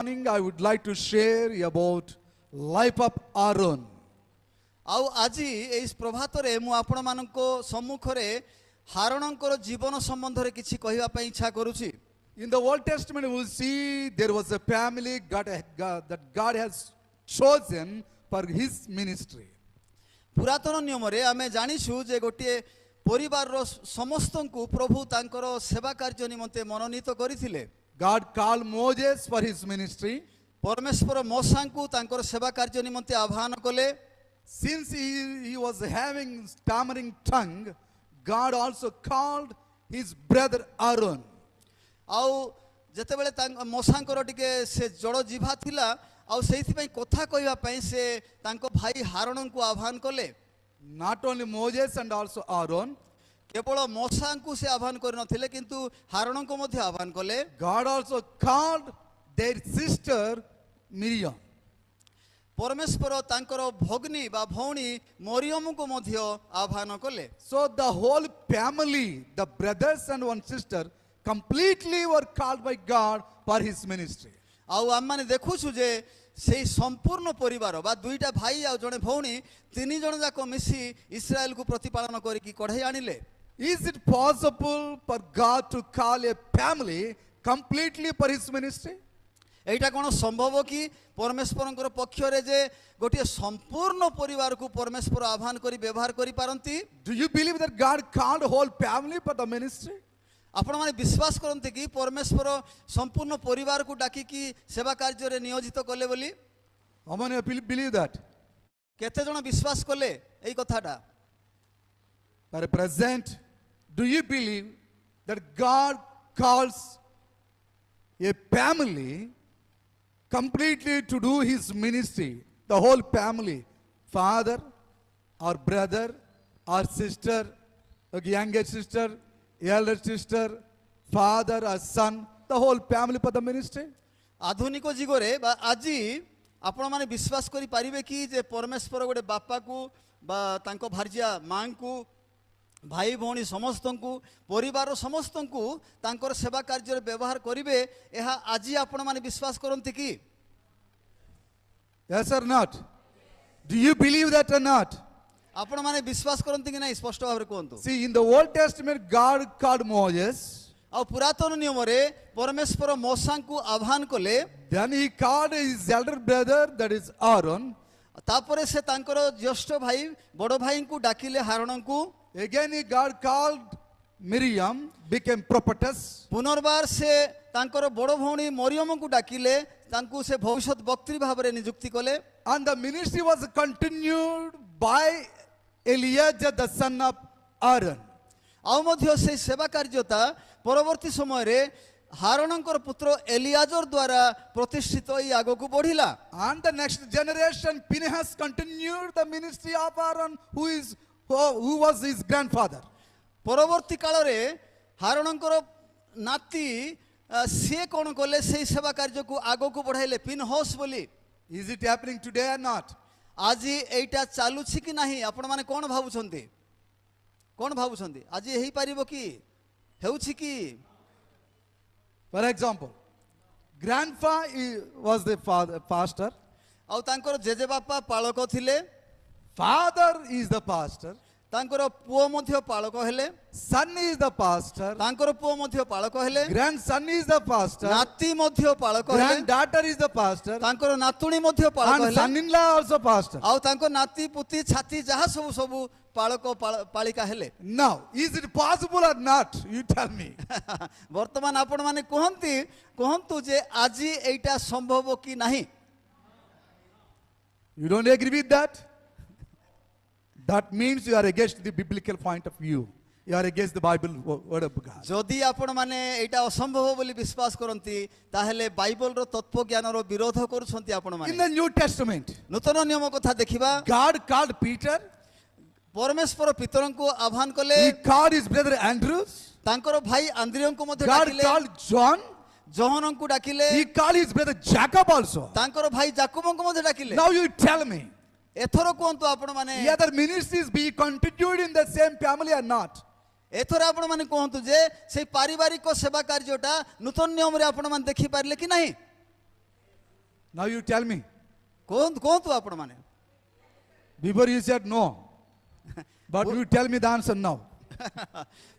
morning I would like to share about life of Aaron. आउ आज ए प्रभात रे मु आपण मानको सम्मुख रे हारणंकर जीवन संबंध रे किछि कहिबा पई इच्छा करूछि. In the Old Testament we will see there was a family that God has chosen for his ministry. पुरातन नियम रे आमे जानिछु जे गोटे परिवार रो समस्तंकु प्रभु तांकर सेवा कार्य निमंते मनोनीत करिथिले. God called Moses for his ministry. परमेश्वर मोसांकु तांकर सेवा कार्य निमंते आह्वान कले. Since he was having stammering tongue, God also called his brother Aaron. आउ जेतेबेले मोसांकर टिके से जड़ जिभा थिला आउ सेहि पई कथा कहिबा पई से तांको भाई हारण को आह्वान कले. Not only Moses and also Aaron, केवल मोसांकु से आह्वान कर नथिले किंतु हारण को मध्ये आह्वान कले. God also called their sister Miriam. परमेश्वर तांकर भगनी बा भौणी मरियम को मध्ये आह्वान कले. So the whole family, the brothers and one sister, completely were called by God for his ministry. आउ आम माने देखुछु जे सेही संपूर्ण परिवार बा दुईटा भाई आ जणे भौणी तीन जण जाको मिसी इस्राएल को प्रतिपालन करी की कढाई आनिले. Is it possible for God to call a family completely for his ministry? एटा कोन संभव कि परमेश्वरंकर पक्ष रे जे गोटे संपूर्ण परिवार को परमेश्वर आह्वान करी व्यवहार करी पारंती. Do you believe that God called whole family for the ministry? आपण माने विश्वास करंती कि परमेश्वर संपूर्ण परिवार को डाकी की सेवा कार्य रे नियोजित कले बोली. How many of you believe that? केते जण विश्वास कले एई कथाटा. For present, do you believe that God calls a family completely to do his ministry? The whole family, father or brother or sister, a younger sister, elder sister, father or son, the whole family for the ministry? आधुनिक जीगरे बा आजी आपण माने विश्वास करी पारिबे कि जे परमेश्वर गोटे बापा को बा तांको भार्या मां को भाई भौणी समस्तंकु परिवार समस्तंकु तांकर सेवा कार्य रे व्यवहार करिवे एहा आजी आपण माने विश्वास करंती कि? Yes or not? Do you believe that or not? आपण माने विश्वास करंती कि नाही स्पष्ट भाबरे कोंतु. See, in the Old Testament, God called Moses. आ पुरातन नियम रे परमेश्वर मोसांकु आह्वान कले. Then he called his elder brother, that is Aaron. तापरे से तांकर ज्येष्ठ भाई बड़ भाई को डाकिले हारण को. Again, God called Miriam, became prophetess. पुनर्बार से तांकर बड़ भौणी मरियम को डाकिले तांकु से भविष्यत वक्त्री भाबरे नियुक्ति कले. And the ministry was continued by Eleazar, the son of Aaron. आउ मध्य से सेवा कार्यता परवर्ती समय रे हारणंकर पुत्र एलियाजर द्वारा प्रतिष्ठित ई आगो को बढ़िला. And the next generation, Phinehas, continued the ministry of Aaron, who was his grandfather. परवर्ती काल रे हारणंकर नाती से कोन कले से सेवा कार्य को आगो को बढ़ाइले फिनहोस बोली. Is it happening today or not? आज एटा चालू छि कि नाही आपण माने कोन भाबुछंती? कोन भाबुछंती आज एही पारिबो कि हेउछि कि? For example, grandpa was the pastor. आउ तांकर जेजे बापा पालक थिले. Father is the pastor. तांकर पुओ मध्य पालक हेले. Son is the pastor. तांकर पुओ मध्य पालक हेले. Grandson is the pastor. नाती मध्य पालक हेले. Granddaughter is the pastor. तांकर नातुणी मध्य पालक And हेले. son-in-law also pastor. आउ तांकर नाती पुती छाती जहा सब सब पालक पालिका हेले. Now, is it possible or not? You tell me. वर्तमान आपण माने कहंतु जे आज एटा संभव कि नाही? You don't agree with that? That means you are against the biblical point of view. You are against the Bible word of God. जदि आपण माने एटा असंभव बोली विश्वास करंती ताहेले बाइबल रो तत्व ज्ञान रो विरोध करूछंती आपण माने. In the New Testament, नूतन नियम कथा देखिबा. God called Peter. परमेश्वर पितरन को आह्वान कले. He called his brother Andrews. तांकर भाई आंद्रियन को मध्ये God डाकिले. called John. जोहनन को डाकिले. He called his brother Jacob also. तांकर भाई जाकोबन को मध्ये डाकिले. Now you tell me, एथरो कोंतु आपण माने whether ministries be continued in the same family or not? एथर आपण माने कहंतु जे से पारिवारिक सेवा कार्यटा नूतन नियम रे आपण मान देखि पारले कि नाही? Now you tell me. କୁହନ୍ତୁ କୁହନ୍ତୁ ଆପଣ ମାନେ Before you said no. But you tell me the answer now.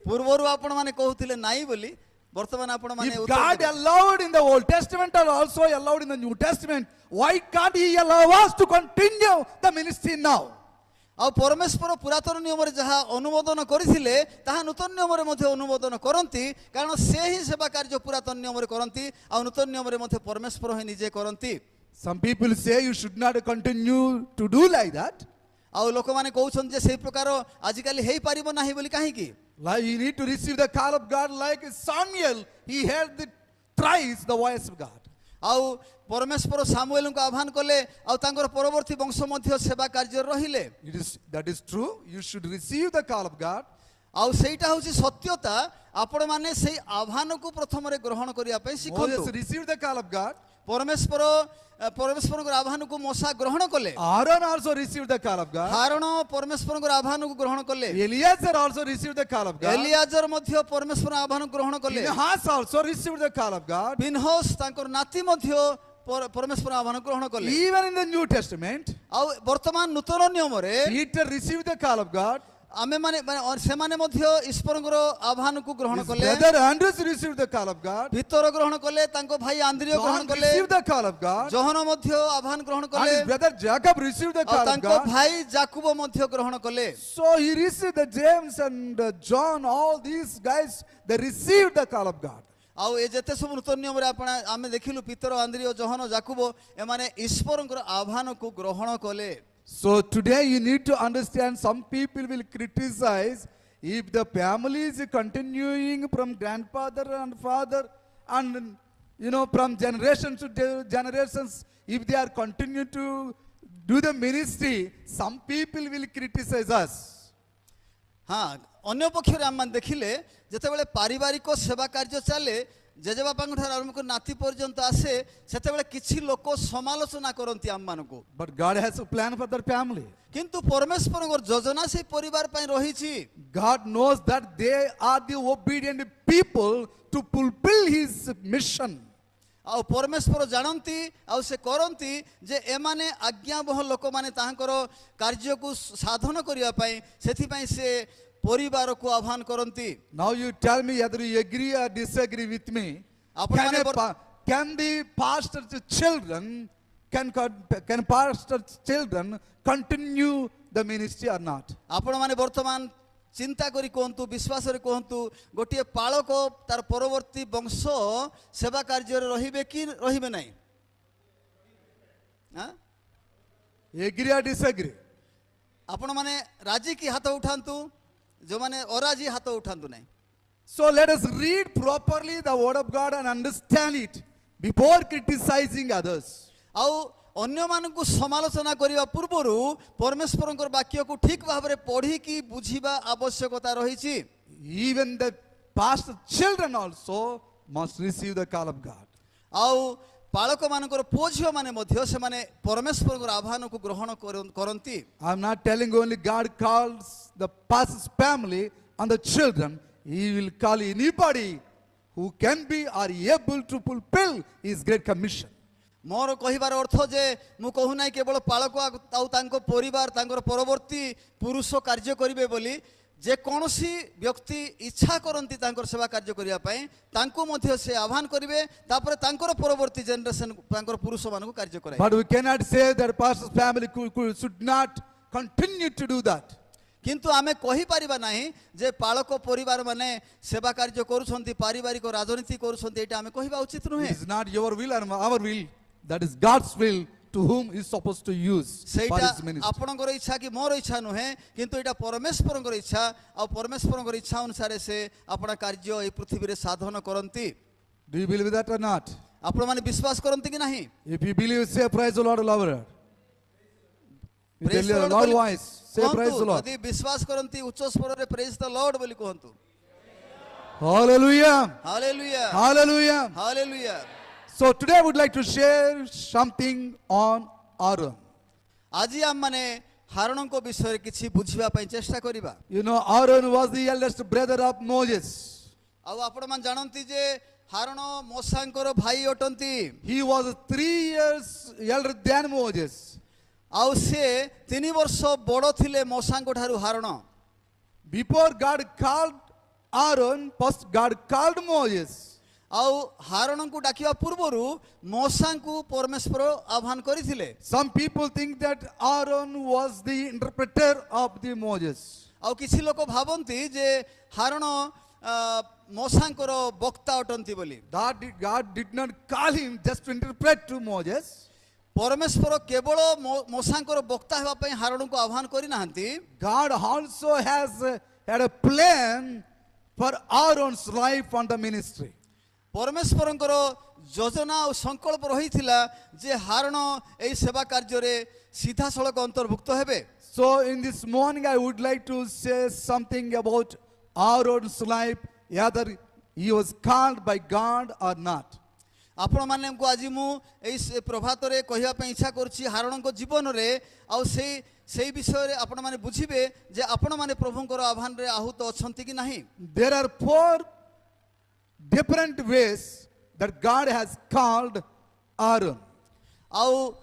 ପୂର୍ବରୁ ଆପଣ ମାନେ କହୁଥିଲେ ନାହିଁ ବୋଲି ବର୍ତ୍ତମାନ ଆପଣ ମାନେ If God allowed in the Old Testament or also allowed in the New Testament, why can't He allow us to continue the ministry now? ଆଉ ପରମେଶ୍ୱର ପୁରାତନ ନିୟମରେ ଯାହା ଅନୁମୋଦନ କରିଥିଲେ ତାହା ନୂତନ ନିୟମରେ ମଧ୍ୟ ଅନୁମୋଦନ କରନ୍ତି କାରଣ ସେ ହିଁ ସେବା କାର୍ଯ୍ୟ ପୁରାତନ ନିୟମରେ କରନ୍ତି ଆଉ ନୂତନ ନିୟମରେ ମଧ୍ୟ ପରମେଶ୍ୱର ହିଁ ନିଜେ କରନ୍ତି Some people say you should not continue to do like that. ଆଉ ଲୋକମାନେ କହୁଛନ୍ତି ଯେ ସେହି ପ୍ରକାର ଆଜିକାଲି ହେଇପାରିବ ନାହିଁ ବୋଲି କାହିଁକି Like you need to receive the call of God like Samuel. He heard thrice the voice of God. ଆଉ ପରମେଶ୍ୱର ସାମୁଏଲଙ୍କୁ ଆହ୍ୱାନ କଲେ ଆଉ ତାଙ୍କର ପରବର୍ତ୍ତୀ ବଂଶ ମଧ୍ୟ ସେବା କାର୍ଯ୍ୟରେ ରହିଲେ That is true. You should receive the call of God. ଆଉ ସେଇଟା ହେଉଛି ସତ୍ୟତା ଆପଣମାନେ ସେଇ ଆହ୍ୱାନକୁ ପ୍ରଥମରେ ଗ୍ରହଣ କରିବା ପାଇଁ ଶିଖନ୍ତୁ Moses received the call of God. ପରମେଶ୍ୱରଙ୍କର ଆହ୍ୱାନକୁ ମୋସା ଗ୍ରହଣ କଲେ Aaron also received the call of God. ହାରଣ ପରମେଶ୍ୱରଙ୍କର ଆହ୍ୱାନକୁ ଗ୍ରହଣ କଲେ Eliezer also received the call of God. ଏଲିଆଜର ମଧ୍ୟ ପରମେଶ୍ୱର ଆହ୍ୱାନକୁ ଗ୍ରହଣ କଲେ Phinehas also received the call of God. ପିନ୍ହୋସ୍ ତାଙ୍କର ନାତି ମଧ୍ୟ ପରମେଶ୍ୱର ଆହ୍ୱାନ ଗ୍ରହଣ କଲେ Even in the New Testament, ଆଉ ବର୍ତ୍ତମାନ ନୂତନ ନିୟମରେ Peter received the call of God. ଆମେମାନେ ସେମାନେ ମଧ୍ୟ ଈଶ୍ୱରଙ୍କର ଆହ୍ୱାନକୁ ଗ୍ରହଣ His କଲେ brother Andrews received the call of God. ଭିତର ଗ୍ରହଣ କଲେ ତାଙ୍କ ଭାଇ ଆନ୍ଦ୍ରିୟ ଗ୍ରହଣ John କଲେ received the call of God. John ମଧ୍ୟ ଆହ୍ୱାନ ଗ୍ରହଣ And କଲେ his brother Jacob received the ଆଉ call of ତାଙ୍କ God. ଭାଇ ଜାକୁବ ମଧ୍ୟ ଗ୍ରହଣ କଲେ So he received the James and John, all these guys, they received the call of God. ଆଉ ଏ ଯେତେ ସବୁ ନୂତନ ନିୟମରେ ଆମେ ଦେଖିଲୁ ପିତର ଆନ୍ଦ୍ରିୟ ଜହନ ଜାକୁବ ଏମାନେ ଈଶ୍ୱରଙ୍କର ଆହ୍ୱାନକୁ ଗ୍ରହଣ କଲେ So today you need to understand, some people will criticize if the family is continuing from grandfather and father and from generation to generations, if they are continuing to do the ministry, some people will criticize us. ହଁ ଅନ୍ୟ ପକ୍ଷରେ ଆମମାନେ ଦେଖିଲେ ଯେତେବେଳେ ପାରିବାରିକ ସେବା କାର୍ଯ୍ୟ ଚାଲେ ଜେଜେବାପାଙ୍କ ଠାରୁ ଆରମ୍ଭ କରି ନାତି ପର୍ଯ୍ୟନ୍ତ ଆସେ ସେତେବେଳେ କିଛି ଲୋକ ସମାଲୋଚନା କରନ୍ତି ଆମମାନଙ୍କୁ But God has a plan for their family. କିନ୍ତୁ ପରମେଶ୍ୱରଙ୍କର ଯୋଜନା ସେହି ପରିବାର ପାଇଁ ରହିଛି God knows that they are the obedient people to fulfill His mission. ଆଉ ପରମେଶ୍ୱର ଜାଣନ୍ତି ଆଉ ସେ କରନ୍ତି ଯେ ଏମାନେ ଆଜ୍ଞାବହ ଲୋକମାନେ ତାଙ୍କର କାର୍ଯ୍ୟକୁ ସାଧନ କରିବା ପାଇଁ ସେଥିପାଇଁ ସେ ପରିବାରକୁ ଆହ୍ୱାନ କରନ୍ତି Now you tell me whether you agree or disagree with me. Can the pastor's children, can pastor's children continue the ministry or not? ଆପଣମାନେ ବର୍ତ୍ତମାନ ଚିନ୍ତା କରି କୁହନ୍ତୁ ବିଶ୍ୱାସରେ କୁହନ୍ତୁ ଗୋଟିଏ ପାଳକ ତାର ପରବର୍ତ୍ତୀ ବଂଶ ସେବା କାର୍ଯ୍ୟରେ ରହିବେ କି ରହିବେ ନାହିଁ Agree or disagree? ଆପଣମାନେ ରାଜି କି ହାତ ଉଠାନ୍ତୁ ଯେଉଁମାନେ ଅରାଜି ହାତ ଉଠାନ୍ତୁ ନାହିଁ So let us read properly the word of God and understand it before criticizing others. ଆଉ ଅନ୍ୟମାନଙ୍କୁ ସମାଲୋଚନା କରିବା ପୂର୍ବରୁ ପରମେଶ୍ୱରଙ୍କର ବାକ୍ୟକୁ ଠିକ ଭାବରେ ପଢ଼ିକି ବୁଝିବା ଆବଶ୍ୟକତା ରହିଛି Even the pastor's children also must receive the call of God. ଆଉ ପାଳକମାନଙ୍କର ପୁଅ ଝିଅମାନେ ମଧ୍ୟ ସେମାନେ ପରମେଶ୍ୱରଙ୍କର ଆହ୍ୱାନକୁ ଗ୍ରହଣ କରନ୍ତି I am not telling only God calls the pastor's family and the children. He will call anybody who can be or able to fulfill His great commission. ମୋର କହିବାର ଅର୍ଥ ଯେ ମୁଁ କହୁନାହିଁ କେବଳ ପାଳକ ଆଉ ତାଙ୍କ ପରିବାର ତାଙ୍କର ପରବର୍ତ୍ତୀ ପୁରୁଷ କାର୍ଯ୍ୟ କରିବେ ବୋଲି ଯେକୌଣସି ବ୍ୟକ୍ତି ଇଚ୍ଛା କରନ୍ତି ତାଙ୍କର ସେବା କାର୍ଯ୍ୟ କରିବା ପାଇଁ ତାଙ୍କୁ ମଧ୍ୟ ସେ ଆହ୍ୱାନ କରିବେ ତାପରେ ତାଙ୍କର ପରବର୍ତ୍ତୀ ଜେନେରେସନ୍ ତାଙ୍କର ପୁରୁଷମାନଙ୍କୁ କାର୍ଯ୍ୟ କରାଇବେ But we cannot say that pastor's family should not continue to do that. କିନ୍ତୁ ଆମେ କହିପାରିବା ନାହିଁ ଯେ ପାଳକ ପରିବାରମାନେ ସେବା କାର୍ଯ୍ୟ କରୁଛନ୍ତି ପାରିବାରିକ ରାଜନୀତି କରୁଛନ୍ତି ଏଇଟା ଆମେ କହିବା ଉଚିତ ନୁହେଁ It is not your will or our will. That is God's will to whom He is supposed to use for ସେଇଟା His ministry. ଆପଣଙ୍କର ଇଚ୍ଛା କି ମୋର ଇଚ୍ଛା ନୁହେଁ କିନ୍ତୁ ଏଇଟା ପରମେଶ୍ୱରଙ୍କର ଇଚ୍ଛା ଆଉ ପରମେଶ୍ୱରଙ୍କର ଇଚ୍ଛା ଅନୁସାରେ ସେ ଆପଣା କାର୍ଯ୍ୟ ଏହି ପୃଥିବୀରେ ସାଧନ କରନ୍ତି Do you believe that or not? ଆପଣମାନେ ବିଶ୍ୱାସ କରନ୍ତି କି ନାହିଁ If you believe, say praise the Lord louder. Praise the Lord Loud ବୋଲି voice. Say praise the କୁହନ୍ତୁ Lord. ଯଦି ବିଶ୍ୱାସ କରନ୍ତି ଉଚ୍ଚ ସ୍ୱରରେ ପ୍ରେଜ୍ ଦ ଲର୍ଡ ବୋଲି କୁହନ୍ତୁ Hallelujah. Hallelujah Hallelujah. Hallelujah So today I would like to share something on Aaron. ଆଜି ଆମମାନେ ହାରଣଙ୍କ ବିଷୟରେ କିଛି ବୁଝିବା ପାଇଁ ଚେଷ୍ଟା କରିବା You know, Aaron was the eldest brother of Moses. ଆଉ ଆପଣମାନେ ଜାଣନ୍ତି ଯେ ହାରଣ ମୋସାଙ୍କର ଭାଇ ଅଟନ୍ତି। He was 3 years elder than Moses. ଆଉ ସେ 3 ବର୍ଷ ବଡ଼ ଥିଲେ ମୋସାଙ୍କ ଠାରୁ ହାରଣ। Before God called Aaron, first God called Moses. ଆଉ ହାରଣଙ୍କୁ ଡାକିବା ପୂର୍ବରୁ ମୋସାଙ୍କୁ ପରମେଶ୍ୱର ଆହ୍ୱାନ କରିଥିଲେ। Some people think that Aaron was the interpreter of the Moses. ଆଉ କିଛି ଲୋକ ଭାବନ୍ତି ଯେ ହାରଣ ମୋସାଙ୍କର ବକ୍ତା ଅଟନ୍ତି ବୋଲି। God did not call him just to interpret to Moses. ପରମେଶ୍ୱର କେବଳ ମୋସାଙ୍କର ବକ୍ତା ହେବା ପାଇଁ ହାରଣଙ୍କୁ ଆହ୍ୱାନ କରିନାହାନ୍ତି। God also had a plan for Aaron's life and the ministry. ପରମେଶ୍ୱରଙ୍କର ଯୋଜନା ଆଉ ସଂକଳ୍ପ ରହିଥିଲା ଯେ ହାରଣ ଏହି ସେବା କାର୍ଯ୍ୟରେ ସିଧାସଳଖ ଅନ୍ତର୍ଭୁକ୍ତ ହେବେ। So in this morning I would like to say something about Aaron's life, whether he was called by God or not. ଆପଣମାନଙ୍କୁ ଆଜି ମୁଁ ଏହି ପ୍ରଭାତରେ କହିବା ପାଇଁ ଇଚ୍ଛା କରୁଛି ହାରଣଙ୍କ ଜୀବନରେ ଆଉ ସେଇ ବିଷୟରେ ଆପଣମାନେ ବୁଝିବେ ଯେ ଆପଣମାନେ ପ୍ରଭୁଙ୍କର ଆହ୍ୱାନରେ ଆହୁତ ଅଛନ୍ତି କି ନାହିଁ। There are 4 different ways that God has called Aaron. ଆଉ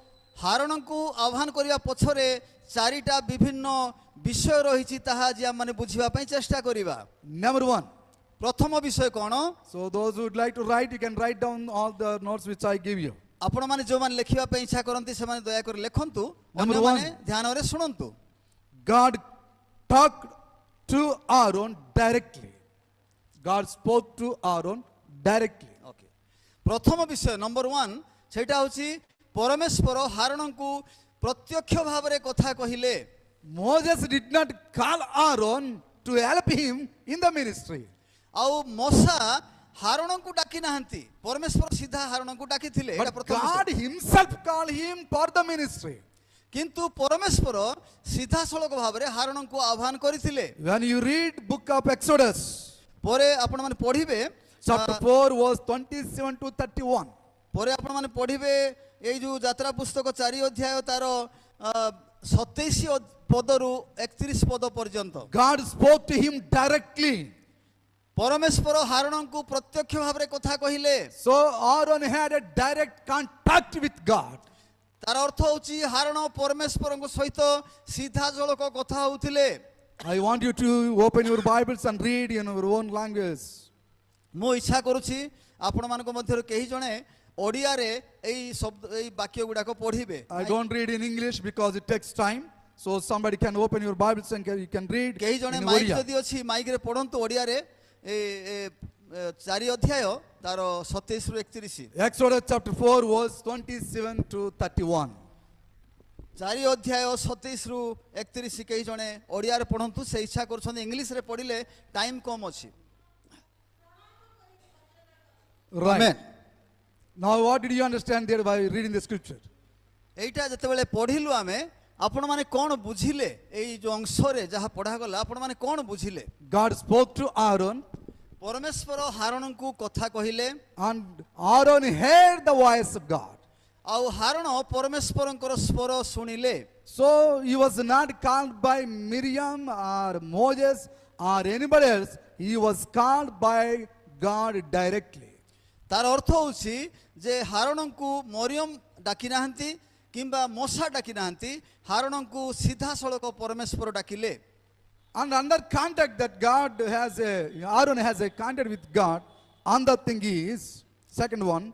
ହାରଣଙ୍କୁ ଆହ୍ୱାନ କରିବା ପଛରେ 4ଟା ବିଭିନ୍ନ ବିଷୟ ରହିଛି ତାହା ଆଜି ଆମମାନେ ବୁଝିବା ପାଇଁ ଚେଷ୍ଟା କରିବା। Number 1. ପ୍ରଥମ ବିଷୟ କ'ଣ? So those who would like to write, you can write down all the notes which I give you. ଆପଣମାନେ ଯେଉଁମାନେ ଲେଖିବା ପାଇଁ ଇଚ୍ଛା କରନ୍ତି ସେମାନେ ଦୟାକରି ଲେଖନ୍ତୁ, Number ଅନ୍ୟମାନେ ଧ୍ୟାନରେ ଶୁଣନ୍ତୁ। God talked to Aaron directly. God spoke to Aaron directly. Okay, ପ୍ରଥମ ବିଷୟ ନମ୍ବର 1 ସେଇଟା ହେଉଛି ପରମେଶ୍ୱର ହାରଣଙ୍କୁ ପ୍ରତ୍ୟକ୍ଷ ଭାବରେ କଥା କହିଲେ। Moses did not call Aaron to help him in the ministry. ଆଉ ମୋସା ହାରଣଙ୍କୁ ଡାକି ନାହାନ୍ତି, ପରମେଶ୍ୱର ସିଧା ହାରଣଙ୍କୁ ଡାକିଥିଲେ। ଏଇଟା But ପ୍ରଥମ ବିଷୟ। God himself called him for the ministry. କିନ୍ତୁ ପରମେଶ୍ୱର ସିଧାସଳଖ ଭାବରେ ହାରଣଙ୍କୁ ଆହ୍ୱାନ କରିଥିଲେ। When you read book of Exodus, ପରେ ଆପଣମାନେ ପଢିବେ chapter 4 verse 27 to 31. ପରେ ଆପଣମାନେ ପଢିବେ ଏଇ ଯୋଉ ଯାତ୍ରା ପୁସ୍ତକ 4 ଅଧ୍ୟାୟ ତାର 27 ପଦରୁ 31 ପଦ ପର୍ଯ୍ୟନ୍ତ God spoke to him directly. ପରମେଶ୍ୱର ହାରଣଙ୍କୁ ପ୍ରତ୍ୟକ୍ଷ ଭାବରେ କଥା କହିଲେ। So Aaron had a direct contact with God. ତାର ଅର୍ଥ ହେଉଛି ହାରଣ ପରମେଶ୍ୱରଙ୍କ ସହିତ ସିଧାସଳଖ କଥା ହେଉଥିଲେ। I want you to open your Bibles and read in your own language. ମୁଁ ଇଚ୍ଛା କରୁଛି ଆପଣମାନଙ୍କ ମଧ୍ୟରୁ କେହି ଜଣେ ଓଡ଼ିଆରେ ଏଇ ବାକ୍ୟ ଗୁଡାକ ପଢିବେ। I don't read in English because it takes time. So somebody can open your Bibles and you can read କେହି ଜଣେ in ମାଇକ୍ Oriya. ଯଦି ଅଛି ମାଇକରେ ପଢନ୍ତୁ ଓଡ଼ିଆରେ 4 ଅଧ୍ୟାୟ ତାର 27 ରୁ 31। Exodus chapter 4 verse 27 to 31. 4 ଅଧ୍ୟାୟ 27 ରୁ 31 କେହି ଜଣେ ଓଡ଼ିଆରେ ପଢନ୍ତୁ। ସେ ଇଚ୍ଛା କରୁଛନ୍ତି ଇଂଲିଶରେ ପଢିଲେ ଟାଇମ୍ କମ୍ ଅଛି। Right. Amen. Now what did you understand there by reading the scripture? ଏଇଟା ଯେତେବେଳେ ପଢିଲୁ ଆମେ ଆପଣମାନେ କ'ଣ ବୁଝିଲେ? ଏଇ ଯୋଉ ଅଂଶରେ ଯାହା ପଢାଗଲା ଆପଣମାନେ କ'ଣ ବୁଝିଲେ? God spoke to Aaron ପରମେଶ୍ୱର ହାରଣଙ୍କୁ କଥା କହିଲେ and Aaron heard the voice of God. ଆଉ ହାରଣ ପରମେଶ୍ୱରଙ୍କର ସ୍ୱର ଶୁଣିଲେ। So he was not called by Miriam or Moses or anybody else. He was called by God directly. ତାର ଅର୍ଥ ହେଉଛି ଯେ ହାରଣଙ୍କୁ ମରିୟମ ଡାକି ନାହାନ୍ତି କିମ୍ବା ମୋସା ଡାକି ନାହାନ୍ତି, ହାରଣଙ୍କୁ ସିଧାସଳଖ ପରମେଶ୍ୱର ଡାକିଲେ। And under contact that Aaron has a contact with God, and the thing is, second one,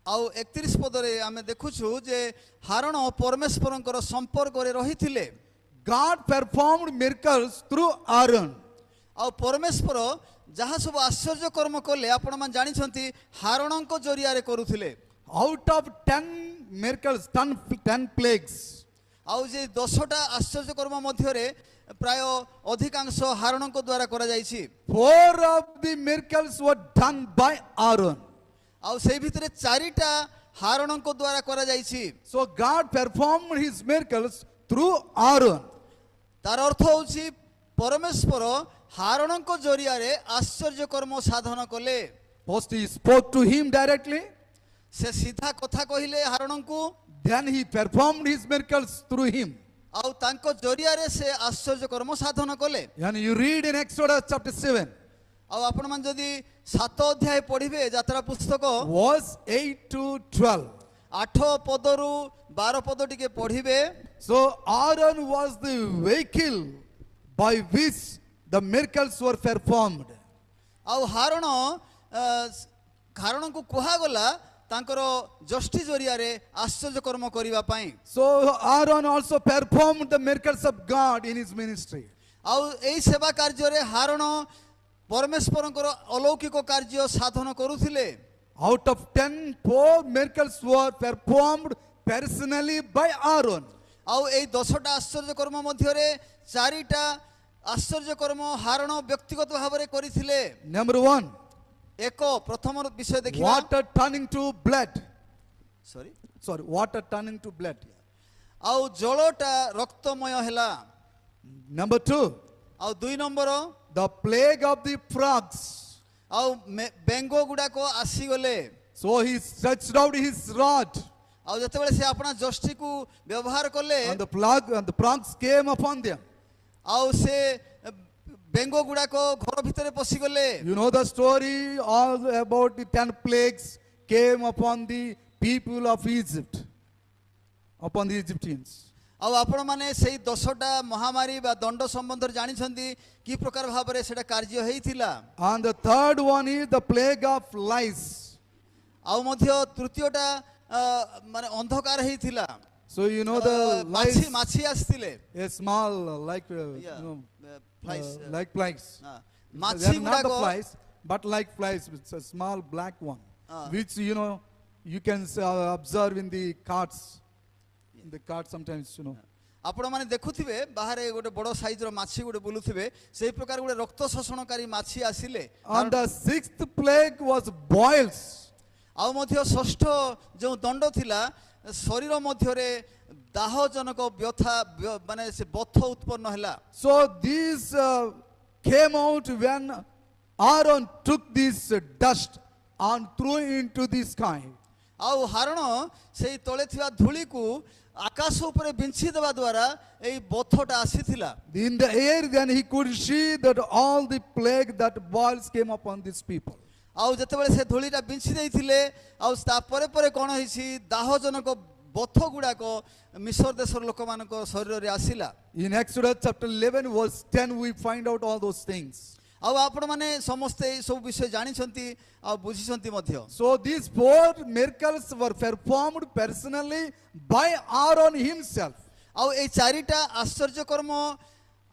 ଆଉ 31 ପଦରେ ଆମେ ଦେଖୁଛୁ ଯେ ହାରଣ ପରମେଶ୍ୱରଙ୍କର ସମ୍ପର୍କରେ ରହିଥିଲେ। God performed miracles through Aaron. ଆଉ ପରମେଶ୍ୱର ଯାହା ସବୁ ଆଶ୍ଚର୍ଯ୍ୟ କର୍ମ କଲେ ଆପଣମାନେ ଜାଣିଛନ୍ତି ହାରଣଙ୍କ ଜରିଆରେ କରୁଥିଲେ। Out of 10 miracles, 10 plagues, ଆଉ ଯେ 10ଟା ଆଶ୍ଚର୍ଯ୍ୟ କର୍ମ ମଧ୍ୟରେ ପ୍ରାୟ ଅଧିକାଂଶ ହାରଣଙ୍କ ଦ୍ୱାରା କରାଯାଇଛି। 4 of the miracles were done by Aaron. ଆଉ ସେଇ ଭିତରେ 4ଟା ହାରଣଙ୍କ ଦ୍ୱାରା କରାଯାଇଛି। So God performed his miracles through Aaron. ତାର ଅର୍ଥ ହେଉଛି ପରମେଶ୍ୱର ହାରଣଙ୍କ ଜରିଆରେ ଆଶ୍ଚର୍ଯ୍ୟ କର୍ମ ସାଧନ କଲେ। First he spoke to him directly. ସେ ସିଧା କଥା କହିଲେ ହାରଣଙ୍କୁ। Then he performed his miracles through him. ଆଉ ତାଙ୍କ ଜରିଆରେ ସେ ଆଶ୍ଚର୍ଯ୍ୟ କର୍ମ ସାଧନ କଲେ। And you read in Exodus chapter 7. ଆଉ ଆପଣ ମାନେ ଯଦି 7 ଅଧ୍ୟାୟ ପଢିବେ ଯାତ୍ରା ପୁସ୍ତକ verse 8 to 12. 8 ପଦରୁ 12 ପଦ ଟିକେ ପଢିବେ। So Aaron was the vehicle by which the miracles were performed. ଆଉ ହାରଣକୁ କୁହାଗଲା ତାଙ୍କର ଯଷ୍ଟି ଜରିଆରେ ଆଶ୍ଚର୍ଯ୍ୟ କର୍ମ କରିବା ପାଇଁ। So Aaron also performed the miracles of God in his ministry. ଆଉ ଏଇ ସେବା କାର୍ଯ୍ୟରେ ହାରଣ ପରମେଶ୍ୱରଙ୍କର ଅଲୌକିକ କାର୍ଯ୍ୟ ସାଧନ କରୁଥିଲେ। Out of 10, 4 miracles were performed personally by Aaron. ଆଉ ଏଇ 10ଟା ଆଶ୍ଚର୍ଯ୍ୟ କର୍ମ ମଧ୍ୟରେ 4ଟା ଆଶ୍ଚର୍ଯ୍ୟ କର୍ମ ହାରଣ ବ୍ୟକ୍ତିଗତ ଭାବରେ କରିଥିଲେ। Number 1, ପ୍ରଥମ ବିଷୟ ଦେଖିବା। water turning to blood. Sorry Water turning to blood. ଆଉ ଜଳଟା ରକ୍ତମୟ ହେଲା। Number 2, ଆଉ 2 number the plague of the frogs. ଆଉ ବେଙ୍ଗ ଗୁଡାକ ଆସିଗଲେ। So he stretched out his rod, ଆଉ ଯେତେବେଳେ ସେ ଆପଣା ଯଷ୍ଟିକୁ ବ୍ୟବହାର କଲେ and the frogs came upon them. ଆଉ ସେ ବେଙ୍ଗ ଗୁଡାକ ଘର ଭିତରେ ପଶିଗଲେ। You know the story all about the 10 plagues came upon the people of Egypt, upon the Egyptians. ଆଉ ଆପଣ ମାନେ ସେଇ 10ଟା ମହାମାରୀ ବା ଦଣ୍ଡ ସମ୍ବନ୍ଧରେ ଜାଣିଛନ୍ତି କି ପ୍ରକାର ଭାବରେ ସେଟା କାର୍ଯ୍ୟ ହେଇଥିଲା। And the third one is the plague of lice. ଆଉ ମଧ୍ୟ ତୃତୀୟଟା ମାନେ ଅନ୍ଧକାର ହେଇଥିଲା। So you know the lice, ମାଛି ଆସିଥିଲେ। a small like like flies. They ମାଛି are not the ଗୁଡାକ flies, but like flies. It's a small black one, which you can observe in the carts. In the cart sometimes, ଆପଣ ମାନେ ଦେଖୁଥିବେ ବାହାରେ ଗୋଟେ ବଡ ସାଇଜର ମାଛି ଗୋଟେ ବୁଲୁଥିବେ ସେଇ ପ୍ରକାର ଗୋଟେ ରକ୍ତ ଶୋଷଣକାରୀ ମାଛି ଆସିଲେ। And the 6th plague was boils. ଆଉ ମଧ୍ୟ ଷଷ୍ଠ ଯେଉଁ ଦଣ୍ଡ ଥିଲା ଶରୀର ମଧ୍ୟରେ ଦାହଜନକ ବ୍ୟଥା ମାନେ ସେ ବଥ ଉତ୍ପନ୍ନ ହେଲା। So these came out when Aaron took this dust and threw into the sky. ଆଉ ହାରଣ ସେଇ ତଳେ ଥିବା ଧୂଳିକୁ ଆକାଶ ଉପରେ ବିଞ୍ଛି ଦେବା ଦ୍ୱାରା ଏଇ ବଥଟା ଆସିଥିଲା। In the air, then he could see that all the plague that boils came upon these people. ଆଉ ଯେତେବେଳେ ସେ ଧୂଳିଟା ବିଞ୍ଛି ଦେଇଥିଲେ ଆଉ ତାପରେ ପରେ କ'ଣ ହେଇଛି ଦାହଜନକ ବଥ ଗୁଡାକ ମିଶର ଦେଶର ଲୋକମାନଙ୍କ ଶରୀରରେ ଆସିଲା। In Exodus chapter 11 verse 10 we find out all those things. ଆଉ ଆପଣ ମାନେ ସମସ୍ତେ ଏଇ ସବୁ ବିଷୟ ଜାଣିଛନ୍ତି ଆଉ ବୁଝିଛନ୍ତି ମଧ୍ୟ। So these 4 miracles were performed personally by Aaron himself. ଆଉ ଏଇ 4ଟା ଆଶ୍ଚର୍ଯ୍ୟ କର୍ମ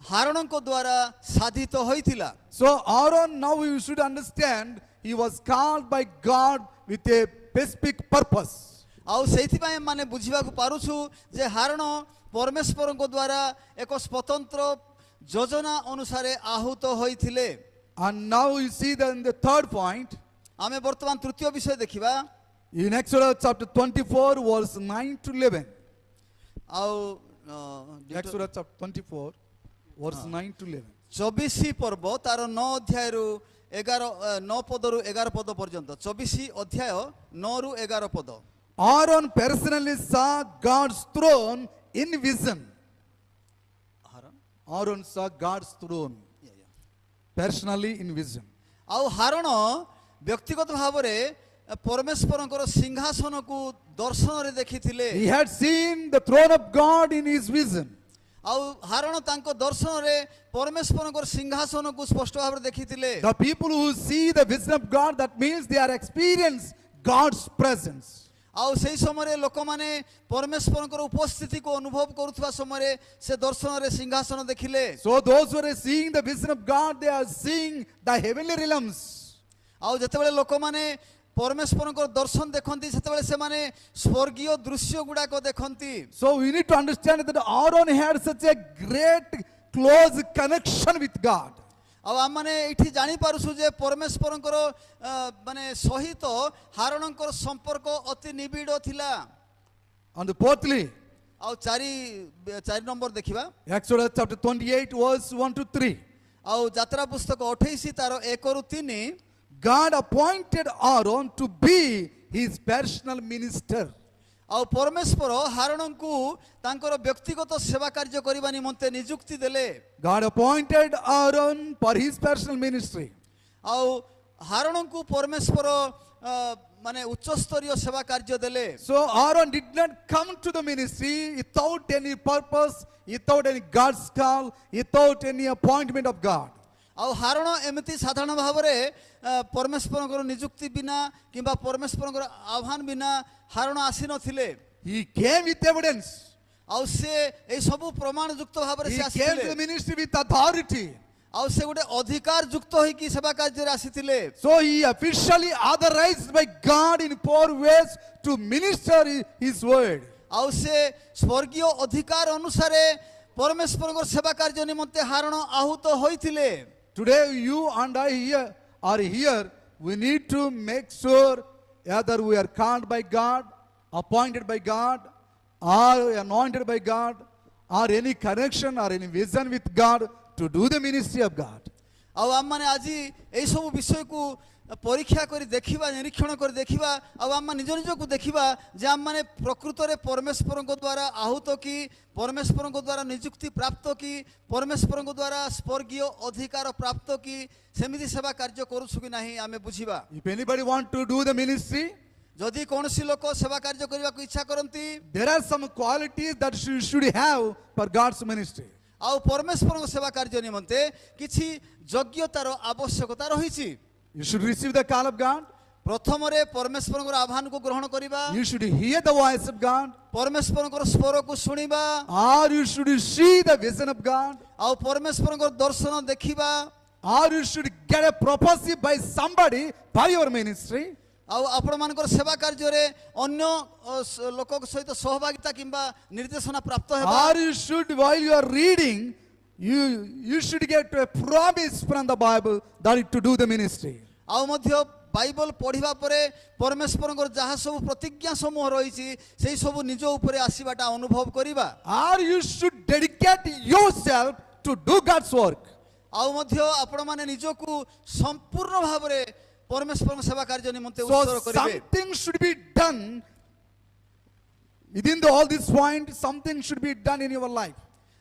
ହାରଣଙ୍କ ଦ୍ୱାରା ସାଧିତ ହୋଇଥିଲା। So Aaron, now you should understand, he was called by God with a specific purpose. ଆଉ ସେଇଥିପାଇଁ ମାନେ ବୁଝିବାକୁ ପାରୁଛୁ ଯେ ହାରଣ ପରମେଶ୍ୱରଙ୍କ ଦ୍ୱାରା ଏକ ସ୍ୱତନ୍ତ୍ର ଯୋଜନା ଅନୁସାରେ ଆହୁତ ହୋଇଥିଲେ। And now you see that in the third point, ଆମେ ବର୍ତ୍ତମାନ ତୃତୀୟ ବିଷୟ ଦେଖିବା। in Exodus chapter 24 verse 9 to 11. ଆଉ Exodus chapter 24 verse 9 to 11. 24 ପର୍ବ ତାର 9 ଅଧ୍ୟାୟରୁ 9 ପଦରୁ 11 ପଦ ପର୍ଯ୍ୟନ୍ତ। 24 ଅଧ୍ୟାୟ 9 ରୁ 11 ପଦ। Aaron personally saw God's throne in vision. Aaron saw God's throne personally in vision. ଆଉ ହାରଣ ବ୍ୟକ୍ତିଗତ ଭାବରେ ପରମେଶ୍ୱରଙ୍କର ସିଂହାସନକୁ ଦର୍ଶନରେ ଦେଖିଥିଲେ। He had seen the throne of God in his vision. ଆଉ ହାରଣ ତାଙ୍କ ଦର୍ଶନରେ ପରମେଶ୍ୱରଙ୍କର ସିଂହାସନକୁ ସ୍ପଷ୍ଟ ଭାବରେ ଦେଖିଥିଲେ। The people who see the vision of God, that means they are experiencing God's presence. ଆଉ ସେହି ସମୟରେ ଲୋକମାନେ ପରମେଶ୍ୱରଙ୍କର ଉପସ୍ଥିତିକୁ ଅନୁଭବ କରୁଥିବା ସମୟରେ ସେ ଦର୍ଶନରେ ସିଂହାସନ ଦେଖିଲେ। So those who are seeing the vision of God, they are seeing the heavenly realms. ଆଉ ଯେତେବେଳେ ଲୋକମାନେ ପରମେଶ୍ୱରଙ୍କର ଦର୍ଶନ ଦେଖନ୍ତି ସେତେବେଳେ ସେମାନେ ସ୍ୱର୍ଗୀୟ ଦୃଶ୍ୟ ଗୁଡାକ ଦେଖନ୍ତି। So we need to understand that Aaron had such a great close connection with God. ଆଉ ଆମମାନେ ଏଇଠି ଜାଣିପାରୁଛୁ ଯେ ପରମେଶ୍ୱରଙ୍କର ମାନେ ସହିତ ହାରଣଙ୍କର ସମ୍ପର୍କ ଅତି ନିବିଡ଼ ଥିଲା। And fourthly, ଆଉ 4 ନମ୍ବର ଦେଖିବା। Exodus chapter 28 verse 1 to 3. ଆଉ ଯାତ୍ରା ପୁସ୍ତକ 28 ତାର 1 ରୁ 3 God appointed Aaron to be his personal minister. ଆଉ ପରମେଶ୍ୱର ହାରଣଙ୍କୁ ତାଙ୍କର ବ୍ୟକ୍ତିଗତ ସେବା କାର୍ଯ୍ୟ କରିବା ନିମନ୍ତେ ନିଯୁକ୍ତି ଦେଲେ। God appointed Aaron for his personal ministry. ଆଉ ହାରଣଙ୍କୁ ପରମେଶ୍ୱର ମାନେ ଉଚ୍ଚସ୍ତରୀୟ ସେବା କାର୍ଯ୍ୟ ଦେଲେ। So Aaron did not come to the ministry without any purpose, without any God's call, without any appointment of God. ଆଉ ହାରଣ ଏମିତି ସାଧାରଣ ଭାବରେ ପରମେଶ୍ୱରଙ୍କର ନିଯୁକ୍ତି ବିନା କିମ୍ବା ପରମେଶ୍ୱରଙ୍କର ଆହ୍ୱାନ ବିନା ହାରଣ ଆସିନଥିଲେ। He came with evidence. ଆଉ ସେ ଏଇ ସବୁ ପ୍ରମାଣ ଯୁକ୍ତ ଭାବରେ He ସେ came to ଆସିଥିଲେ। the ministry with authority. ଆଉ ସେ ଗୋଟେ ଅଧିକାର ଯୁକ୍ତ ହେଇକି ସେବା କାର୍ଯ୍ୟରେ ଆସିଥିଲେ। So he officially authorized by God in 4 ways to minister his word. ଆଉ ସେ ସ୍ୱର୍ଗୀୟ ଅଧିକାର ଅନୁସାରେ ପରମେଶ୍ୱରଙ୍କର ସେବା କାର୍ଯ୍ୟ ନିମନ୍ତେ ହାରଣ ଆହୁତ ହୋଇଥିଲେ। Today you and I are here. We need to make sure either we are called by God, appointed by God, or anointed by God, or any connection or any vision with God to do the ministry of God. ଆଉ ଆମମାନେ ଆଜି ଏଇ ସବୁ ବିଷୟକୁ ପରୀକ୍ଷା କରି ଦେଖିବା, ନିରୀକ୍ଷଣ କରି ଦେଖିବା, ଆଉ ଆମ ନିଜ ନିଜକୁ ଦେଖିବା ଯେ ଆମମାନେ ପ୍ରକୃତରେ ପରମେଶ୍ୱରଙ୍କ ଦ୍ୱାରା ଆହୁତ କି ପରମେଶ୍ୱରଙ୍କ ଦ୍ୱାରା ନିଯୁକ୍ତି ପ୍ରାପ୍ତ କି ପରମେଶ୍ୱରଙ୍କ ଦ୍ୱାରା ସ୍ୱର୍ଗୀୟ ଅଧିକାର ପ୍ରାପ୍ତ କି ସେମିତି ସେବା କାର୍ଯ୍ୟ କରୁଛୁ କି ନାହିଁ ଆମେ ବୁଝିବା। If anybody want to do the ministry, ଯଦି କୌଣସି ଲୋକ ସେବା କାର୍ଯ୍ୟ କରିବାକୁ ଇଚ୍ଛା କରନ୍ତି, there are some qualities that you should have for God's ministry. ଆଉ ପରମେଶ୍ୱରଙ୍କ ସେବା କାର୍ଯ୍ୟ ନିମନ୍ତେ କିଛି ଯୋଗ୍ୟତାର ଆବଶ୍ୟକତା ରହିଛି। You should receive the call of God. ପ୍ରଥମରେ ପରମେଶ୍ୱରଙ୍କର ଆହ୍ୱାନକୁ ଗ୍ରହଣ କରିବା, You should hear the voice of God. ପରମେଶ୍ୱରଙ୍କର ସ୍ୱରକୁ ଶୁଣିବା, Or you should see the vision of God. ଆଉ ପରମେଶ୍ୱରଙ୍କର ଦର୍ଶନ ଦେଖିବା, Or you should get a prophecy by somebody for your ministry. ଆଉ ଆପଣମାନଙ୍କର ସେବା କାର୍ଯ୍ୟରେ ଅନ୍ୟ ଲୋକଙ୍କ ସହିତ ସହଭାଗିତା କିମ୍ବା ନିର୍ଦ୍ଦେଶନା ପ୍ରାପ୍ତ ହେବା। Or you should, while you are reading, you should get a promise from the Bible that to do the ministry. ଆଉ ମଧ୍ୟ ବାଇବଲ ପଢିବା ପରେ ପରମେଶ୍ୱରଙ୍କର ଯାହା ସବୁ ପ୍ରତିଜ୍ଞା ସମୂହ ରହିଛି ସେଇ ସବୁ ନିଜ ଉପରେ ଆସିବାଟା ଅନୁଭବ କରିବା। Or you should dedicate yourself to do God's work. ଆଉ ମଧ୍ୟ ଆପଣମାନେ ନିଜକୁ ସମ୍ପୂର୍ଣ୍ଣ ଭାବରେ ପରମେଶ୍ୱରଙ୍କ ସେବା କାର୍ଯ୍ୟ ନିମନ୍ତେ So ଉତ୍ସର୍ଗ କରିବେ। something should be done within all this point. Something should be done in your life.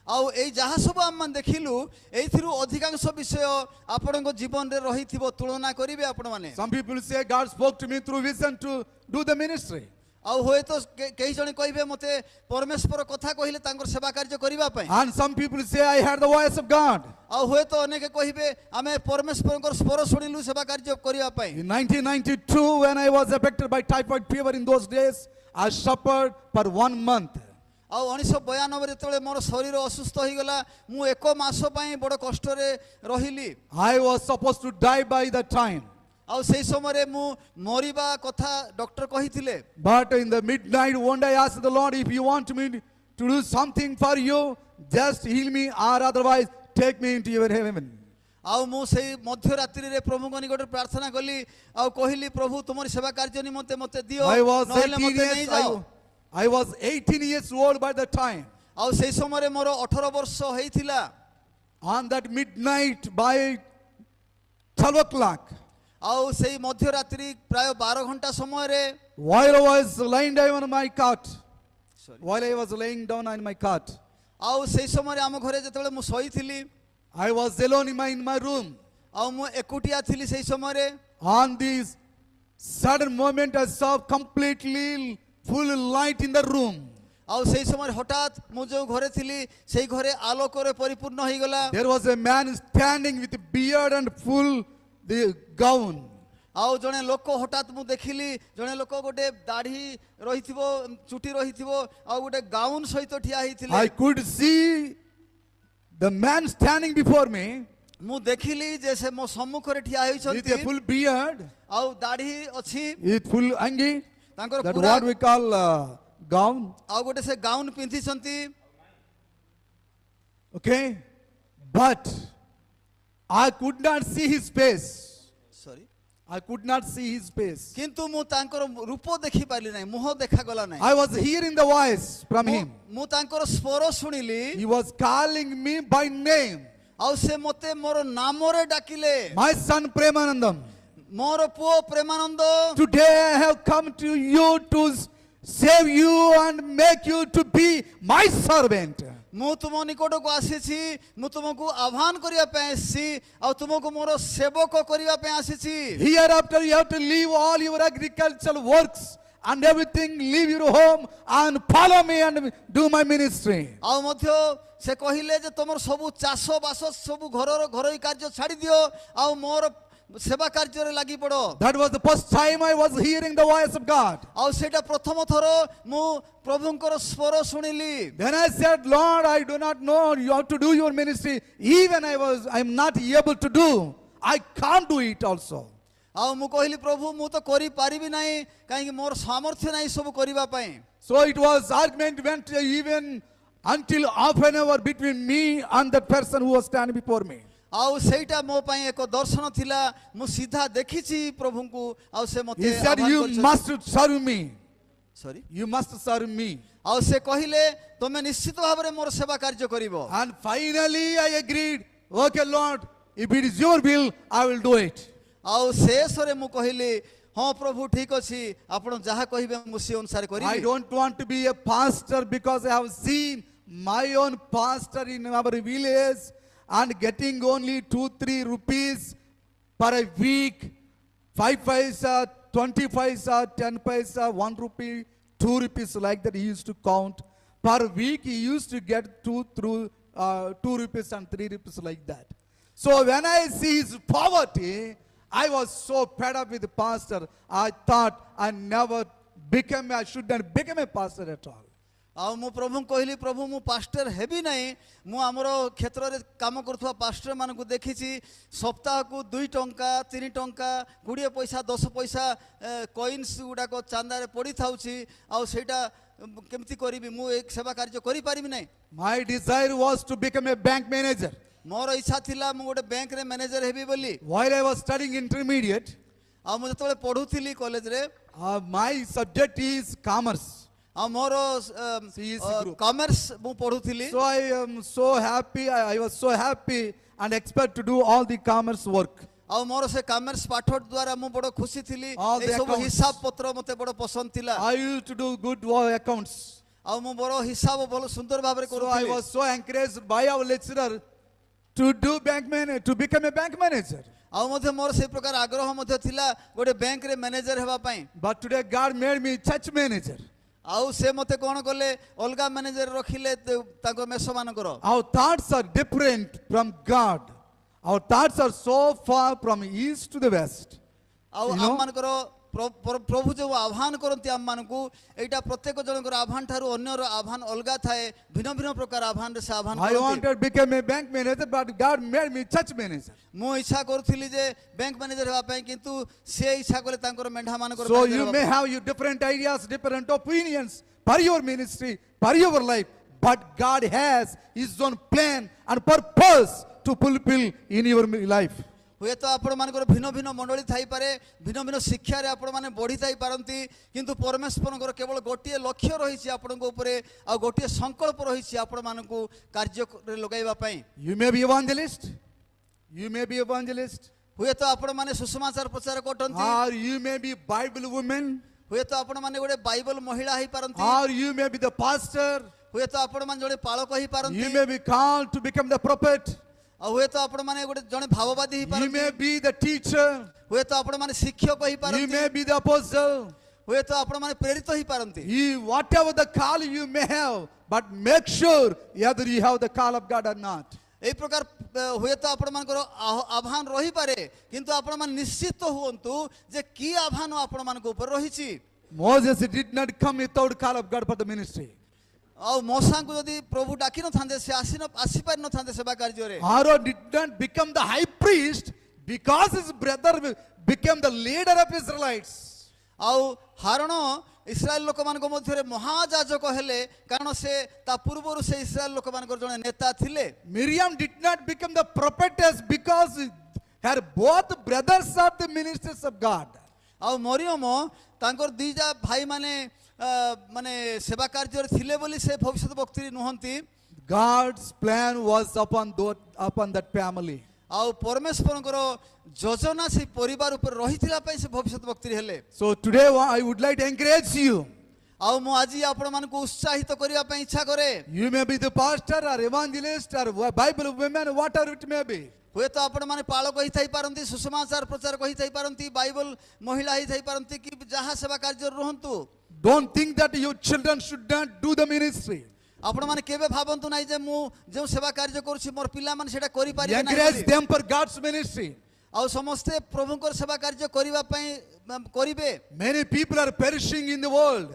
ଆଉ ଏଇ ଯାହା ସବୁ ଆମମାନେ ଦେଖିଲୁ ଏଇଥିରୁ ଅଧିକାଂଶ ବିଷୟ ଆପଣଙ୍କ ଜୀବନରେ ରହିଥିବ, ତୁଳନା କରିବେ ଆପଣମାନେ। Some people say God spoke to me through vision to do the ministry. ଆଉ ହୁଏତ କେହି ଜଣେ କହିବେ ମୋତେ ପରମେଶ୍ୱର କଥା କହିଲେ ତାଙ୍କର ସେବା କାର୍ଯ୍ୟ କରିବା ପାଇଁ। And some people say I heard the voice of God. ଆଉ ହୁଏତ ଅନେକ କହିବେ ଆମେ ପରମେଶ୍ୱରଙ୍କର ସ୍ୱର ଶୁଣିଲୁ ସେବା କାର୍ଯ୍ୟ କରିବା ପାଇଁ। In 1992, when I was affected by typhoid fever in those days, I suffered for 1 month. ଆଉ 1992 ଯେତେବେଳେ ମୋର ଶରୀର ଅସୁସ୍ଥ ହେଇଗଲା ମୁଁ 1 ମାସ ପାଇଁ ବଡ଼ କଷ୍ଟରେ ରହିଲି। I was supposed to die by that time. ଆଉ ସେଇ ସମୟରେ ମୁଁ ମରିବା କଥା ଡକ୍ଟର କହିଥିଲେ। But in the midnight, one day I asked the Lord, if you want me to do something for you, just heal me, or otherwise take me into your heaven. ଆଉ ମୁଁ ସେଇ ମଧ୍ୟରାତ୍ରିରେ ପ୍ରଭୁଙ୍କ ନିକଟରେ ପ୍ରାର୍ଥନା କଲି ଆଉ କହିଲି ପ୍ରଭୁ ତୁମର ସେବା କାର୍ଯ୍ୟ ନିମନ୍ତେ ମୋତେ ଦିଅ I was ନହେଲେ 18 ମୋତେ years, ନେଇଯାଅ। I was 18 years old by that time. ଆଉ ସେଇ ସମୟରେ ମୋର 18 ବର୍ଷ ହେଇଥିଲା। On that midnight by 12 o'clock, ଆଉ ସେଇ ମଧ୍ୟରାତ୍ରି ପ୍ରାୟ 12 ଘଣ୍ଟା ସମୟରେ while I was lying down on my cot, ଆଉ ସେଇ ସମୟରେ ଆମ ଘରେ ଯେତେବେଳେ ମୁଁ ଶୋଇଥିଲି I was alone in my room. ଆଉ ମୁଁ ଏକୁଟିଆ ଥିଲି ସେଇ ସମୟରେ। On this sudden moment, I saw completely full light in the room. ଆଉ ସେଇ ସମୟରେ ହଠାତ୍ ମୁଁ ଯେଉଁ ଘରେ ଥିଲି ସେଇ ଘରେ ଆଲୋକରେ ପରିପୂର୍ଣ୍ଣ ହେଇଗଲା। There was a man standing with a beard and full the gown. ଆଉ ଜଣେ ଲୋକ ହଠାତ୍ ମୁଁ ଦେଖିଲି, ଜଣେ ଲୋକ ଗୋଟେ ଦାଢ଼ି ରହିଥିବ, ଚୁଟି ରହିଥିବ ଆଉ ଗୋଟେ ଗାଉନ ସହିତ ଠିଆ ହେଇଥିଲେ। I could see the man standing before me ମୁଁ ଦେଖିଲି ଯେ ସେ ମୋ ସମ୍ମୁଖରେ ଠିଆ with a ହେଇଛନ୍ତି full beard, ଆଉ ଦାଢ଼ି ଅଛି with full angi, ତାଙ୍କର that ପୁରା, what we call gown. ଆଉ ଗୋଟେ ସେ ଗାଉନ ପିନ୍ଧିଛନ୍ତି। Okay, but I could not see his face. Sorry I could not see his face. କିନ୍ତୁ ମୁଁ ତାଙ୍କର ରୂପ ଦେଖି ପାରିଲି ନାହିଁ, ମୁହଁ ଦେଖାଗଲା ନାହିଁ। I was hearing the voice from him. ମୁଁ ତାଙ୍କର ସ୍ୱର ଶୁଣିଲି He was calling me by name. ଆଉ ସେ ମୋତେ ମୋର ନାମରେ ଡାକିଲେ, My son Premanandam, ମୋର ପୁଅ Premananda, today I have come to you to save you and make you to be my servant. ମୁଁ ତୁମ ନିକଟକୁ ଆସିଛି ମୁଁ ତୁମକୁ ଆହ୍ୱାନ କରିବା ପାଇଁ ଆସିଛି ଆଉ ତୁମକୁ ମୋର ସେବକ କରିବା ପାଇଁ ଆସିଛି Hereafter you have to leave all your agricultural works and everything, leave your home and follow me and do my ministry. ଆଉ ମଧ୍ୟ ସେ କହିଲେ ଯେ ତମର ସବୁ ଚାଷ ବାସ ସବୁ ଘରୋଇ କାର୍ଯ୍ୟ ଛାଡ଼ି ଦିଅ ଆଉ ମୋର ସେବା କାର୍ଯ୍ୟରେ ଲାଗି ପଡ଼ That was the first time I was hearing the voice of God. ଆଉ ସେଇଟା ପ୍ରଥମ ଥର ମୁଁ ପ୍ରଭୁଙ୍କର ସ୍ୱର ଶୁଣିଲି Then I said, Lord, I do not know. You have to do your ministry. Even I'm not able to do. I can't do it also. ଆଉ ମୁଁ କହିଲି ପ୍ରଭୁ ମୁଁ ତ କରିପାରିବି ନାହିଁ କାହିଁକି ମୋର ସାମର୍ଥ୍ୟ ନାହିଁ ସବୁ କରିବା ପାଇଁ So it was argument went even until half an hour between me and that person who was standing before me. ଆଉ ସେଇଟା ମୋ ପାଇଁ ଏକ ଦର୍ଶନ ଥିଲା ମୁଁ ସିଧା ଦେଖିଛି ପ୍ରଭୁଙ୍କୁ ଆଉ ସେ ମୋତେ He said, you must serve me. Sorry You must serve me. ଆଉ ସେ କହିଲେ ତମେ ନିଶ୍ଚିତ ଭାବରେ ମୋର ସେବା କାର୍ଯ୍ୟ କରିବ And finally I agreed, okay Lord, if it is your will, I will do it. ଆଉ ଶେଷରେ ମୁଁ କହିଲି ହଁ ପ୍ରଭୁ ଠିକ ଅଛି ଆପଣ ଯାହା କହିବେ ମୁଁ ସେ ଅନୁସାରେ I କରିବି don't want to be a pastor because I have seen my own pastor in our village and getting only 2-3 rupees per a week, 5 paisa, 20 paisa, 10 paisa, 1 rupee, 2 rupees, like that he used to count. Per week he used to get 2 rupees and 3 rupees, like that. So when I see his poverty, I was so fed up with the pastor. I thought I shouldn't become a pastor at all. ଆଉ ମୁଁ ପ୍ରଭୁଙ୍କୁ କହିଲି ପ୍ରଭୁ ମୁଁ pastor ହେବି ନାହିଁ ମୁଁ ଆମର କ୍ଷେତ୍ରରେ କାମ କରୁଥିବା ପାଷ୍ଟର ମାନଙ୍କୁ ଦେଖିଛି ସପ୍ତାହକୁ 2 ଟଙ୍କା 3 ଟଙ୍କା 20 ପଇସା 10 ପଇସା କଏନ୍ସ ଗୁଡାକ ଚାନ୍ଦାରେ ପଡ଼ିଥାଉଛି ଆଉ ସେଇଟା କେମିତି କରିବି ମୁଁ ଏକ ସେବା କାର୍ଯ୍ୟ କରିପାରିବି ନାହିଁ My desire was to become a bank manager. ମୋର ଇଚ୍ଛା ଥିଲା ମୁଁ ଗୋଟେ ବ୍ୟାଙ୍କରେ ମ୍ୟାନେଜର ହେବି ବୋଲି While I was studying intermediate, ଆଉ ମୁଁ ଯେତେବେଳେ ପଢୁଥିଲି କଲେଜରେ my subject is commerce. ଆଉ ମୋର CEC group. କମର୍ସ ମୁଁ ପଢୁଥିଲି So I am so happy. I was so happy and expect to do all the commerce work. ଆଉ ମୋର ସେ କମର୍ସ ପାଠ ଦ୍ୱାରା ମୁଁ ବଡ଼ ଖୁସି ଥିଲି All the ଏ ସବୁ accounts. ହିସାବ ପତ୍ର ମୋତେ ବଡ଼ ପସନ୍ଦ ଥିଲା I used to do good accounts. ଆଉ ମୁଁ ବଡ଼ ହିସାବ ଭଲ ସୁନ୍ଦର ଭାବରେ So I କରୁଥିଲି was so encouraged by our lecturer to become a bank manager. ଆଉ ମଧ୍ୟ ମୋର ସେଇ ପ୍ରକାର ଆଗ୍ରହ ମଧ୍ୟ ଥିଲା ଗୋଟେ ବ୍ୟାଙ୍କରେ ମ୍ୟାନେଜର ହେବା ପାଇଁ But today God made me church manager. ଆଉ ସେ ମୋତେ କ'ଣ କଲେ ଅଲଗା ମ୍ୟାନେଜର ରଖିଲେ ତାଙ୍କ ମେଷମାନଙ୍କର Our thoughts are different from God. Our thoughts are so far from east to the west. ଆଉ You know? ଆମମାନଙ୍କର ପ୍ରଭୁ ଯେଉଁ ଆହ୍ୱାନ କରନ୍ତି ଆମମାନଙ୍କୁ ଏଇଟା ପ୍ରତ୍ୟେକ ଜଣଙ୍କର ଆହ୍ୱାନ ଠାରୁ ଅନ୍ୟର ଆହ୍ୱାନ ଅଲଗା ଥାଏ ଭିନ୍ନ ଭିନ୍ନ ପ୍ରକାର ଆହ୍ୱାନରେ ସେ ଆହ୍ୱାନ I କରନ୍ତି wanted to become a bank manager, but God made me church manager. ମୁଁ ଇଚ୍ଛା କରୁଥିଲି ଯେ ବ୍ୟାଙ୍କ ମ୍ୟାନେଜର ହେବା ପାଇଁ କିନ୍ତୁ ସେ ଇଚ୍ଛା କଲେ ତାଙ୍କର ମେଣ୍ଢାମାନଙ୍କର So manager you ହେବା may ପାଇଁ। have your different ideas, different opinions for your ministry, for your life, but God has His own plan and purpose to fulfill in your life. ହୁଏତ ଆପଣମାନଙ୍କର ଭିନ୍ନ ଭିନ୍ନ ମଣ୍ଡଳୀ ଥାଇପାରେ ଭିନ୍ନ ଭିନ୍ନ ଶିକ୍ଷାରେ ଆପଣମାନେ ବଢ଼ିଥାଇ ପାରନ୍ତି କିନ୍ତୁ ପରମେଶ୍ୱରଙ୍କର କେବଳ ଗୋଟିଏ ଲକ୍ଷ୍ୟ ରହିଛି ଆପଣଙ୍କ ଉପରେ ଆଉ ଗୋଟିଏ ସଂକଳ୍ପ ରହିଛି ଆପଣମାନଙ୍କୁ କାର୍ଯ୍ୟରେ ଲଗାଇବା ପାଇଁ You may be evangelist. You may be evangelist. ହୁଏତ ଆପଣମାନେ ସୁସମାଚାର ପ୍ରଚାର କରନ୍ତି Or you may be Bible woman. ହୁଏତ ଆପଣମାନେ ଗୋଟେ ବାଇବଲ ମହିଳା ହେଇପାରନ୍ତି Or you may be the pastor. ହୁଏତ ଆପଣମାନେ ଜଣେ ପାଳକ ହେଇପାରନ୍ତି You may be called to become the prophet. ଆଉ ହୁଏତ ଆପଣମାନେ ଗୋଟେ ଜଣେ ଭାବବାଦୀ You ହେଇପାରନ୍ତି may be the teacher. ହୁଏତ ଆପଣମାନେ ଶିକ୍ଷକ You ହେଇପାରନ୍ତି may be the apostle. ହୁଏତ ଆପଣମାନେ ପ୍ରେରିତ ହେଇପାରନ୍ତି Whatever the call you may have, but make sure whether you have the call of God or not. এই প্রকার ହୁଏତ ଆପଣମାନଙ୍କର ଆହ୍ୱାନ ରହିପାରେ କିନ୍ତୁ ଆପଣମାନେ ନିଶ୍ଚିତ ହୁଅନ୍ତୁ ଯେ କି ଆହ୍ୱାନ ଆପଣମାନଙ୍କ ଉପରେ ରହିଛି Moses did not come without call of God for the ministry. ଆଉ ମୋସାଙ୍କୁ ଯଦି ପ୍ରଭୁ ଡାକି ନଥାନ୍ତେ ସେ ଆସିପାରି ନଥାନ୍ତେ ସେବା କାର୍ଯ୍ୟରେ Aaron did not become the high priest because his brother became the leader of Israelites. ଆଉ ହାରଣ ଇସ୍ରାଏଲ ଲୋକମାନଙ୍କ ମଧ୍ୟରେ ମହାଯାଜକ ହେଲେ କାରଣ ସେ ତା ପୂର୍ବରୁ ସେ ଇସ୍ରାଏଲ ଲୋକମାନଙ୍କର ଜଣେ ନେତା ଥିଲେ Miriam did not become the prophetess because her both brothers are the ministers of God. ଆଉ ମରିୟମ ତାଙ୍କର ଦିଟା ଭାଇମାନେ ମାନେ ସେବା କାର୍ଯ୍ୟରେ ଥିଲେ ବୋଲି ସେ ଭବିଷ୍ୟତ ବକ୍ତି ନୁହନ୍ତି God's plan was upon that family. ଆଉ ପରମେଶ୍ୱରଙ୍କର ଯୋଜନା ସେ ପରିବାର ଉପରେ ରହିଥିଲା ପାଇଁ ସେ ଭବିଷ୍ୟତ ବକ୍ତି ହେଲେ So today I would like to encourage you. ଆଉ ମୁଁ ଆଜି ଆପଣମାନଙ୍କୁ ଉତ୍ସାହିତ କରିବା ପାଇଁ ଇଚ୍ଛା କରେ। You may be the pastor or evangelist or Bible woman, whatever it may be. ହୁଏତ ଆପଣମାନେ ପାଳକ ହେଇଥାଇ ପାରନ୍ତି, ସୁସମାଚାର ପ୍ରଚାରକ ହେଇଥାଇ ପାରନ୍ତି, ବାଇବଲ ମହିଳା ହେଇଥାଇ ପାରନ୍ତି, କି ଯାହା ସେବା କାର୍ଯ୍ୟରେ ରୁହନ୍ତୁ। Don't think that your children should not do the ministry. ଆପଣମାନେ କେବେ ଭାବନ୍ତୁ ନାହିଁ ଯେ ମୁଁ ଯେଉଁ ସେବା କାର୍ଯ୍ୟ କରୁଛି ମୋର ପିଲାମାନେ ସେଟା କରିପାରିବେ ନାହିଁ Encourage ବୋଲି। them for God's ministry. ଆଉ ସମସ୍ତେ ପ୍ରଭୁଙ୍କର ସେବା କାର୍ଯ୍ୟ କରିବା ପାଇଁ କରିବେ। Many people are perishing in the world.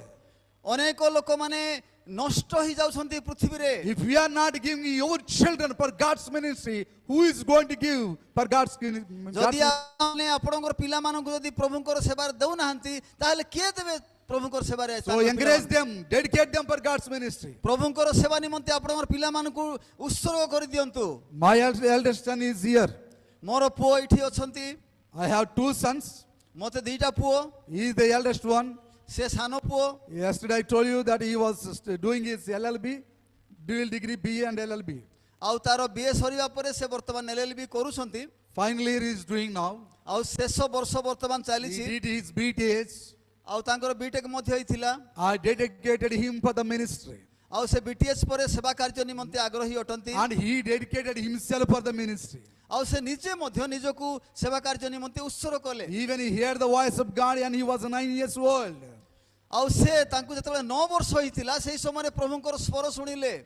ଅନେକ ଲୋକମାନେ ନଷ୍ଟ ହେଇଯାଉଛନ୍ତି ପୃଥିବୀରେ। If we are not giving your children for God's ministry, who is going to give for God's ଯଦି ଆମେ ଆପଣଙ୍କର ପିଲାମାନଙ୍କୁ ଯଦି ପ୍ରଭୁଙ୍କର ସେବାରେ ଦେଉନାହାନ୍ତି ତାହେଲେ କିଏ ଦେବେ ପ୍ରଭୁଙ୍କର ସେବାରେ? So encourage them, dedicate them for God's ministry. ପ୍ରଭୁଙ୍କର ସେବା ନିମନ୍ତେ ଆପଣଙ୍କର ପିଲାମାନଙ୍କୁ ଉତ୍ସର୍ଗ କରିଦିଅନ୍ତୁ। My eldest son is here. ମୋର ପୁଅ ଏଠି ଅଛନ୍ତି। I have two sons. ମୋତେ ଦିଟା ପୁଅ, He is the eldest one. ସେ ସାନ ପୁଅ। Yesterday I told you that he was doing his LLB, dual degree BA and LLB. ଆଉ ତାର ବିଏ ସରିବା ପରେ ସେ ବର୍ତ୍ତମାନ LLB କରୁଛନ୍ତି। Final year he is doing now. ଆଉ ଶେଷ ବର୍ଷ ବର୍ତ୍ତମାନ He ଚାଲିଛି। did his BTH. ଆଉ ତାଙ୍କର ବିଟେକ୍ ମଧ୍ୟ ହେଇଥିଲା। I dedicated him for the ministry. ଆଉ ସେ BTS ପରେ ସେବା କାର୍ଯ୍ୟ ନିମନ୍ତେ ଆଗ୍ରହୀ ଅଟନ୍ତି। And he dedicated himself for the ministry. ଆଉ ସେ ନିଜେ ମଧ୍ୟ ନିଜକୁ ସେବା କାର୍ଯ୍ୟ ନିମନ୍ତେ ଉତ୍ସର୍ଗ କଲେ। Even he heard the voice of God and he was 9 years old. ଆଉ ସେ ତାଙ୍କୁ ଯେତେବେଳେ 9 ବର୍ଷ ହେଇଥିଲା ସେଇ ସମୟରେ ପ୍ରଭୁଙ୍କର ସ୍ୱର ଶୁଣିଲେ।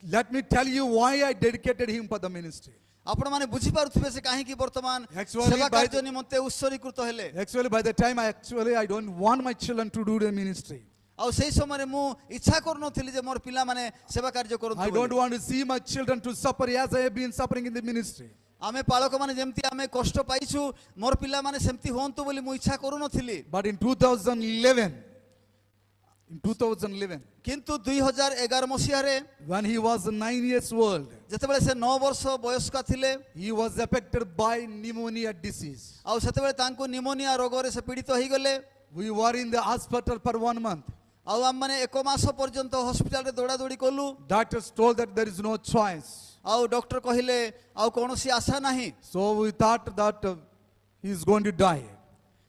Let me tell you why I dedicated him for the ministry. ଆପଣମାନେ ବୁଝିପାରୁଥିବେ ସେ କାହିଁକି ବର୍ତ୍ତମାନ Actually, ସେବା by କାର୍ଯ୍ୟ ନିମନ୍ତେ ଉତ୍ସର୍ଗୀକୃତ ହେଲେ। Actually, by the time I don't want my children to do the ministry. ଆଉ ସେଇ ସମୟରେ ମୁଁ ଇଚ୍ଛା କରୁନଥିଲି ଯେ ମୋର ପିଲାମାନେ ସେବା କାର୍ଯ୍ୟ କରନ୍ତୁ I ବୋଲି। don't want to see my children to suffer as I have been suffering in the ministry. ଆମେ ପାଳକମାନେ ଯେମିତି ଆମେ କଷ୍ଟ ପାଇଛୁ ମୋର ପିଲାମାନେ ସେମିତି ହୁଅନ୍ତୁ ବୋଲି ମୁଁ ଇଚ୍ଛା କରୁନଥିଲି। But in 2011, କିନ୍ତୁ 2011 ମସିହାରେ when he was 9 years old, ଯେତେବେଳେ ସେ 9 ବର୍ଷ ବୟସ୍କ ଥିଲେ he was affected by pneumonia disease. ଆଉ ସେତେବେଳେ ତାଙ୍କୁ ନିମୋନିଆ ରୋଗରେ ସେ ପୀଡ଼ିତ ହେଇଗଲେ। We were in the hospital for 1 month. ଆଉ ଆମମାନେ 1 ମାସ ପର୍ଯ୍ୟନ୍ତ ହସ୍ପିଟାଲରେ ଦୌଡ଼ାଦୌଡ଼ି କଲୁ। Doctors told that there is no choice. ଆଉ ଡକ୍ଟର କହିଲେ ଆଉ କୌଣସି ଆଶା ନାହିଁ। So we thought that he is going to die.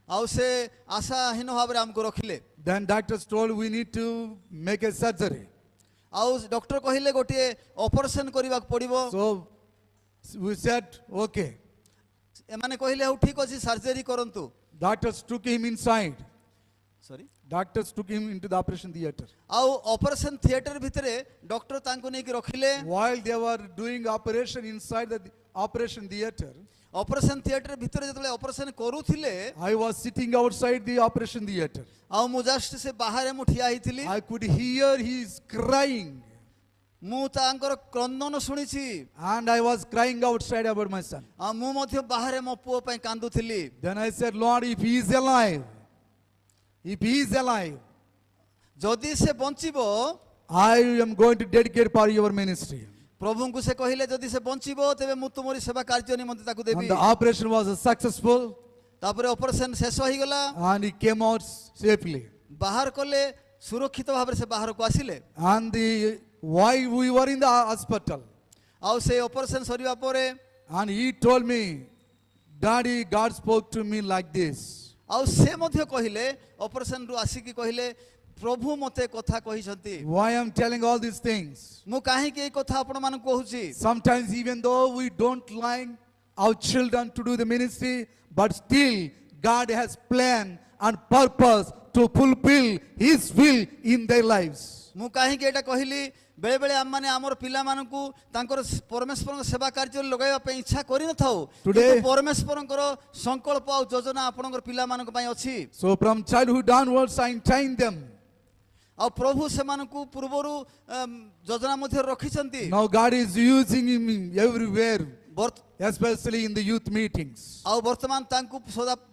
ଆଉ ସେ ଆଶାହୀନ ଭାବରେ ଆମକୁ ରଖିଲେ। Then doctors told we need to make a surgery. ଆଉ ଡକ୍ଟର କହିଲେ ଗୋଟିଏ ଅପରେସନ କରିବାକୁ ପଡ଼ିବ। So we said, okay. ଏମାନେ କହିଲେ ହଉ ଠିକ ଅଛି ସର୍ଜରୀ କରନ୍ତୁ। Doctors took him inside. Sorry Doctors took him into the operation theater. ଆଉ ଅପରେସନ ଥିଏଟର ଭିତରେ ଡକ୍ଟର ତାଙ୍କୁ ନେଇକି ରଖିଲେ। While they were doing operation inside the operation theater, operation theatre ଭିତରେ ଯେତେବେଳେ ଅପରେସନ କରୁଥିଲେ I was sitting outside the operation theater. ଆଉ ମୁଁ ଜଷ୍ଟ ସେ ବାହାରେ ମୁଁ ଠିଆ ହେଇଥିଲି। I could hear his crying. ମୁଁ ତାଙ୍କର କ୍ରନ୍ଦନ ଶୁଣିଛି। And I was crying outside about my son. ଆଉ ମୁଁ ମଧ୍ୟ ବାହାରେ ମୋ ପୁଅ ପାଇଁ କାନ୍ଦୁଥିଲି। Then I said, Lord, if he is alive, ଯଦି ସେ ବଞ୍ଚିବ I am going to dedicate for your ministry. ପ୍ରଭୁଙ୍କୁ ସେ କହିଲେ ଯଦି ସେ ବଞ୍ଚିବ ତେବେ ମୁଁ ତୁମରି ସେବା କାର୍ଯ୍ୟ ନିମନ୍ତେ ତାକୁ ଦେବି। And the operation was successful ତାପରେ ଅପରେସନ ଶେଷ ହେଇଗଲା। and he came out safely. ବାହାର କଲେ ସୁରକ୍ଷିତ ଭାବରେ ସେ ବାହାରକୁ ଆସିଲେ। And why we were in the hospital. ଆଉ ସେ ଅପରେସନ ସରିବା ପରେ And he told me, Daddy, God spoke to me like this. ଆଉ ସେ ମଧ୍ୟ କହିଲେ ଅପରେସନରୁ ଆସିକି କହିଲେ ପ୍ରଭୁ ମୋତେ କଥା କହିଛନ୍ତି। Why I'm telling all these things? ମୁଁ କାହିଁକି ଏଇ କଥା ଆପଣମାନଙ୍କୁ କହୁଛି? Sometimes even though we don't like our children to do the ministry, but still God has plan and purpose to fulfill His will in their lives. ମୁଁ କାହିଁକି ଏଇଟା କହିଲି? ବେଳେବେଳେ ଆମମାନେ ଆମର ପିଲାମାନଙ୍କୁ ତାଙ୍କର ପରମେଶ୍ୱରଙ୍କ ସେବା କାର୍ଯ୍ୟରେ ଲଗାଇବା ପାଇଁ ଇଚ୍ଛା କରିନଥାଉ। କିନ୍ତୁ ପରମେଶ୍ୱରଙ୍କର ସଂକଳ୍ପ ଆଉ ଯୋଜନା ଆପଣଙ୍କର ପିଲାମାନଙ୍କ ପାଇଁ ଅଛି। So from childhood onwards I trained them. ଆଉ ପ୍ରଭୁ ସେମାନଙ୍କୁ ପୂର୍ବରୁ ଯୋଜନା ମଧ୍ୟ ରଖିଛନ୍ତି। Now God is using him everywhere, especially in the youth meetings. ଆଉ ବର୍ତ୍ତମାନ ତାଙ୍କୁ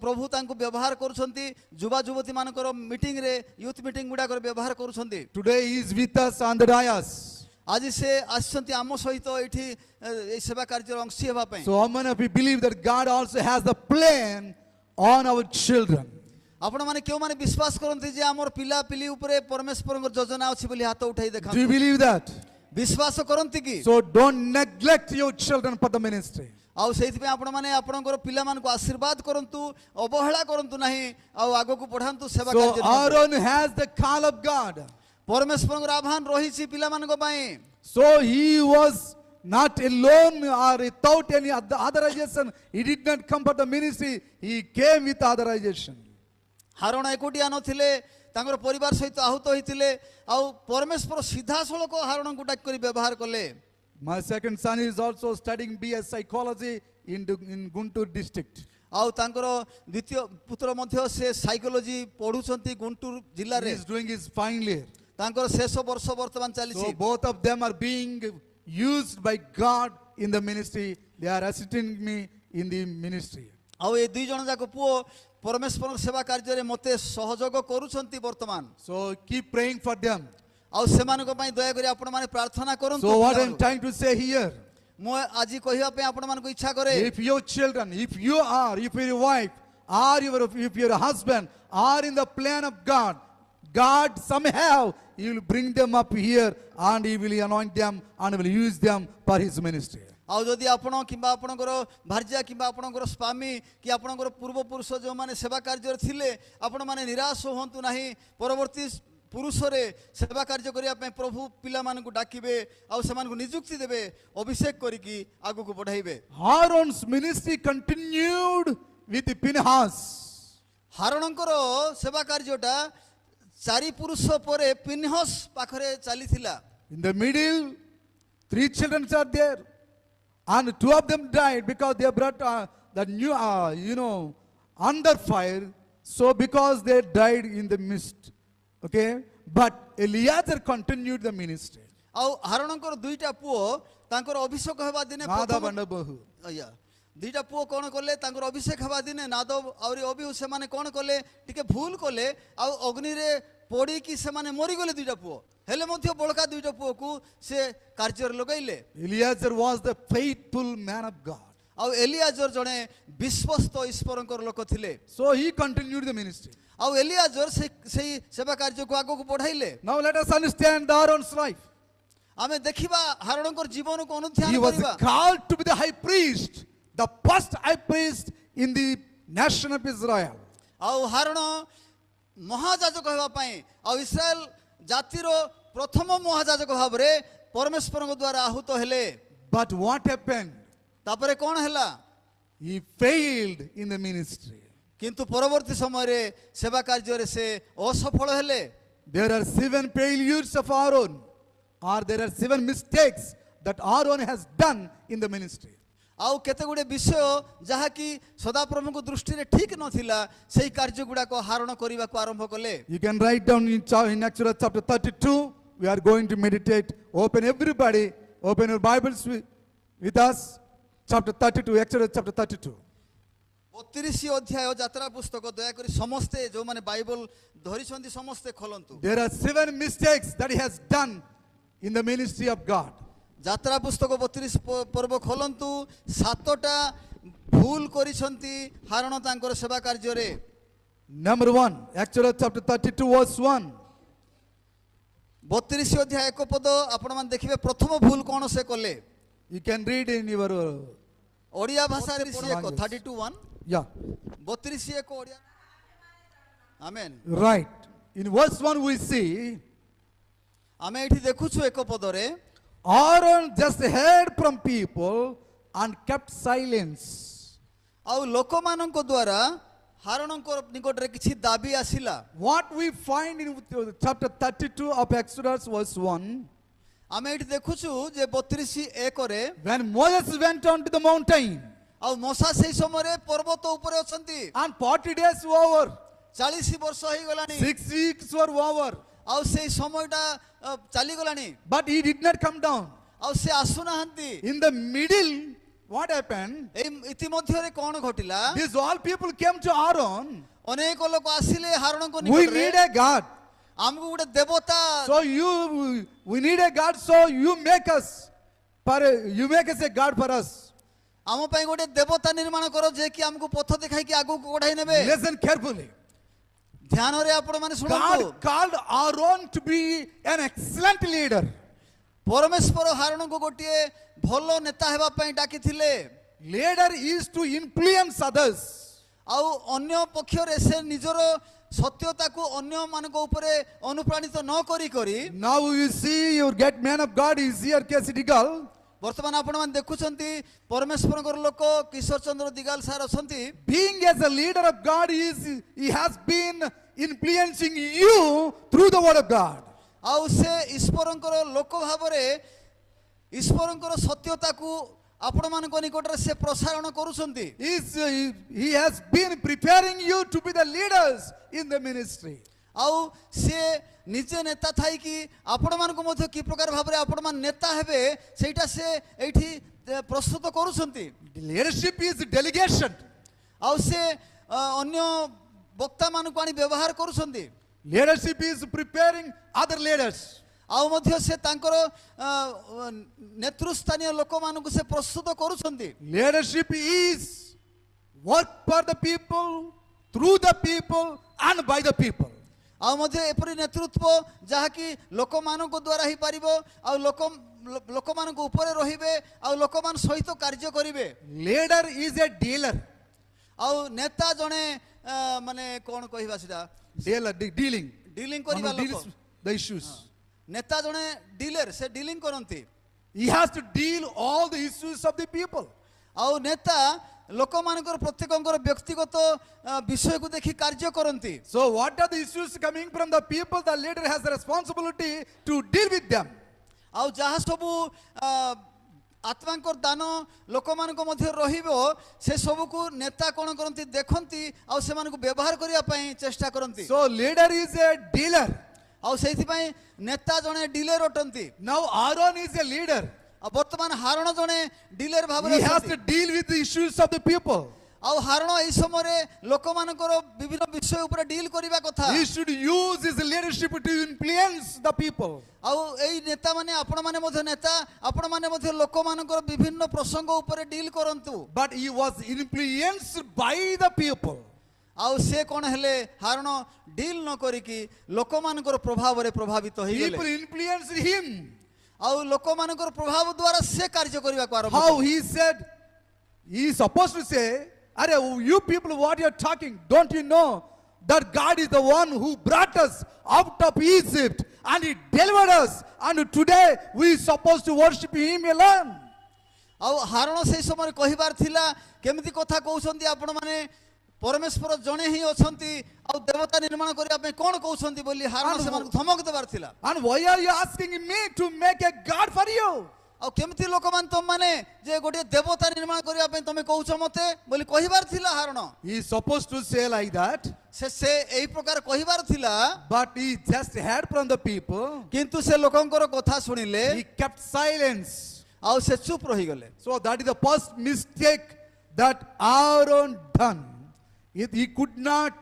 ପ୍ରଭୁ ତାଙ୍କୁ ବ୍ୟବହାର କରୁଛନ୍ତି ଯୁବା ଯୁବତୀ ମାନଙ୍କର ମିଟିଂ ରେ ୟୁଥ ମିଟିଂ ଗୁଡାକରେ ବ୍ୟବହାର କରୁଛନ୍ତି। Today he is with us on the dais. ଆଜି ସେ ଆସିଛନ୍ତି ଆମ ସହିତ ଏଠି এই ସେବା କାର୍ଯ୍ୟର ଅଂଶୀ ହେବା ପାଇଁ। So how many of you believe that God also has the plan on our children? ଆପଣମାନେ କେଉଁମାନେ ବିଶ୍ୱାସ କରନ୍ତି ଯେ ଆମର ପିଲାପିଲି ଉପରେ ପରମେଶ୍ୱରଙ୍କ ଯୋଜନା ଅଛି ବୋଲି ହାତ ଉଠାଇ Do you ଦେଖାନ୍ତୁ। believe that? ବିଶ୍ୱାସ କରନ୍ତି କି? So don't neglect your children for the ministry. ଆଉ ସେଇଥିପାଇଁ ଆପଣମାନେ ଆପଣଙ୍କର ପିଲାମାନଙ୍କୁ ଆଶୀର୍ବାଦ କରନ୍ତୁ, ଅବହେଳା କରନ୍ତୁ ନାହିଁ, ଆଉ ଆଗକୁ ବଢାନ୍ତୁ ସେବା So କାର୍ଯ୍ୟରେ। Aaron has the call of God. ପରମେଶ୍ୱରଙ୍କର ଆହ୍ୱାନ ରହିଛି ପିଲାମାନଙ୍କ ପାଇଁ। So he was not alone or without any authorization. He did not come for the ministry. He came with authorization. ହାରଣ ଏକୁଟିଆ ନଥିଲେ, ତାଙ୍କର ପରିବାର ସହିତ ଆହୁତ ହୋଇଥିଲେ, ଆଉ ପରମେଶ୍ୱର ସିଧାସଳଖ ହାରଣଙ୍କୁ ଡାକି କରି ବ୍ୟବହାର କଲେ। My second son is also studying BS psychology in Guntur district. ଆଉ ତାଙ୍କର ଦ୍ୱିତୀୟ ପୁତ୍ର ମଧ୍ୟ ସେ ସାଇକୋଲୋଜି ପଢୁଛନ୍ତି ଗୁଣ୍ଟୁର He ଜିଲ୍ଲାରେ। is doing his final year. ତାଙ୍କର ଶେଷ ବର୍ଷ ବର୍ତ୍ତମାନ ଚାଲିଛି। So both of them are being used by God in the ministry. They are assisting me in the ministry. ଆଉ ଏ ଦୁଇ ଜଣ ଯାକ ପୁଅ ପରମେଶ୍ୱରଙ୍କ ସେବା କାର୍ଯ୍ୟରେ ମୋତେ ସହଯୋଗ କରୁଛନ୍ତି ବର୍ତ୍ତମାନ। So keep praying for them. ଆଉ ସେମାନଙ୍କ ପାଇଁ ଦୟାକରି ଆପଣମାନେ ପ୍ରାର୍ଥନା କରନ୍ତୁ। So what I'm ପିଲାମାନଙ୍କୁ। trying to say here, ମୁଁ ଆଜି କହିବା ପାଇଁ ଆପଣମାନଙ୍କୁ ଇଚ୍ଛା କରେ, if your children, if your wife, or if your husband are in the plan of God, God somehow He will bring them up here and He will anoint them and will use them for His ministry. ଆଉ ଯଦି ଆପଣ କିମ୍ବା ଆପଣଙ୍କର ଭାର୍ଯ୍ୟା କିମ୍ବା ଆପଣଙ୍କର ସ୍ୱାମୀ କି ଆପଣଙ୍କର ପୂର୍ବପୁରୁଷ ଯେଉଁମାନେ ସେବା କାର୍ଯ୍ୟରେ ଥିଲେ, ଆପଣମାନେ ନିରାଶ ହୁଅନ୍ତୁ ନାହିଁ। ପରବର୍ତ୍ତୀ ପୁରୁଷରେ ସେବା କାର୍ଯ୍ୟ କରିବା ପାଇଁ ପ୍ରଭୁ ପିଲାମାନଙ୍କୁ ଡାକିବେ, ଆଉ ସେମାନଙ୍କୁ ନିଯୁକ୍ତି ଦେବେ, ଅଭିଷେକ କରିକି ଆଗକୁ ବଢାଇବେ। Aaron's ministry continued with Pinhas. ହାରଣଙ୍କର ସେବା କାର୍ଯ୍ୟଟା ଚାରି ପୁରୁଷ ପରେ ପିନ୍ହସ୍ ପାଖରେ ଚାଲିଥିଲା। In the middle, 3 children are there, and 2 of them died because they brought the new, under fire. So because they died in the mist, okay. But Eliezer continued the ministry. ଆଉ ହାରଣଙ୍କର ଦୁଇଟା ପୁଅ ତାଙ୍କର ଅଭିଷେକ ହେବା ଦିନେ Nadab and Abihu. ଆଜ୍ଞା ଦୁଇଟା ପୁଅ କ'ଣ କଲେ, ତାଙ୍କର ଅଭିଷେକ ହେବା ଦିନେ ନାଦବ ଆହୁରି ଅବିହୁ ସେମାନେ କ'ଣ କଲେ, ଟିକେ ଭୁଲ କଲେ, ଆଉ ଅଗ୍ନିରେ ପୋଡ଼ିକି ସେମାନେ ମରିଗଲେ ଦୁଇଟା ପୁଅ। ହେଲେ ମଧ୍ୟ ବଳକା ଦୁଇଟା ପୁଅକୁ ସେ କାର୍ଯ୍ୟରେ ଲଗାଇଲେ। Eliezer was the faithful man of God. ଆଉ ଏଲିଆଜର ଜଣେ ବିଶ୍ୱସ୍ତ ଈଶ୍ୱରଙ୍କର ଲୋକ ଥିଲେ। So he continued the ministry. ଆଉ ଏଲିଆଜର ସେଇ ସେବା କାର୍ଯ୍ୟକୁ ଆଗକୁ ବଢାଇଲେ। Now let us understand Aaron's life. ଆମେ ଦେଖିବା ହାରଣଙ୍କର ଜୀବନକୁ ଅନୁଧ୍ୟାନ He was କରିବା। called to be the high priest, the first high priest in the nation of Israel. ଆଉ ହାରଣ ମହାଯାଜକ ହେବା ପାଇଁ, ଆଉ ଇସ୍ରାଏଲ ଜାତିର ପ୍ରଥମ ମହାଯାଜକ ଭାବରେ ପରମେଶ୍ୱରଙ୍କ ଦ୍ୱାରା ଆହୁତ ହେଲେ। But what happened? ତାପରେ କ'ଣ ହେଲା? He failed in the ministry. କିନ୍ତୁ ପରବର୍ତ୍ତୀ ସମୟରେ ସେବା କାର୍ଯ୍ୟରେ ସେ ଅସଫଳ ହେଲେ। There are 7 failures of Aaron, or there are 7 mistakes that Aaron has done in the ministry. ଆଉ କେତେ ଗୁଡ଼ିଏ ବିଷୟ ଯାହାକି ସଦାପ୍ରଭୁଙ୍କ ଦୃଷ୍ଟିରେ ଠିକ ନଥିଲା, ସେଇ କାର୍ଯ୍ୟ ଗୁଡ଼ାକ ହାରଣ କରିବାକୁ ଆରମ୍ଭ କଲେ। You can write down in Exodus chapter 32. We are going to meditate. Open everybody. Open your Bibles with us. Chapter 32, Exodus chapter 32. 32 ଅଧ୍ୟାୟ ଯାତ୍ରା ପୁସ୍ତକ, ଦୟାକରି ସମସ୍ତେ ଯେଉଁମାନେ ବାଇବଲ ଧରିଛନ୍ତି ସମସ୍ତେ ଖୋଲନ୍ତୁ। There are 7 mistakes that he has done in the ministry of God. ଯାତ୍ରା ପୁସ୍ତକ 32 ପର୍ବ ଖୋଲନ୍ତୁ। 7ଟା ଭୁଲ କରିଛନ୍ତି ହାରଣ ତାଙ୍କର ସେବା କାର୍ଯ୍ୟରେ। Number 1, Exodus chapter 32 verse 1. 32 ଅଧ୍ୟାୟ 1 ପଦ ଆପଣମାନେ ଦେଖିବେ ପ୍ରଥମ ଭୁଲ କ'ଣ ସେ କଲେ। You can read in your Odia ଭାଷାରେ 32:1 yeah, 32:1 Odia. Amen. right. In verse 1 we see ଆମେ ଏଠି ଦେଖୁଛୁ 1 ପଦରେ, Aaron just heard from people and kept silence. ଆଉ ଲୋକମାନଙ୍କ ଦ୍ୱାରା ହାରଣଙ୍କ ନିକଟରେ କିଛି ଦାବି ଆସିଲା। What we find in chapter 32 of Exodus verse 1, ଆମେ ଏଠି ଦେଖୁଛୁ ଯେ 32:1 ରେ, when Moses went on to the mountain ଆଉ ମଶା ସେଇ ସମୟରେ ପର୍ବତ ଉପରେ ଅଛନ୍ତି, and 40 days were over, 40 ବର୍ଷ ହେଇଗଲାଣି, 6 weeks were over, ଆଉ ସେଇ ସମୟଟା ଚାଲିଗଲାଣି, but he did not come down. ଆଉ ସେ ଆସୁନାହାନ୍ତି। In the middle, what happened? ଏଇ ଇତିମଧ୍ୟରେ କ'ଣ ଘଟିଲା? These all people came to Aaron. ଅନେକ ଲୋକ ଆସିଲେ ହାରଣଙ୍କ We ନିକଟରେ, need a God. ଆମକୁ ଗୋଟେ ଦେବତା, So we need a God. So you make us a God for us. ଆମ ପାଇଁ ଗୋଟେ ଦେବତା ନିର୍ମାଣ କର ଯେ କି ଆମକୁ ପଥ ଦେଖାଇକି ଆଗକୁ ବଢାଇ ନେବେ। Listen carefully. ଧ୍ୟାନରେ ଆପଣମାନେ God ଶୁଣନ୍ତୁ। called Aaron to be an excellent leader. ପରମେଶ୍ୱର ହାରଣଙ୍କୁ ଗୋଟିଏ ଭଲ ନେତା ହେବା ପାଇଁ ଡାକିଥିଲେ। leader is to influence others. ଆଉ ଅନ୍ୟ ପକ୍ଷରେ ସେ ନିଜର ସତ୍ୟତାକୁ ଅନ୍ୟ ମାନଙ୍କ ଉପରେ ଅନୁପ୍ରାଣିତ ନ କରି କରି Now you see your get man of God is here, K.C. Digal. ବର୍ତ୍ତମାନ ଆପଣମାନେ ଦେଖୁଛନ୍ତି ପରମେଶ୍ୱରଙ୍କର ଲୋକ କିଶୋର ଚନ୍ଦ୍ର ଦିଗାଲ ସାର୍ ଅଛନ୍ତି। Being as a leader of God, he has been influencing you through the word of God. ଆଉ ସେ ଈଶ୍ୱରଙ୍କର ଲୋକ ଭାବରେ ଈଶ୍ୱରଙ୍କର ସତ୍ୟତାକୁ ଆପଣମାନଙ୍କ ନିକଟରେ ସେ ପ୍ରସାରଣ କରୁଛନ୍ତି। He has been preparing you to be the leaders in the ministry. ଆଉ ସେ ନିଜେ ନେତା ଥାଇକି ଆପଣମାନଙ୍କୁ ମଧ୍ୟ କି ପ୍ରକାର ଭାବରେ ଆପଣମାନେ ନେତା ହେବେ ସେଇଟା ସେ ଏଇଠି ପ୍ରସ୍ତୁତ କରୁଛନ୍ତି। Leadership is delegation. ଆଉ ସେ ଅନ୍ୟ ବକ୍ତାମାନଙ୍କୁ ଆଣି ବ୍ୟବହାର କରୁଛନ୍ତି। Leadership is preparing other leaders. ଆଉ ମଧ୍ୟ ସେ ତାଙ୍କର ନେତୃସ୍ଥାନୀୟ ଲୋକମାନଙ୍କୁ ସେ ପ୍ରସ୍ତୁତ କରୁଛନ୍ତି। Leadership is work for the people, through the people, and by the people. ଆଉ ମଧ୍ୟ ଏପରି ନେତୃତ୍ୱ ଯାହାକି ଲୋକମାନଙ୍କ ଦ୍ୱାରା ହେଇପାରିବ ଆଉ ଲୋକମାନଙ୍କ ଉପରେ ରହିବେ ଆଉ ଲୋକମାନଙ୍କ ସହିତ କାର୍ଯ୍ୟ କରିବେ। Leader is a dealer. ଆଉ ନେତା ଜଣେ ମାନେ କ'ଣ କହିବା ସେଟା Dealer, dealing. ଡିଲିଂ One କରିବା who ଲୋକ। deals the issues. ନେତା ଜଣେ ଡିଲର ସେ ଡିଲିଂ କରନ୍ତି। He has to deal all the issues of the people. ଆଉ ନେତା ଲୋକମାନଙ୍କର ପ୍ରତ୍ୟେକଙ୍କର ବ୍ୟକ୍ତିଗତ ବିଷୟକୁ ଦେଖି କାର୍ଯ୍ୟ କରନ୍ତି। So what are the issues coming from the people? The leader has the responsibility to deal with them. ଆଉ ଯାହା ସବୁ ଆତ୍ମାଙ୍କର ଦାନ ଲୋକମାନଙ୍କ ମଧ୍ୟରେ ରହିବ ସେ ସବୁକୁ ନେତା କ'ଣ କରନ୍ତି ଦେଖନ୍ତି ଆଉ ସେମାନଙ୍କୁ ବ୍ୟବହାର କରିବା ପାଇଁ ଚେଷ୍ଟା କରନ୍ତି। So leader is a dealer. ଆଉ ସେଇଥିପାଇଁ ନେତା ଜଣେ ଡିଲର ଅଟନ୍ତି। Now Aaron is a leader. ଆଉ ବର୍ତ୍ତମାନ ହାରଣ ଜଣେ ଡିଲର ଭାବରେ He has ଅଛନ୍ତି। to deal with the issues of the people. ଆଉ ହାରଣ ଏହି ସମୟରେ ଲୋକମାନଙ୍କର ବିଭିନ୍ନ ବିଷୟ ଉପରେ ଡିଲ୍ କରିବା କଥା। He should use his leadership to influence the people. ଆଉ ଏଇ ନେତାମାନେ ଆପଣମାନେ ମଧ୍ୟ ନେତା ଆପଣମାନେ ମଧ୍ୟ ଲୋକମାନଙ୍କର ବିଭିନ୍ନ ପ୍ରସଙ୍ଗ ଉପରେ ଡିଲ୍ କରନ୍ତୁ। But he was influenced by the people. ଆଉ ସେ କ'ଣ ହେଲେ ହାରଣ ଡିଲ୍ ନ କରିକି ଲୋକମାନଙ୍କର ପ୍ରଭାବରେ ପ୍ରଭାବିତ People ହେଇଗଲେ। influenced him. ଆଉ ଲୋକମାନଙ୍କର ପ୍ରଭାବ ଦ୍ୱାରା ସେ କାର୍ଯ୍ୟ କରିବାକୁ ଆରମ୍ଭ How କଲେ। he said, he is supposed to say, "Are you people what you're talking? Don't you know that God is the one who brought us out of Egypt and he delivered us, and today we are supposed to worship him alone?" ଆଉ ହାରଣ ସେଇ ସମୟରେ କହିବାର ଥିଲା କେମିତି କଥା କହୁଛନ୍ତି ଆପଣମାନେ ପରମେଶ୍ୱର ଜଣେ ହିଁ ଅଛନ୍ତି ଆଉ ଦେବତା ନିର୍ମାଣ କରିବା ପାଇଁ କ'ଣ କହୁଛନ୍ତି ବୋଲି ହାରଣ ସେମାନଙ୍କୁ ଧମକ ଦେବାର ଥିଲା। And why are you asking me to make a God for you? ଆଉ କେମିତି ଲୋକମାନେ ତମମାନେ ଯେ ଗୋଟିଏ ଦେବତା ନିର୍ମାଣ କରିବା ପାଇଁ ତମେ କହୁଛ ମତେ ବୋଲି କହିବାର ଥିଲା ହାରଣ। He is supposed to say like that, ସେ ଏହି ପ୍ରକାର କହିବାର ଥିଲା but he just heard from the people. କିନ୍ତୁ ସେ ଲୋକଙ୍କର କଥା ଶୁଣିଲେ He kept silence. ଆଉ ସେ ଚୁପ୍ ରହିଗଲେ। So that is the first mistake that Aaron done. He could not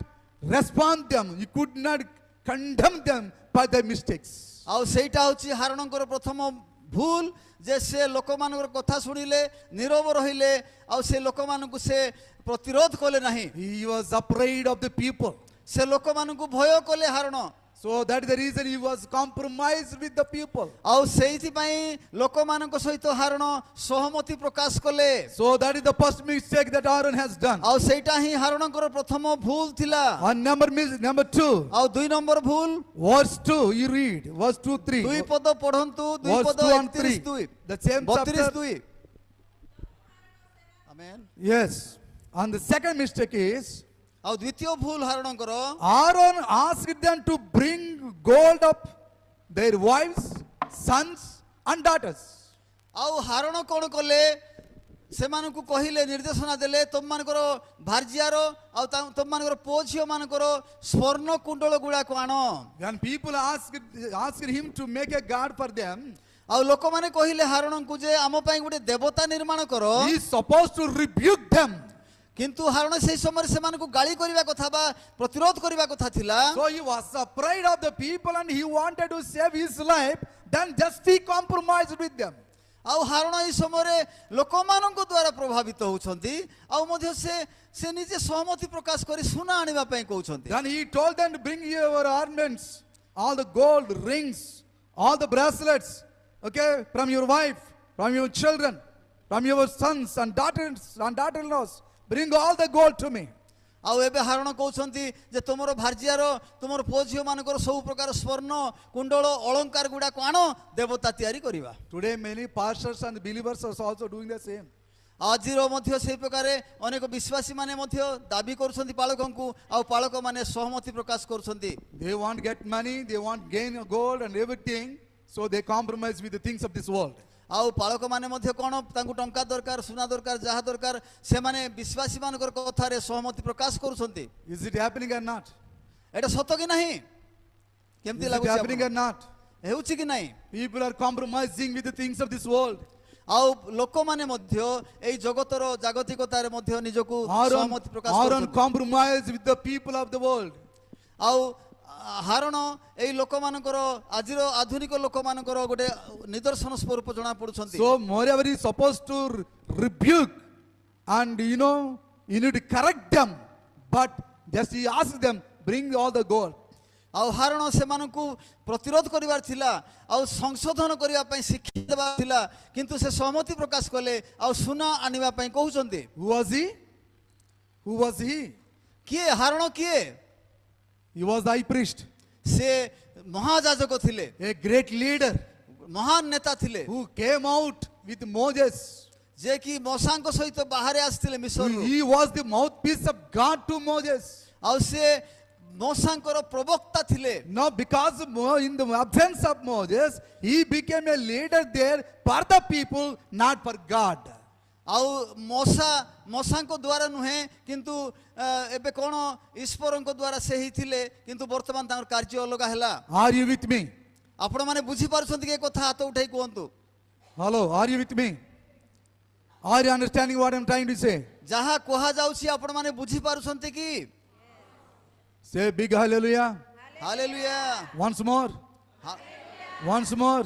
respond them. He could not condemn them by their mistakes. ଆଉ ସେଇଟା ହଉଛି ହାରଣଙ୍କର ପ୍ରଥମ ଭୁଲ ଯେ ସେ ଲୋକମାନଙ୍କର କଥା ଶୁଣିଲେ ନୀରବ ରହିଲେ ଆଉ ସେ ଲୋକମାନଙ୍କୁ ସେ ପ୍ରତିରୋଧ କଲେ ନାହିଁ। He was afraid of the people. ସେ ଲୋକମାନଙ୍କୁ ଭୟ କଲେ ହାରଣ। So that is the reason he was compromised with the people. ଆଉ ସେଇଥିପାଇଁ ଲୋକମାନଙ୍କ ସହିତ ହାରଣ ସହମତି ପ୍ରକାଶ କଲେ। So that is the first mistake that Aaron has done. ଆଉ ସେଇଟା ହିଁ ହାରଣଙ୍କର ପ୍ରଥମ ଭୁଲ ଥିଲା। On number 2, ଆଉ 2 ନମ୍ବର ଭୁଲ verse 2, you read, verse 2, 3. 2 ପଦ ପଢନ୍ତୁ 2 Verse ପଦ 2 and 3. 31 The same chapter. 32 amen. Yes. And the second mistake is, ଆଉ ଦ୍ୱିତୀୟ ଭୁଲ ହାରଣଙ୍କର Aaron asked them to bring gold of their wives, sons, and daughters. ଆଉ ହାରଣ କ'ଣ କଲେ ସେମାନଙ୍କୁ କହିଲେ ନିର୍ଦ୍ଦେଶନା ଦେଲେ ତମମାନଙ୍କର ଭାର୍ଯ୍ୟାର ଆଉ ତମମାନଙ୍କର ପୁଅ ଝିଅମାନଙ୍କର ସ୍ୱର୍ଣ୍ଣ କୁଣ୍ଡଳ ଗୁଡ଼ାକୁ ଆଣ। When people asked him to make a god for them, ଆଉ ଲୋକମାନେ କହିଲେ ହାରଣଙ୍କୁ ଯେ ଆମ ପାଇଁ ଗୋଟେ ଦେବତା ନିର୍ମାଣ କର। he is supposed to rebuke them. କିନ୍ତୁ ହାରଣ ସେହି ସମୟରେ ସେମାନଙ୍କୁ ଗାଳି କରିବା କଥା ବା ପ୍ରତିରୋଧ କରିବା କଥା ଥିଲା। So he was afraid of the people and he wanted to save his life. Then just he compromised with them. ଆଉ ହାରଣ ଏହି ସମୟରେ ଲୋକମାନଙ୍କ ଦ୍ୱାରା ପ୍ରଭାବିତ ହେଉଛନ୍ତି ଆଉ ମଧ୍ୟ ସେ ନିଜେ ସହମତି ପ୍ରକାଶ କରି ସୁନା ଆଣିବା ପାଇଁ କହୁଛନ୍ତି। Then he told them to bring your ornaments, all the gold rings, all the bracelets, okay, from your wife, from your children. from your sons and daughter-in-laws, bring all the gold to me. ଆଉ ଏବେ ହାରଣ କହୁଛନ୍ତି ଯେ ତୁମର ଭାର୍ଯ୍ୟାର ତୁମର ପୁଅ ଝିଅ ମାନଙ୍କର ସବୁ ପ୍ରକାର ସ୍ୱର୍ଣ୍ଣ କୁଣ୍ଡଳ ଅଳଙ୍କାର ଗୁଡାକ ଆଣ ଦେବତା ତିଆରି କରିବା। Today many pastors and believers are also doing the same. ଆଜିର ମଧ୍ୟ ସେହି ପ୍ରକାରେ ଅନେକ ବିଶ୍ୱାସୀ ମାନେ ମଧ୍ୟ ଦାବି କରୁଛନ୍ତି ପାଳକଙ୍କୁ ଆଉ ପାଳକମାନେ ସହମତି ପ୍ରକାଶ କରୁଛନ୍ତି। They want get money, they want gain gold and everything, so they compromise with the things of this world. ଆଉ ପାଳକମାନେ ମଧ୍ୟ କ'ଣ ତାଙ୍କୁ ଟଙ୍କା ଦରକାର ସୁନା ଦରକାର ଯାହା ଦରକାର ସେମାନେ ବିଶ୍ୱାସୀ ମାନଙ୍କର କଥାରେ ସହମତି ପ୍ରକାଶ କରୁଛନ୍ତି। Is it happening or not? ଏଇଟା ସତ କି ନାହିଁ? କେମିତି Is it ଲାଗୁଛି happening or ଆପଣଙ୍କୁ? not? ହେଉଛି କି ନାହିଁ? People are compromising with the things of this world. ଆଉ ଲୋକମାନେ ମଧ୍ୟ ଏଇ ଜଗତର ଜାଗତିକତାରେ ମଧ୍ୟ ନିଜକୁ ସହମତି ପ୍ରକାଶ Aaron କରୁଛନ୍ତି। compromised with the people of the world. ଆଉ ହାରଣ ଏଇ ଲୋକମାନଙ୍କର ଆଜିର ଆଧୁନିକ ଲୋକମାନଙ୍କର ଗୋଟେ ନିଦର୍ଶନ ସ୍ୱରୂପ ଜଣା ପଡୁଛନ୍ତି। So moreover is supposed to rebuke and you need to correct them, but just he asked them, bring all the gold. ଆଉ ହାରଣ ସେମାନଙ୍କୁ ପ୍ରତିରୋଧ କରିବାର ଥିଲା ଆଉ ସଂଶୋଧନ କରିବା ପାଇଁ ଶିକ୍ଷା ଦେବାର ଥିଲା କିନ୍ତୁ ସେ ସହମତି ପ୍ରକାଶ କଲେ ଆଉ ସୁନା ଆଣିବା ପାଇଁ କହୁଛନ୍ତି। Who was he? Who was he? କିଏ ହାରଣ କିଏ? He was the high priest, ସେ ମହାଯାଜକ ଥିଲେ, a great leader ମହାନ ନେତା ଥିଲେ who came out with Moses. ଯେ କି ମୋସାଙ୍କ ସହିତ ବାହାରେ ଆସିଥିଲେ ମିଶରରୁ। He was the mouthpiece of God to Moses. ଆଉ ସେ ମୋସାଙ୍କର ପ୍ରବକ୍ତା ଥିଲେ। Now, because in the absence of Moses, he became a leader there for the people, not for God. ଆଉ ମୋସାଙ୍କ ଦ୍ୱାରା ନୁହେଁ କିନ୍ତୁ ଏବେ କ'ଣ ଈଶ୍ୱରଙ୍କ ଦ୍ୱାରା ସେ ହେଇଥିଲେ କିନ୍ତୁ ବର୍ତ୍ତମାନ ତାଙ୍କର କାର୍ଯ୍ୟ ଅଲଗା ହେଲା। Are you with me? ଆପଣମାନେ ବୁଝିପାରୁଛନ୍ତି କି ଏ କଥା ହାତ ଉଠାଇ କୁହନ୍ତୁ। Hello, are you with me? Are you understanding what I'm trying to say? ଯାହା କୁହାଯାଉଛି ଆପଣମାନେ ବୁଝିପାରୁଛନ୍ତି କି? Say big hallelujah. Hallelujah. Once more. Once more.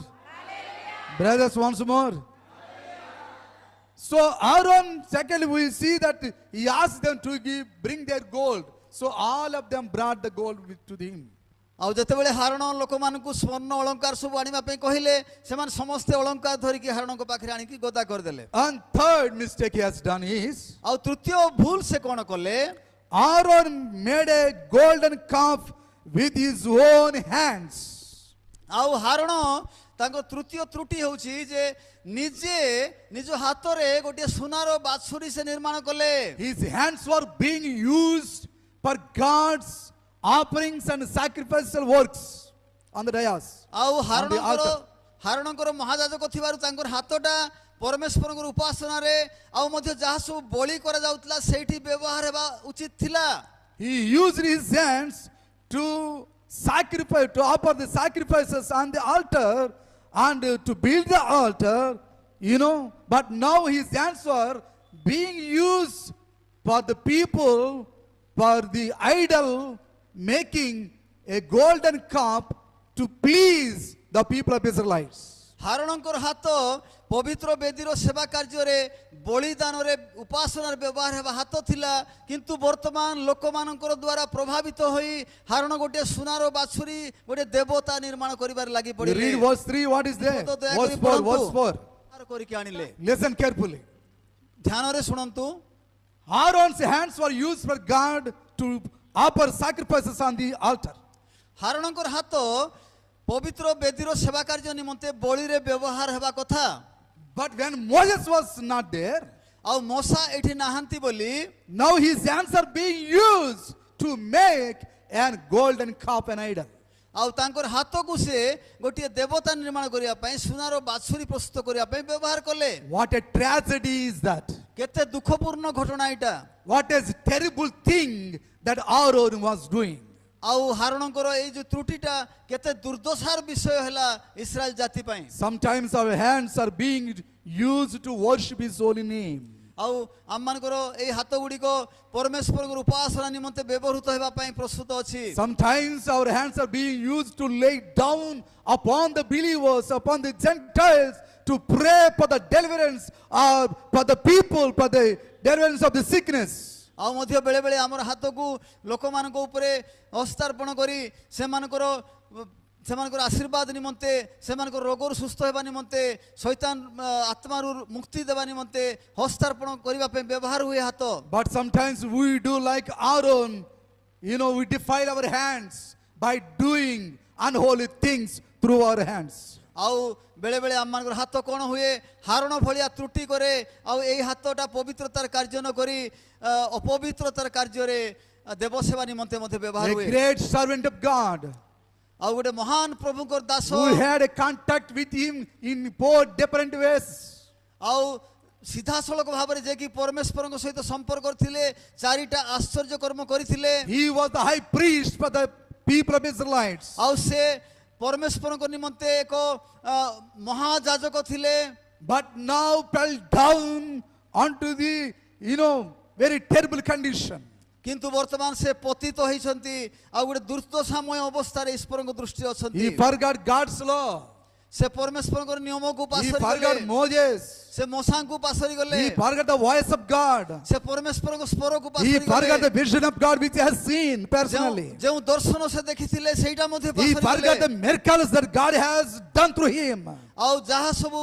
Brothers, once more. So Aaron, secondly, we see that he asked them to bring their gold. So all of them brought the gold to him. ଆଉ ଯେତେବେଳେ ହାରଣ ଲୋକମାନଙ୍କୁ ସ୍ୱର୍ଣ୍ଣ ଅଳଙ୍କାର ସବୁ ଆଣିବା ପାଇଁ କହିଲେ ସେମାନେ ସମସ୍ତେ ଅଳଙ୍କାର ଧରିକି ହାରଣଙ୍କ ପାଖରେ ଆଣିକି ଗଦା କରିଦେଲେ। And third mistake he has done is, ଆଉ ତୃତୀୟ ଭୁଲ ସେ କ'ଣ କଲେ? Aaron made a golden calf with his own hands. ଆଉ ହାରଣ ତାଙ୍କ ତୃତୀୟ ତ୍ରୁଟି ହେଉଛି ଯେ ନିଜେ ନିଜ ହାତରେ ଗୋଟିଏ ସୁନାର ବାଛୁରୀ ସେ ନିର୍ମାଣ କଲେ। His hands were being used for God's offerings and sacrificial works on the dais. ଆଉ On the altar. ହାରଣଙ୍କର ମହାଯାଜକ ଥିବାରୁ ତାଙ୍କର ହାତଟା ପରମେଶ୍ୱରଙ୍କର ଉପାସନାରେ ଆଉ ମଧ୍ୟ ଯାହା ସବୁ ବଳି କରାଯାଉଥିଲା ସେଇଠି ବ୍ୟବହାର ହେବା ଉଚିତ ଥିଲା। He used his hands to sacrifice, to offer the sacrifices on the altar and to build the altar, but now his hands were being used for the people, for the idol, making a golden cup to please the people of Israelites. ହାରଣଙ୍କର ହାତ ପବିତ୍ର ବେଦୀର ସେବା କାର୍ଯ୍ୟରେ ବଳିଦାନରେ ଉପାସନାରେ ବ୍ୟବହାର ହେବା ହାତ ଥିଲା କିନ୍ତୁ ବର୍ତ୍ତମାନ ଲୋକମାନଙ୍କର ଦ୍ୱାରା ପ୍ରଭାବିତ ହୋଇ ହାରଣ ଗୋଟିଏ ସୁନାର ବାଛୁରୀ ଗୋଟିଏ ଦେବତା ନିର୍ମାଣ କରିବାରେ ଲାଗି You read ପଡ଼ିଲେ। verse 3, what is there? Verse 4, verse 4. କରିକି ଆଣିଲେ। Listen carefully. ଧ୍ୟାନରେ ଶୁଣନ୍ତୁ। Aaron's hands were used for God to offer sacrifices on the altar. ହାରଣଙ୍କର ହାତ ପବିତ୍ର ବେଦୀର ସେବା କାର୍ଯ୍ୟ ନିମନ୍ତେ ବଳିରେ ବ୍ୟବହାର ହେବା କଥା। But when Moses was not there, ଆଉ ମୋସା ଏଠି ନାହାନ୍ତି ବୋଲି now his hands are being used to make a golden cup an idol. ଆଉ ତାଙ୍କର ହାତକୁ ସେ ଗୋଟିଏ ଦେବତା ନିର୍ମାଣ କରିବା ପାଇଁ ସୁନାର ବାଛୁରୀ ପ୍ରସ୍ତୁତ କରିବା ପାଇଁ ବ୍ୟବହାର କଲେ। What a tragedy is that. କେତେ ଦୁଃଖପୂର୍ଣ୍ଣ ଘଟଣା ଏଇଟା। What a terrible thing that Aaron was doing. ଆଉ ହାରଣଙ୍କର ଏଇ ଯୋଉ ତ୍ରୁଟିଟା କେତେ ଦୁର୍ଦ୍ଦଶାର ବିଷୟ ହେଲା ଇସ୍ରାଏଲ ଜାତି ପାଇଁ। Sometimes our hands are being used to worship his holy name. ଆଉ ଆମମାନଙ୍କର ଏଇ ହାତ ଗୁଡ଼ିକ ପରମେଶ୍ୱରଙ୍କର ଉପାସନା ନିମନ୍ତେ ବ୍ୟବହୃତ ହେବା ପାଇଁ ପ୍ରସ୍ତୁତ ଅଛି। Sometimes our hands are being used to lay down upon the believers, upon the Gentiles, to pray for the deliverance or for the people, for the deliverance of the sickness. ଆଉ ମଧ୍ୟ ବେଳେ ବେଳେ ଆମର ହାତକୁ ଲୋକମାନଙ୍କ ଉପରେ ହସ୍ତାର୍ପଣ କରି ସେମାନଙ୍କର ସେମାନଙ୍କର ଆଶୀର୍ବାଦ ନିମନ୍ତେ ସେମାନଙ୍କର ରୋଗରୁ ସୁସ୍ଥ ହେବା ନିମନ୍ତେ ଶୈତାନ ଆତ୍ମାରୁ ମୁକ୍ତି ଦେବା ନିମନ୍ତେ ହସ୍ତାର୍ପଣ କରିବା ପାଇଁ ବ୍ୟବହାର ହୁଏ ହାତ। But sometimes we do like Aaron, we defile our hands by doing unholy things through our hands. ଆଉ ବେଳେ ବେଳେ ଆମମାନଙ୍କର ହାତ କ'ଣ ହୁଏ ହାରଣ ଭଳିଆ ତ୍ରୁଟି କରେ ଆଉ ଏଇ ହାତଟା ପବିତ୍ରତାର କାର୍ଯ୍ୟ ନ କରି ଅପବିତ୍ରତାର କାର୍ଯ୍ୟରେ ଦେବ ସେବା ନିମନ୍ତେ ମଧ୍ୟ ବ୍ୟବହାର A ହୁଏ। great servant of God ଆଉ ଗୋଟେ ମହାନ ପ୍ରଭୁଙ୍କର Das who had a contact with him in 4 different ways. ଆଉ ସିଧାସଳଖ ଭାବରେ ଯେ କି ପରମେଶ୍ୱରଙ୍କ ସହିତ ସମ୍ପର୍କ କରିଥିଲେ 4ଟା ଆଶ୍ଚର୍ଯ୍ୟ କର୍ମ କରିଥିଲେ। He was the high priest for the people of Israelites. ଆଉ ସେ ପରମେଶ୍ୱରଙ୍କ ନିମନ୍ତେ ଏକ ମହାଯାଜକ ଥିଲେ। But now fell down onto the, very terrible condition. କିନ୍ତୁ ବର୍ତ୍ତମାନ ସେ ପତିତ ହେଇଛନ୍ତି ଆଉ ଗୋଟେ ଦୁର୍ଦ୍ଦଶାମୟ ଅବସ୍ଥାରେ ଈଶ୍ୱରଙ୍କ ଦୃଷ୍ଟି He ଅଛନ୍ତି। forgot God's law. ସେ ପରମେଶ୍ୱରଙ୍କର ନିୟମକୁ He ପାସରି forgot ଗଲେ। Moses. ସେ ମୋସାଙ୍କୁ ପାସରି ଗଲେ। He forgot the voice of God. ସେ ପରମେଶ୍ୱରଙ୍କ ସ୍ୱରକୁ He ପାସରି forgot the ଗଲେ। vision of God which he has seen personally. ଯେଉଁ ଦର୍ଶନ ସେ ଦେଖିଥିଲେ ସେଇଟା ମଧ୍ୟ He ପାସରି forgot the ଗଲେ। miracles that God has done through him. ଆଉ ଯାହା ସବୁ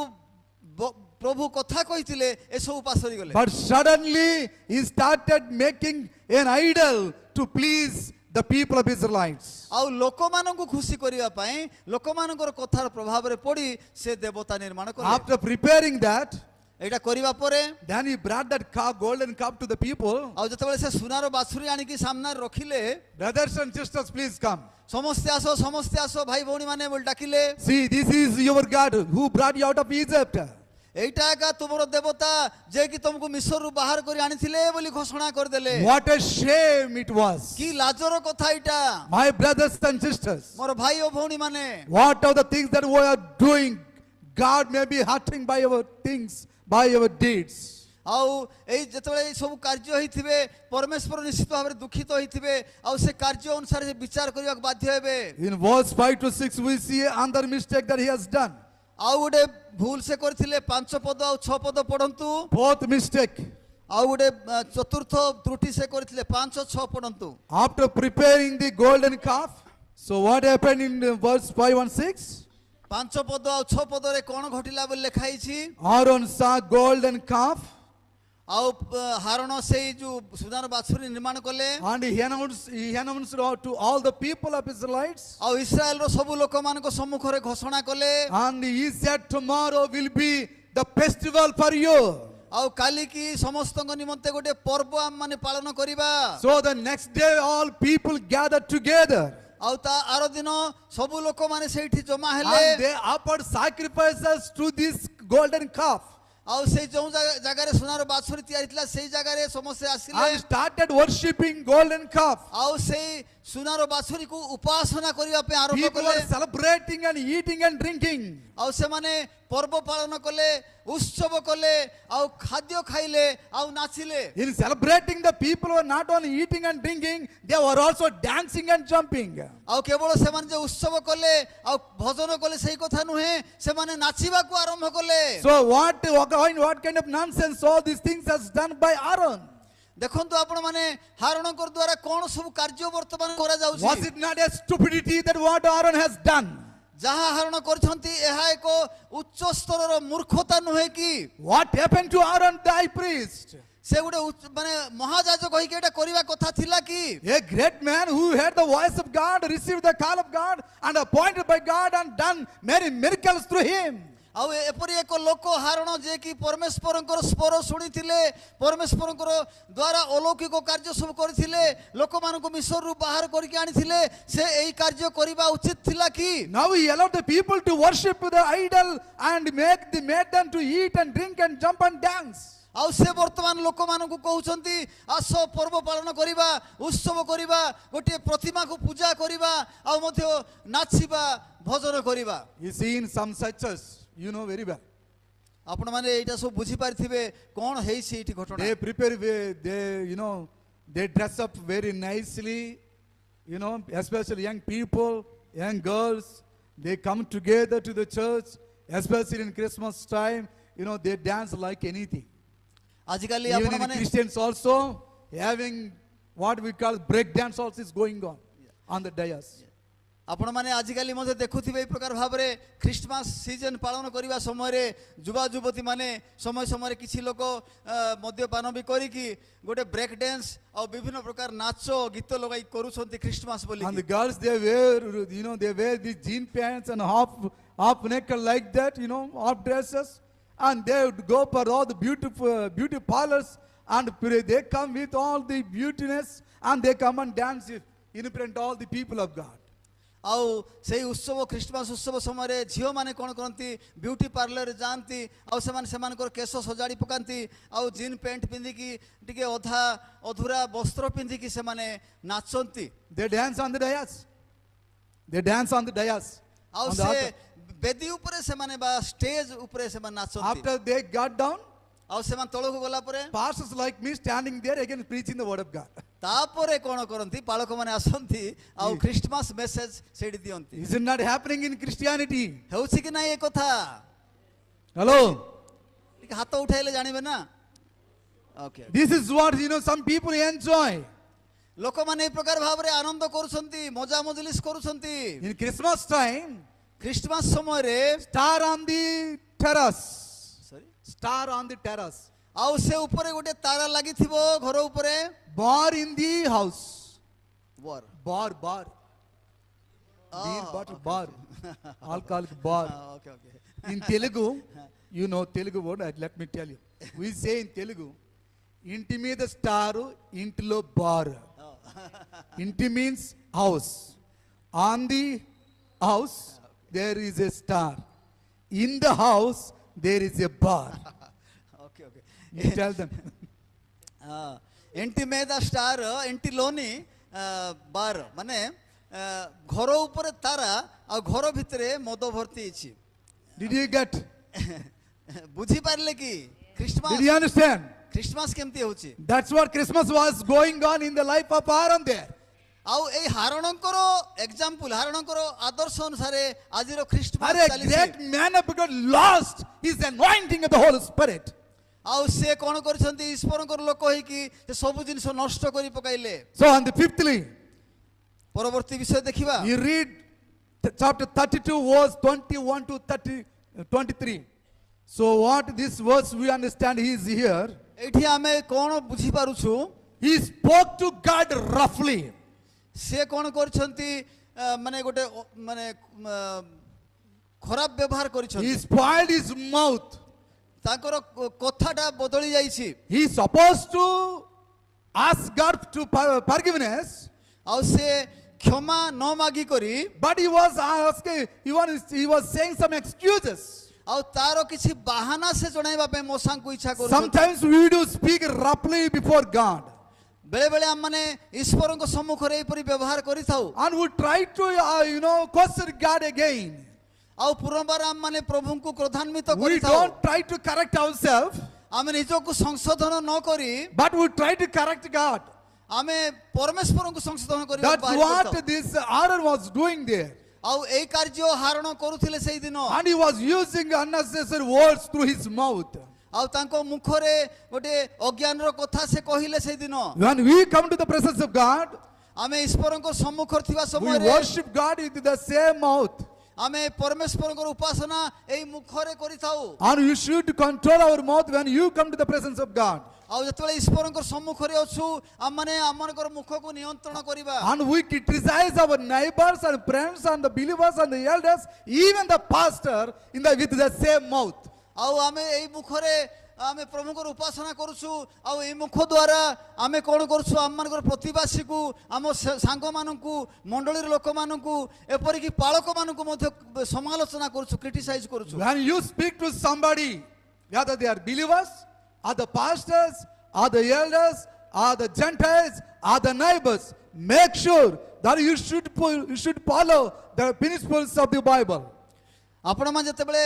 ପ୍ରଭୁ କଥା କହିଥିଲେ ଏସବୁ ପାସରି ଗଲେ। But suddenly he started making an idol to please the people of Israelites. ଆଉ ଲୋକମାନଙ୍କୁ ଖୁସି କରିବା ପାଇଁ ଲୋକମାନଙ୍କର କଥାର ପ୍ରଭାବରେ ପଡ଼ି ସେ ଦେବତା ନିର୍ମାଣ କଲେ। After preparing that, ଏଇଟା କରିବା ପରେ then he brought that golden cup to the people. ଆଉ ଯେତେବେଳେ ସେ ସୁନାର ବାଛୁରୀ ଆଣିକି ସାମ୍ନାରେ ରଖିଲେ Brothers and sisters, please come. ସମସ୍ତେ ଆସ ଭାଇ ଭଉଣୀ ମାନେ ବୋଲି ଡାକିଲେ। See, this is your God who brought you out of Egypt. ଏଇଟା ଏକା ତୁମର ଦେବତା ଯେ କି ତମକୁ ମିଶରରୁ ବାହାର କରି ଆଣିଥିଲେ ବୋଲି ଘୋଷଣା କରିଦେଲେ। What a shame it was. କି ଲାଜର କଥା ଏଇଟା। My brothers and sisters, ମୋର ଭାଇ ଓ ଭଉଣୀ ମାନେ what are the things that we are doing? God may be hurting by our things, by our deeds. ଆଉ ଏଇ ଯେତେବେଳେ ଏଇ ସବୁ କାର୍ଯ୍ୟ ହେଇଥିବେ ପରମେଶ୍ୱର ନିଶ୍ଚିତ ଭାବରେ ଦୁଃଖିତ ହେଇଥିବେ ଆଉ ସେ କାର୍ଯ୍ୟ ଅନୁସାରେ ସେ ବିଚାର କରିବାକୁ ବାଧ୍ୟ ହେବେ। In verse 5 to 6, we see another mistake that he has done. ଆଉ ଗୋଟେ ଭୁଲ ସେ କରିଥିଲେ 5 ପଦ ଆଉ 6 ପଦ ପଢନ୍ତୁ। Fourth mistake. ଆଉ ଗୋଟେ ଚତୁର୍ଥ ତ୍ରୁଟି ସେ କରିଥିଲେ 5 6 ପଢନ୍ତୁ। After preparing the golden calf, so what happened in verse 5 and 6? 5 ପଦ ଆଉ 6 ପଦରେ କ'ଣ ଘଟିଲା ବୋଲି ଲେଖା ହେଇଛି। Aaron saw golden calf ଆଉ ହାରଣ ସେଇ ଯୋଉ ସୁନାର ବାଛୁରୀ ନିର୍ମାଣ କଲେ। and he announced to all the people of Israelites. ଆଉ ଇସ୍ରାଏଲର ସବୁ ଲୋକମାନଙ୍କ ସମ୍ମୁଖରେ ଘୋଷଣା କଲେ। And he said, tomorrow will be the festival for you. ଆଉ କାଲିକି ସମସ୍ତଙ୍କ ନିମନ୍ତେ ଗୋଟେ ପର୍ବ ଆମମାନେ ପାଳନ କରିବା। So the next day all people gathered together. ଆଉ ତା ଆର ଦିନ ସବୁ ଲୋକମାନେ ସେଇଠି ଜମା And ହେଲେ। they offered sacrifices to this golden calf. ଆଉ ସେଇ ଯେଉଁ ଜାଗାରେ ସୁନାର ବାଛୁରୀ ତିଆରି ଥିଲା ସେଇ ଜାଗାରେ ସମସ୍ତେ ଆସିଲେ। And started worshipping golden calf. ଆଉ ସେଇ ସୁନାର ବାଛୁରୀକୁ ଉପାସନା କରିବା ପାଇଁ ଆରମ୍ଭ People କଲେ। were celebrating and eating and drinking. ଆଉ ସେମାନେ ପର୍ବ ପାଳନ କଲେ ଉତ୍ସବ କଲେ ଆଉ ଖାଦ୍ୟ ଖାଇଲେ ଆଉ ନାଚିଲେ। In celebrating, the people were not only eating and drinking, they were also dancing and jumping. ଆଉ କେବଳ ସେମାନେ ଯେ ଉତ୍ସବ କଲେ ଆଉ ଭଜନ କଲେ ସେଇ କଥା ନୁହେଁ ସେମାନେ ନାଚିବାକୁ ଆରମ୍ଭ କଲେ। So what kind of nonsense all these things has done by Aaron? ଦେଖନ୍ତୁ ଆପଣ ମାନେ ହାରଣଙ୍କ ଦ୍ୱାରା କ'ଣ ସବୁ କାର୍ଯ୍ୟ ବର୍ତ୍ତମାନ କରାଯାଉଛି। Was it not a stupidity that what Aaron has done? ଯାହା ହାରଣ କରିଛନ୍ତି ଏହା ଏକ ଉଚ୍ଚ ସ୍ତରର ମୂର୍ଖତା ନୁହେଁ କି। What happened to Aaron the high priest? ସେ ଗୋଟେ ମାନେ ମହାଯାଜକ ହେଇକି ଏଟା କରିବା କଥା ଥିଲା କି। A great man who heard the voice of God, received the call of God, and appointed by God, and done many miracles through him. ଆଉ ଏପରି ଏକ ଲୋକ ହାରଣ ଯେ କି ପରମେଶ୍ୱରଙ୍କର ସ୍ୱର ଶୁଣିଥିଲେ ପରମେଶ୍ୱରଙ୍କର ଦ୍ୱାରା ଅଲୌକିକ କାର୍ଯ୍ୟ ସବୁ କରିଥିଲେ ଲୋକମାନଙ୍କୁ ମିଶରରୁ ବାହାର କରିକି ଆଣିଥିଲେ ସେ ଏହି କାର୍ଯ୍ୟ କରିବା ଉଚିତ ଥିଲା କି। Now he allowed the people to worship the idol and made them to eat and drink and jump and dance. ଆଉ ସେ ବର୍ତ୍ତମାନ ଲୋକମାନଙ୍କୁ କହୁଛନ୍ତି ଆସ ପର୍ବ ପାଳନ କରିବା ଉତ୍ସବ କରିବା ଗୋଟିଏ ପ୍ରତିମାକୁ ପୂଜା କରିବା ଆଉ ମଧ୍ୟ ନାଚିବା ଭଜନ କରିବା। You see, in some churches, you know very well, ଆପଣମାନେ ଏଇଟା ସବୁ ବୁଝିପାରିଥିବେ କ'ଣ ହେଇଛି ଏଇଠି ଘଟଣା। they prepare, they dress up very nicely, especially young people, young girls, they come together to the church, especially in Christmas time, they dance like anything. ଆଜିକାଲି Even in ଆପଣମାନେ Christians also, having what we call break dance also is going on the dais. आपण माने आजिकाली मध्य देखुथिबे ए प्रकार भाबरे Christmas season पालन करिवा समय रे युवा युवती माने समय समय रे किछि लोक मद्यपान भी करी कि गोटे ब्रेक डांस और विभिन्न प्रकार नाचो गीत लगाई करूछंती क्रिसमस बोली And the girls, they wear, they wear these jean pants and half naked like that, half dresses. And they would go for all the beauty parlors, and they come with all the beautiness, and they come and dance in front of all the people of God. आउ से उत्सव Christmas उत्सव समय रे झियो माने कोन करंती beauty parlour जानती आउ सेमान को केस सजाड़ी पकांती आउ जीन पैंट पिंदी की टिके अधा अधूरा वस्त्र पिंदी की से माने नाचंती They dance on the dais. They dance on the dais. आउ on the से altar. बेदी ऊपर से माने बा स्टेज ऊपर से माने नाचंती After they got down, आउ सेमान तळो को गला परे pastors like me standing there again preaching the word of God. तापरे कोन करंती पालक माने आसंती आउ क्रिसमस मैसेज सेडी दियंती Is it not happening in Christianity? हेउछि कि नाही ए कथा Hello? टिके हाथ उठाइले जानिबे ना okay This is what, some people enjoy. लोक माने ए प्रकार भाबरे आनंद करूछंती मजा मजलिस करूछंती In Christmas time, क्रिसमस समय रे star on the terrace. Sorry Star on the terrace. आउ से ऊपर गोटे तारा लागि थिबो घर ऊपर Bar in the house. Were Bar. Beer bottle, bar. Alcoholic bar. Okay okay In Telugu, Telugu word, let me tell you. We say in Telugu, inti meeda star, intilo bar. Inti means house. On the house, there is a star. In the house, there is a bar. Okay okay You tell them. ఇంటి మీద star ఇంటిలోని bar ମାନେ ଘର ଉପରେ ତାରା ଆଉ ଘର ଭିତରେ ମଦ ଭର୍ତ୍ତି ହେଇଛି Did you get? ବୁଝି ପାରିଲେ କି Did you understand? କ୍ରିସମାସ କେମିତି ହେଉଛି That's what Christmas was going on in the life of Aaron there. ଆଉ ଏଇ ହାରଣଙ୍କର ଏକ୍ସାମ୍ପଲ ହାରଣଙ୍କର ଆଦର୍ଶ ଅନୁସାରେ ଆଜିର ଖ୍ରୀଷ୍ଟମାସ A ଚାଲିଛି great man of God lost his anointing of the Holy Spirit. ଆଉ ସେ କ'ଣ କରିଛନ୍ତି ଈଶ୍ୱରଙ୍କର ଲୋକ ହେଇକି ସେ ସବୁ ଜିନିଷ ନଷ୍ଟ କରି ପକାଇଲେ So on the fifthly, ପରବର୍ତ୍ତୀ ବିଷୟ ଦେଖିବା you read chapter 32 verse 21 to 23. So what this verse we understand he is here. ଏଇଠି ଆମେ କ'ଣ ବୁଝିପାରୁଛୁ He spoke to God roughly. ସେ କ'ଣ କରିଛନ୍ତି ମାନେ ଗୋଟେ ମାନେ ଖରାପ ବ୍ୟବହାର କରିଛନ୍ତି He spoiled his mouth. ତାଙ୍କର କଥାଟା ବଦଳି ଯାଇଛି He is supposed to ask God to forgiveness, ଆଉ ସେ କ୍ଷମା ନ ମାଗି କରି but he was asking, he was saying some excuses. ଆଉ ତାର କିଛି ବାହାନା ସେ ଜଣାଇବା ପାଇଁ ମୋସାଙ୍କୁ ଇଚ୍ଛା କରୁଛନ୍ତି Sometimes we do speak roughly before God, ବେଳେ ବେଳେ ଆମମାନେ ଈଶ୍ୱରଙ୍କ ସମ୍ମୁଖରେ ଏପରି ବ୍ୟବହାର କରିଥାଉ and we try to question God again. ଆଉ ପୁନର୍ବାର ଆମମାନେ ପ୍ରଭୁଙ୍କୁ କ୍ରୋଧାନ୍ୱିତ We କରିଥାଉ don't try to correct ourselves, ଆମେ ନିଜକୁ ସଂଶୋଧନ ନ କରି but we try to correct God. ଆମେ ପରମେଶ୍ୱରଙ୍କୁ ସଂଶୋଧନ କରିବାକୁ That's ବାହାରି what ପଡ଼ିଥାଉ। this Aaron was doing there. ଆଉ ଏଇ କାର୍ଯ୍ୟ ହାରଣ କରୁଥିଲେ ସେଇ ଦିନ And he was using unnecessary words through his mouth. ଆଉ ତାଙ୍କ ମୁଖରେ ଗୋଟେ ଅଜ୍ଞାନର କଥା ସେ କହିଲେ ସେଇ ଦିନ When we come to the presence of God, ଆମେ ଈଶ୍ୱରଙ୍କ ସମ୍ମୁଖରେ ଥିବା we ସମୟରେ worship God with the same mouth. ଆମେ ପରମେଶ୍ୱରଙ୍କର ଉପାସନା ଏଇ ମୁଖରେ କରିଥାଉ And you should control our mouth when you come to the presence of God. ଆଉ ଯେତେବେଳେ ଈଶ୍ୱରଙ୍କ ସମ୍ମୁଖରେ ଅଛୁ ଆମମାନେ ଆମମାନଙ୍କର ମୁଖକୁ ନିୟନ୍ତ୍ରଣ କରିବା And we criticize our neighbors and friends and the believers and the elders, even the pastor, with the same mouth. ଆଉ ଆମେ ଏଇ ମୁଖରେ ଆମେ ପ୍ରଭୁଙ୍କର ଉପାସନା କରୁଛୁ ଆଉ ଏଇ ମୁଖ ଦ୍ୱାରା ଆମେ କ'ଣ କରୁଛୁ ଆମମାନଙ୍କର ପ୍ରତିବାସୀକୁ ଆମ ସାଙ୍ଗମାନଙ୍କୁ ମଣ୍ଡଳୀର ଲୋକମାନଙ୍କୁ ଏପରିକି ପାଳକମାନଙ୍କୁ ମଧ୍ୟ ସମାଲୋଚନା କରୁଛୁ କ୍ରିଟିସାଇଜ କରୁଛୁ When you speak to somebody, whether they are believers, or the pastors, or the elders, or the Gentiles, or the neighbors, make sure that you should follow the principles of the Bible. ଆପଣମାନେ ଯେତେବେଳେ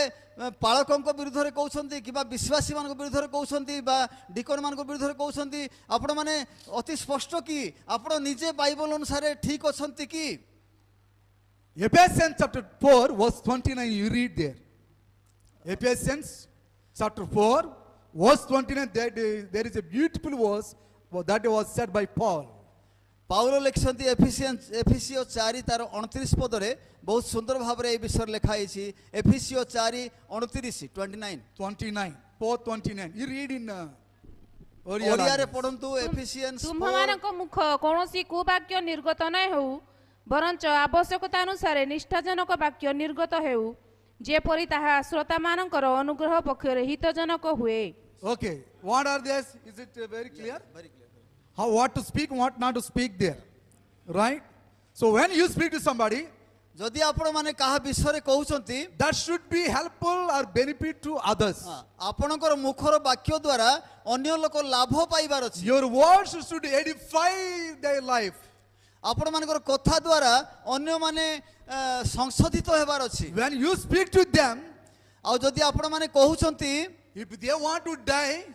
ପାଳକଙ୍କ ବିରୁଦ୍ଧରେ କହୁଛନ୍ତି କିମ୍ବା ବିଶ୍ୱାସୀମାନଙ୍କ ବିରୁଦ୍ଧରେ କହୁଛନ୍ତି ବା ଡିକନମାନଙ୍କ ବିରୁଦ୍ଧରେ କହୁଛନ୍ତି ଆପଣମାନେ ଅତି ସ୍ପଷ୍ଟ କି ଆପଣ ନିଜେ ବାଇବଲ ଅନୁସାରେ ଠିକ ଅଛନ୍ତି କି Ephesians chapter 4 verse 29, you read there. Ephesians chapter 4 verse 29, there is a beautiful verse that was said by Paul. Paul ଲେଖିଛନ୍ତି ଏଫିସିଓ 4 ତାର 29 ପଦରେ ବହୁତ ସୁନ୍ଦର ଭାବରେ ଏହି ବିଷୟରେ ଲେଖା ହେଇଛି। ଏଫିସିଓ 4 29 29 29, 4:29. You read in ଓଡ଼ିଆରେ ପଢନ୍ତୁ। ଏଫିସିଏନ୍ସ ତୁମ୍ଭମାନଙ୍କ ମୁଖ କୌଣସି କୁବାକ୍ୟ ନିର୍ଗତ ନ ହେଉ, ବରଞ୍ଚ ଆବଶ୍ୟକତା ଅନୁସାରେ ନିଷ୍ଠାଜନକ ବାକ୍ୟ ନିର୍ଗତ ହେଉ, ଯେପରି ତାହା ଶ୍ରୋତାମାନଙ୍କର ଅନୁଗ୍ରହ ପକ୍ଷରେ ହିତଜନକ ହୁଏ। Okay, what are these? Is it very clear? How, what to speak, what not to speak there, right? So when you speak to somebody, ଯଦି ଆପଣ ମାନେ କାହା ବିଷୟରେ କହୁଛନ୍ତି, that should be helpful or benefit to others. ଆପଣଙ୍କର ମୁଖର ବାକ୍ୟ ଦ୍ୱାରା ଅନ୍ୟ ଲୋକ ଲାଭ ପାଇବାର ଅଛି। Your words should edify their life. ଆପଣମାନଙ୍କର କଥା ଦ୍ୱାରା ଅନ୍ୟମାନେ ସଂଶୋଧିତ ହେବାର ଅଛି। When you speak to them, ଆଉ ଯଦି ଆପଣମାନେ କହୁଛନ୍ତି, if they want to die,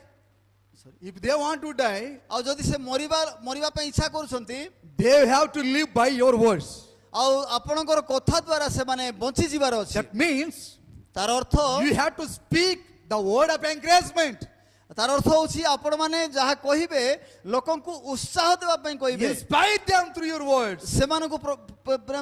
ଆଉ ଯଦି ସେ ମରିବା ପାଇଁ ଇଚ୍ଛା କରୁଛନ୍ତି, they have to live by your words. ଆଉ ଆପଣଙ୍କର କଥା ଦ୍ୱାରା ସେମାନେ ବଞ୍ଚି ଯିବାର ଅଛି। That means ତାର ଅର୍ଥ you have to speak the word of encouragement. ତାର ଅର୍ଥ ହେଉଛି ଆପଣମାନେ ଯାହା କହିବେ ଲୋକଙ୍କୁ ଉତ୍ସାହ ଦେବା ପାଇଁ କହିବେ। Inspire them through your words. ସେମାନଙ୍କୁ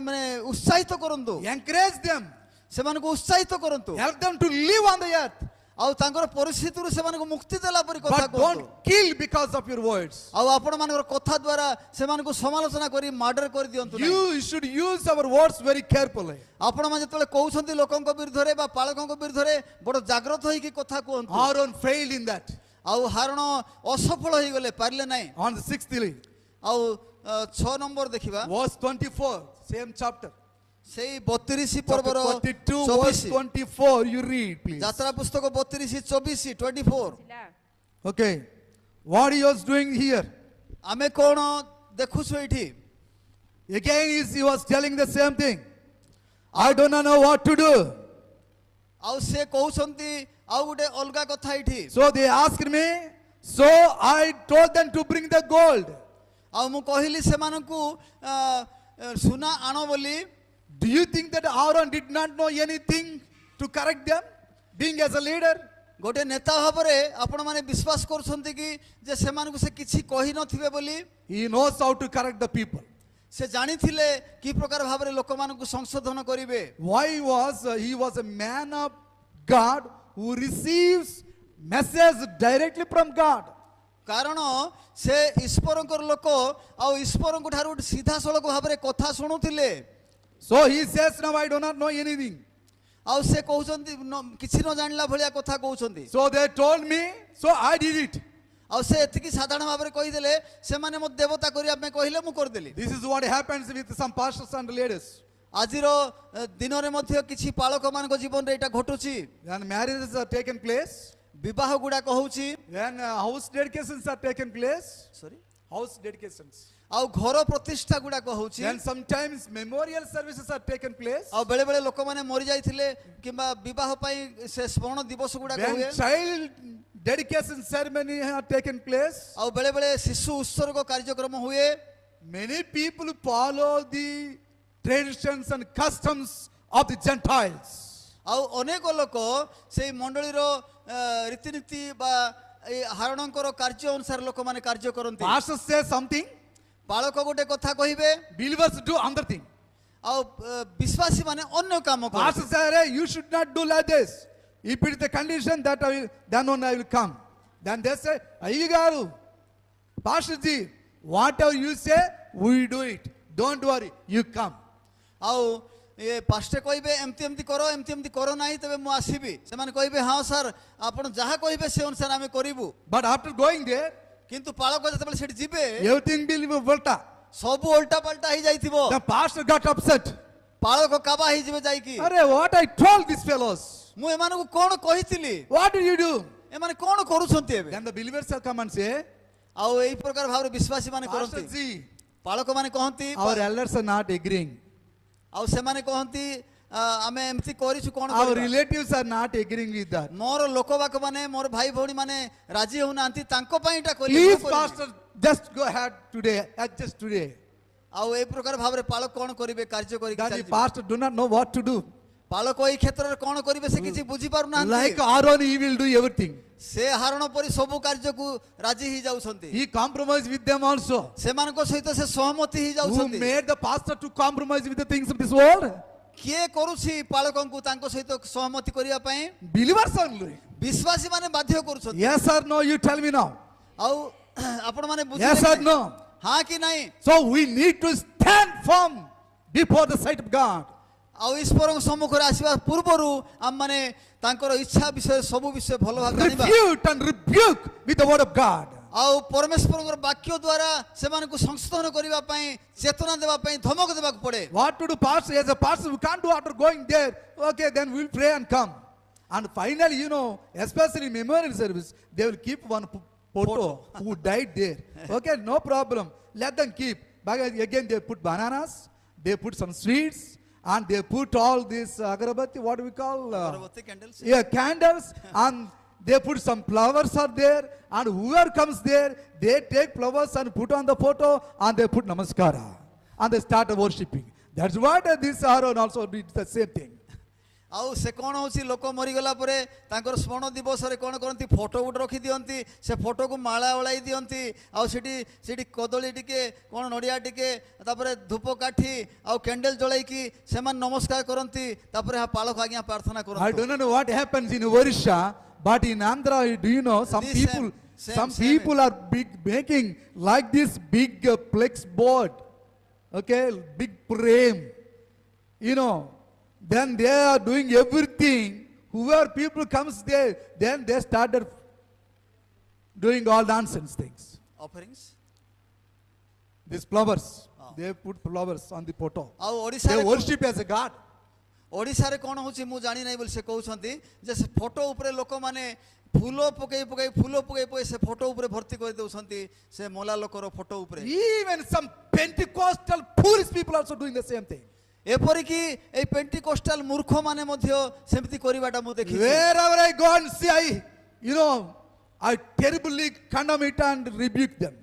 ମାନେ ଉତ୍ସାହିତ କରନ୍ତୁ, Encourage them. ସେମାନଙ୍କୁ ଉତ୍ସାହିତ କରନ୍ତୁ, Help them to live on the earth. ଆଉ ତାଙ୍କର ପରିସ୍ଥିତିରୁ ସେମାନଙ୍କୁ ମୁକ୍ତି ଦେଲା ପରି କଥା But କୁହନ୍ତୁ। don't kill because of your words. ଆଉ ଆପଣମାନଙ୍କର କଥା ଦ୍ୱାରା ସେମାନଙ୍କୁ ସମାଲୋଚନା କରି ମାର୍ଡର କରିଦିଅନ୍ତୁ ନାହିଁ। You should use our words very carefully. ଆପଣମାନେ ଯେତେବେଳେ କହୁଛନ୍ତି ଲୋକଙ୍କ ବିରୁଦ୍ଧରେ ବା ପାଳକଙ୍କ ବିରୁଦ୍ଧରେ ବଡ଼ ଜାଗ୍ରତ ହେଇକି କଥା କୁହନ୍ତୁ। Aaron failed in that. ଆଉ ହାରଣ ଅସଫଳ ହେଇଗଲେ, ପାରିଲେ ନାହିଁ। On the 6th day, ଆଉ 6 ନମ୍ବର ଦେଖିବା, verse 24, same chapter. ସେଇ 32 Chapter ପର୍ବର 32, verse 24, you read, please. ଯାତ୍ରା ପୁସ୍ତକ 32 24। Okay. What he was doing here? ଆମେ କଣ ଦେଖୁଛୁ ଏଇଠି? Again, he was telling the same thing. I do not know what to do. ଆଉ ସେ କହୁଛନ୍ତି ଆଉ ଗୋଟେ ଅଲଗା କଥା ଏଇଠି। So they asked me, so I told them to bring the gold. ଆଉ ମୁଁ କହିଲି ସେମାନଙ୍କୁ ସୁନା ଆଣ ବୋଲି। Do you think that Aaron did not know anything to correct them, being as a leader? ଗୋଟେ ନେତା ଭାବରେ ଆପଣମାନେ ବିଶ୍ୱାସ କରୁଛନ୍ତି କି ଯେ ସେମାନଙ୍କୁ ସେ କିଛି କହିନଥିବେ ବୋଲି? He knows how to correct the people. ସେ ଜାଣିଥିଲେ କି ପ୍ରକାର ଭାବରେ ଲୋକମାନଙ୍କୁ ସଂଶୋଧନ କରିବେ। Why he was a man of God who receives message directly from God. କାରଣ ସେ ଈଶ୍ୱରଙ୍କର ଲୋକ ଆଉ ଈଶ୍ୱରଙ୍କ ଠାରୁ ସିଧାସଳଖ ଭାବରେ କଥା ଶୁଣୁଥିଲେ। So he says, now I do not know anything. ଆଉ ସେ କହୁଛନ୍ତି କିଛି ନ ଜାଣିଲା ଭଳିଆ କଥା କହୁଛନ୍ତି। So they told me, so I did it. ଆଉ ସେ ଏତିକି ସାଧାରଣ ଭାବରେ କହିଦେଲେ, ସେମାନେ ମୋତେ ଦେବତା କରିବା ପାଇଁ କହିଲେ, ମୁଁ କରିଦେଲି। This is what happens with some pastors and leaders. ଆଜିର ଦିନରେ ମଧ୍ୟ କିଛି ପାଳକମାନଙ୍କ ଜୀବନରେ ଏଇଟା ଘଟୁଛି। When marriages are taken place, ବିବାହ ଗୁଡାକ ହଉଛି, when house dedications are taken place, house dedications. ଆଉ ଘର ପ୍ରତିଷ୍ଠା ଗୁଡାକ ହଉଛି, Then sometimes memorial services are taken place. ଆଉ ବେଳେ ବେଳେ ଲୋକମାନେ ମରି ଯାଇଥିଲେ କିମ୍ବା ବିବାହ ପାଇଁ ସେ ସ୍ମରଣ ଦିବସ ଗୁଡାକ When ହୁଏ, child dedication ceremony are taken place. ଆଉ ବେଳେ ବେଳେ ଶିଶୁ ଉତ୍ସର୍ଗ କାର୍ଯ୍ୟକ୍ରମ ହୁଏ। Many people follow the traditions and customs of the Gentiles. ଆଉ ଅନେକ ଲୋକ ସେଇ ମଣ୍ଡଳୀର ରୀତିନୀତି ବା ଏଇ ହାରଣଙ୍କର କାର୍ଯ୍ୟ ଅନୁସାରେ ଲୋକମାନେ କାର୍ଯ୍ୟ କରନ୍ତି। Pastor says something, ପାଳକ ଗୋଟେ କଥା କହିବେ, believers do another thing. ଆଉ ବିଶ୍ୱାସୀ ମାନେ ଅନ୍ୟ କାମ Pastor କରନ୍ତି। says, hey, you should not do like this. If it is the condition that then only I will come. Then they say, Ayyigaru, Pastor ji, whatever you say, we do it. Don't worry, you come. ଆଉ ଏ pastor କହିବେ ଏମିତି ଏମିତି କର ନାହିଁ, ତେବେ ମୁଁ ଆସିବି। ସେମାନେ କହିବେ ହଁ ସାର୍, ଆପଣ ଯାହା କହିବେ ସେ ଅନୁସାରେ ଆମେ କରିବୁ। But after going there, କିନ୍ତୁ ପାଳକ ଯେତେବେଳେ ସେଠି ଯିବେ, everything will be volta. ସବୁ ଓଲଟା ପାଲଟା ହେଇଯାଇଥିବ। The pastor got upset. ପାଳକ କାବା ହେଇଯିବେ ଯାଇକି, Arey, what I told these fellows? ମୁଁ ଏମାନଙ୍କୁ କଣ କହିଥିଲି, What did you do? ଏମାନେ କଣ କରୁଛନ୍ତି ଏବେ? Then the believers have come and say, ଆଉ ଏଇ ପ୍ରକାର ଭାବରେ ବିଶ୍ୱାସୀ ମାନେ Pastor କରନ୍ତି। ji, ପାଳକ ମାନେ କହନ୍ତି, our elders are not agreeing. ଆଉ ସେମାନେ କହନ୍ତି ଆମେ ଏମିତି କରିଛୁ, କଣ Our କରିବା? relatives are not agreeing with that. ମୋର ଲୋକବାକ ମାନେ, ମୋର ଭାଇ ଭଉଣୀ ମାନେ ରାଜି ହଉନାହାନ୍ତି, ତାଙ୍କ ପାଇଁ ଏଇଟା Please, କରିବେ। pastor, just go ahead today, just today. ଆଉ ଏଇ ପ୍ରକାର ଭାବରେ ପାଳକ କଣ କରିବେ, କାର୍ଯ୍ୟ କରିକି That the ଚାଲିଯିବେ। pastor do not know what to do. ପାଳକ ଏଇ କ୍ଷେତ୍ରରେ କଣ କରିବେ ସେ କିଛି ବୁଝି Like ପାରୁନାହାନ୍ତି। Aaron, he will do everything. ସେ ହାରଣ ପରି ସବୁ କାର୍ଯ୍ୟକୁ ରାଜି ହେଇ ଯାଉଛନ୍ତି He compromised with them also. ସେମାନଙ୍କ ସହିତ ସେ ସହମତି ହେଇ Who ଯାଉଛନ୍ତି made the pastor to compromise with the things of this world? କିଏ କରୁଛି ପାଳକଙ୍କୁ ତାଙ୍କ ସହିତ ସହମତି କରିବା ପାଇଁ Believers only. ବିଶ୍ୱାସୀ ମାନେ ବାଧ୍ୟ କରୁଛନ୍ତି Yes or no? You tell me now. ଆଉ ଆପଣ ମାନେ Yes or ବୁଝିଲେ no? ହଁ କି ନାହିଁ So we need to stand firm before the sight of God. ଆଉ ଈଶ୍ୱରଙ୍କ ସମ୍ମୁଖରେ ଆସିବା ପୂର୍ବରୁ ଆମମାନେ ତାଙ୍କର ଇଚ୍ଛା ବିଷୟରେ ସବୁ ବିଷୟ ଭଲ ଭାବରେ ଜାଣିବା Refute and rebuke with the word of God. ଆଉ ପରମେଶ୍ୱରଙ୍କର ବାକ୍ୟ ଦ୍ୱାରା ସେମାନଙ୍କୁ ସଂଶୋଧନ କରିବା ପାଇଁ ଚେତନା ଦେବା ପାଇଁ ଧମକ ଦେବାକୁ ପଡେ What to do, pastor? As a pastor, we can't do after going there. Okay, then we'll pray and come. And finally, especially in memorial service, they will keep one photo who died there. Okay, no problem. Let them keep. But again, they put bananas, they put some sweets, and they put all this agarabati, what do we call? Agarbatti, candles. Yeah, candles, and they put some flowers are there, and whoever comes there, they take flowers and put on the photo, and they put namaskara, and they start worshipping. That's what this Aaron also did the same thing. ଆଉ ସେ କ'ଣ ହେଉଛି ଲୋକ ମରିଗଲା ପରେ ତାଙ୍କର ସ୍ମରଣ ଦିବସରେ କ'ଣ କରନ୍ତି ଫଟୋ ଗୋଟେ ରଖିଦିଅନ୍ତି ସେ ଫଟୋକୁ ମାଳା ଓଳାଇ ଦିଅନ୍ତି ଆଉ ସେଠି କଦଳୀ ଟିକେ କ'ଣ ନଡ଼ିଆ ଟିକେ ତାପରେ ଧୂପ କାଠି ଆଉ କ୍ୟାଣ୍ଡେଲ ଜଳାଇକି ସେମାନେ ନମସ୍କାର କରନ୍ତି ତାପରେ ପାଳକ ଆଜ୍ଞା ପ୍ରାର୍ଥନା I କରନ୍ତି don't know what happens in Odisha, but in Andhra, do you know, some This people, same- some same. people are making like this big plex board, okay, big frame, then they are doing everything. Whoever people comes there, then they started doing all nonsense things. ଅଫରିଂସ୍ These flowers, they put flowers on the photo. ଆଉ They ଓଡ଼ିଶାରେ worship as a god. ଓଡ଼ିଶାରେ କ'ଣ ହେଉଛି ମୁଁ ଜାଣିନାହିଁ ବୋଲି ସେ କହୁଛନ୍ତି ଯେ ସେ ଫଟୋ ଉପରେ ଲୋକମାନେ ଫୁଲ ପକେଇ ସେ ଫଟୋ ଉପରେ ଭର୍ତ୍ତି କରିଦେଉଛନ୍ତି ସେ ମଲା ଲୋକର ଫଟୋ ଉପରେ Even some Pentecostal foolish people also doing the same thing. ଏପରିକି ଏଇ ପେଣ୍ଟିକୋଷ୍ଟାଲ ମୂର୍ଖମାନେ ମଧ୍ୟ ସେମିତି କରିବାଟା ମୁଁ ଦେଖିଛି Wherever I go and see, I terribly condemn it and rebuke them.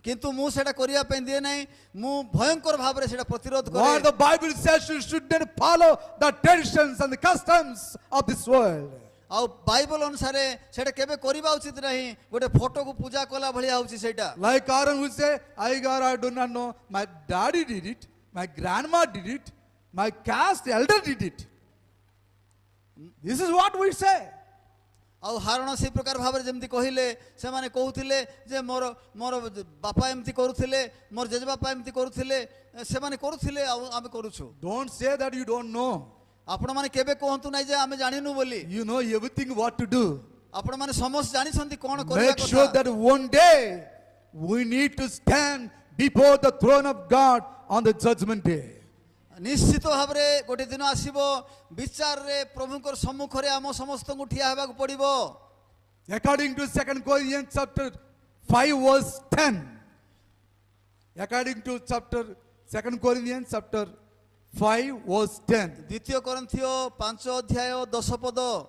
କିନ୍ତୁ ମୁଁ ସେଟା କରିବା ପାଇଁ ଦିଏ ନାହିଁ ମୁଁ ଭୟଙ୍କର ଭାବରେ ସେଟା ପ୍ରତିରୋଧ What କରେ the Bible says, you should not follow the traditions and the customs of this world. ଆଉ ବାଇବଲ ଅନୁସାରେ ସେଟା କେବେ କରିବା ଉଚିତ ନାହିଁ ଗୋଟେ ଫଟୋକୁ ପୂଜା କଲା ଭଳିଆ ହଉଛି ସେଇଟା Like Aaron would say, I do not know, my daddy did it, my grandma did it, my caste elder did it. This is what we say. ଆଉ ହାରଣ ସେଇ ପ୍ରକାର ଭାବରେ ଯେମିତି କହିଲେ ସେମାନେ କହୁଥିଲେ ଯେ ମୋର ବାପା ଏମିତି କରୁଥିଲେ ମୋର ଜେଜେବାପା ଏମିତି କରୁଥିଲେ ସେମାନେ କରୁଥିଲେ ଆଉ ଆମେ କରୁଛୁ Don't say that you don't know. ଆପଣମାନେ କେବେ କହନ୍ତୁ ନାହିଁ ଯେ ଆମେ ଜାଣିନୁ ବୋଲି You know everything what to do. ଆପଣମାନେ ସମସ୍ତେ ଜାଣିଛନ୍ତି କ'ଣ କରିବା Make sure କଥା that one day we need to stand before the throne of God on the judgment day. ନିଶ୍ଚିତ ଭାବରେ ଗୋଟେ ଦିନ ଆସିବ ବିଚାରରେ ପ୍ରଭୁଙ୍କର ସମ୍ମୁଖରେ ଆମ ସମସ୍ତଙ୍କୁ ଠିଆ ହେବାକୁ ପଡ଼ିବ According to 2 Corinthians chapter 5 verse 10. According to 2 Corinthians chapter 5 verse 10. ଦ୍ୱିତୀୟ କରନ୍ଥିୟ 5 ଅଧ୍ୟାୟ 10 ପଦ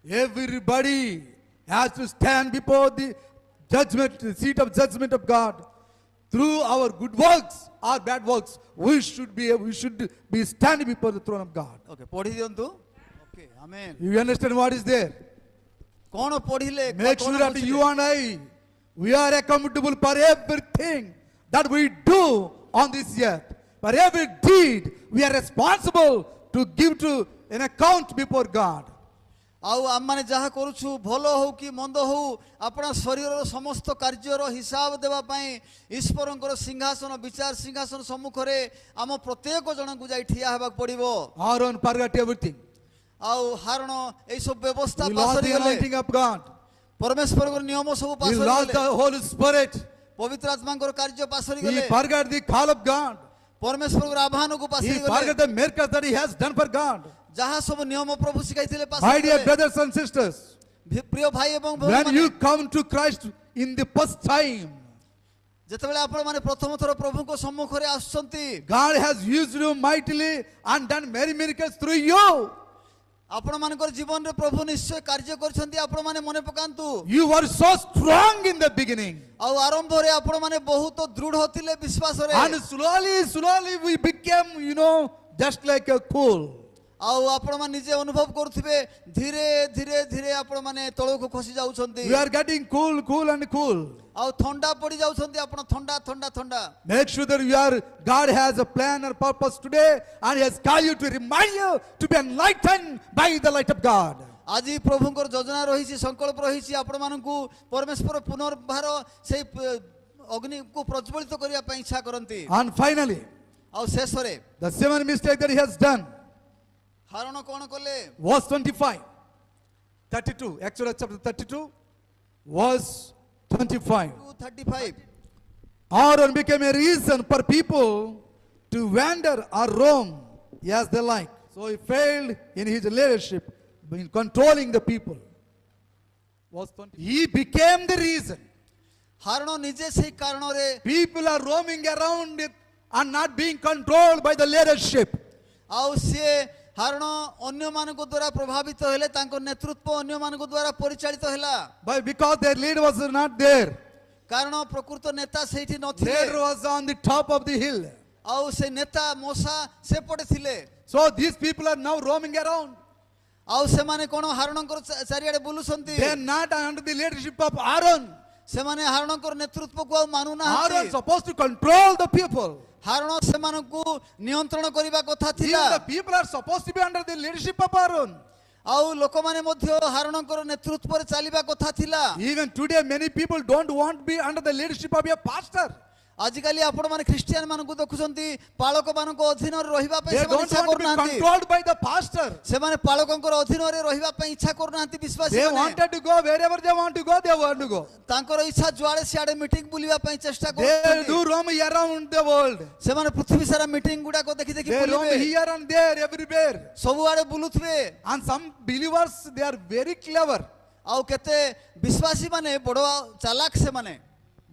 Everybody has to stand before the seat of judgment of God. Through our good works or bad works, we should be standing before the throne of God. Okay ପଢ଼ି ଦିଅନ୍ତୁ okay amen You understand what is there? କ'ଣ ପଢ଼ିଲେ Make କ'ଣ sure that ବୁଝିଲେ? you and I, we are accountable for everything that we do on this earth. For every deed, we are responsible to give to an account before God. ଆଉ ଆମମାନେ ଯାହା କରୁଛୁ ଭଲ ହଉ କି ମନ୍ଦ ହଉ ଆପଣ ଶରୀରର ସମସ୍ତ କାର୍ଯ୍ୟର ହିସାବ ଦେବା ପାଇଁ ଈଶ୍ୱରଙ୍କର ସିଂହାସନ ବିଚାର ସିଂହାସନ ସମ୍ମୁଖରେ ଆମ ପ୍ରତ୍ୟେକ ଜଣଙ୍କୁ ଯାଇ ଠିଆ ହେବାକୁ ପଡ଼ିବ Aaron forgot everything. ଆଉ ହାରଣ ଏଇ ସବୁ ବ୍ୟବସ୍ଥା He ପାସ lost the କରିଗଲେ anointing of God. ପରମେଶ୍ୱରଙ୍କର ନିୟମ ସବୁ ପାସ He lost କରିଗଲେ the Holy Spirit. ପବିତ୍ର ଆତ୍ମାଙ୍କର କାର୍ଯ୍ୟ ପାସ He କରିଗଲେ forgot the call of God. ପରମେଶ୍ୱରଙ୍କର ଆହ୍ୱାନକୁ ପାସ He forgot କରିଗଲେ the miracles that he has done for God. ଯାହା ସବୁ ନିୟମ ପ୍ରଭୁ ଶିଖାଇଥିଲେ ପାସ My dear କରିଗଲେ brothers and sisters, ପ୍ରିୟ ଭାଇ ଏବଂ when ଭଉଣୀମାନେ you come to Christ in the first time, ଯେତେବେଳେ ଆପଣମାନେ ପ୍ରଥମ ଥର ପ୍ରଭୁଙ୍କ ସମ୍ମୁଖରେ ଆସୁଛନ୍ତି God has used you mightily and done many miracles through you. ଆପଣମାନଙ୍କର ଜୀବନରେ ପ୍ରଭୁ ନିଶ୍ଚୟ କାର୍ଯ୍ୟ କରିଛନ୍ତି ଆପଣମାନେ ମନେ ପକାନ୍ତୁ You were so strong in the beginning. ଆଉ ଆରମ୍ଭରେ ଆପଣମାନେ ବହୁତ ଦୃଢ଼ ଥିଲେ ବିଶ୍ୱାସରେ And slowly we became, just like a coal. ଆଉ ଆପଣ ମାନେ ନିଜେ ଅନୁଭବ କରୁଥିବେ ଧୀରେ ଧୀରେ ଧୀରେ ଆପଣ ମାନେ ତଳକୁ ଖସି ଯାଉଛନ୍ତି We are getting cool, cool and cool. ଆଉ ଥଣ୍ଡା ପଡି ଯାଉଛନ୍ତି ଆପଣ ଥଣ୍ଡା ଥଣ୍ଡା ଥଣ୍ଡା Make sure that God has a plan or purpose today, and He has called you to remind you to be enlightened by the light of God. ଆଜି ପ୍ରଭୁଙ୍କର ଯୋଜନା ରହିଛି ସଂକଳ୍ପ ରହିଛି ଆପଣ ମାନଙ୍କୁ ପରମେଶ୍ୱର ପୁନର୍ବାର ସେଇ ଅଗ୍ନିକୁ ପ୍ରଜ୍ୱଳିତ କରିବା ପାଇଁ ଇଚ୍ଛା କରନ୍ତି And finally, ଆଉ ଶେଷରେ the seventh mistake that he has done, ହାରଣ କଣ କଲେ verse 25, 32, Exodus chapter 32, verse 25. 2:35 Aaron became a reason for people to wander or roam as they like. So he failed in his leadership, in controlling the people. Verse 20. He became the reason. ହାରଣ ନିଜେ ସେଇ କାରଣରେ People are roaming around it and not being controlled by the leadership. ଆଉ ସିଏ ହାରଣ ଅନ୍ୟମାନଙ୍କ ଦ୍ୱାରା ପ୍ରଭାବିତ ହେଲେ ତାଙ୍କ ନେତୃତ୍ୱ ଅନ୍ୟମାନଙ୍କ ଦ୍ୱାରା ପରିଚାଳିତ ହେଲା But because their leader was not there, କାରଣ ପ୍ରକୃତ ନେତା ସେଇଠି ନଥିଲେ leader was on the top of the hill. ଆଉ ସେ ନେତା ମଶା ସେପଟେ ଥିଲେ So these people are now roaming around. ଆଉ ସେମାନେ କଣ ହାରଣଙ୍କର ଚାରିଆଡେ ବୁଲୁଛନ୍ତି They are not under the leadership of Aaron. ସେମାନେ ହାରଣଙ୍କର ନେତୃତ୍ୱକୁ ଆଉ Aaron is ମାନୁନାହାନ୍ତି supposed to control the people. ହାରଣ ସେମାନଙ୍କୁ ନିୟନ୍ତ୍ରଣ କରିବା କଥା Even ଥିଲା the people are supposed to be under the leadership of Aaron. ଆଉ ଲୋକମାନେ ମଧ୍ୟ ହାରଣଙ୍କର ନେତୃତ୍ୱରେ ଚାଲିବା କଥା ଥିଲା Even today, many people don't want to be under the leadership of your pastor. ଆଜିକାଲି ଆପଣମାନେ ଖ୍ରୀଷ୍ଟିଆନ ମାନଙ୍କୁ ଦେଖୁଛନ୍ତି ପାଳକ ମାନଙ୍କ ଅଧୀନରେ ରହିବା ପାଇଁ They ସେମାନେ don't ଇଚ୍ଛା want to be କରୁନାହାନ୍ତି controlled by the pastor. ସେମାନେ ପାଳକଙ୍କର ଅଧୀନରେ ରହିବା ପାଇଁ ଇଚ୍ଛା କରୁନାହାନ୍ତି ବିଶ୍ୱାସୀ They ମାନେ wanted to go wherever they want to go, they want to go. ତାଙ୍କର ଇଚ୍ଛା ଯୁଆଡେ ସିଆଡେ ମିଟିଂ ବୁଲିବା ପାଇଁ ଚେଷ୍ଟା They କରୁଛନ୍ତି do roam around the world. ସେମାନେ ପୃଥିବୀ ସାରା ମିଟିଂ ଗୁଡାକ ଦେଖି ଦେଖି They roam ବୁଲିବେ here and there, everywhere. ସବୁଆଡେ ବୁଲୁଥିବେ And some believers, they are very clever. ଆଉ କେତେ ବିଶ୍ୱାସୀ ମାନେ ବଡ ଚାଲାକ ସେମାନେ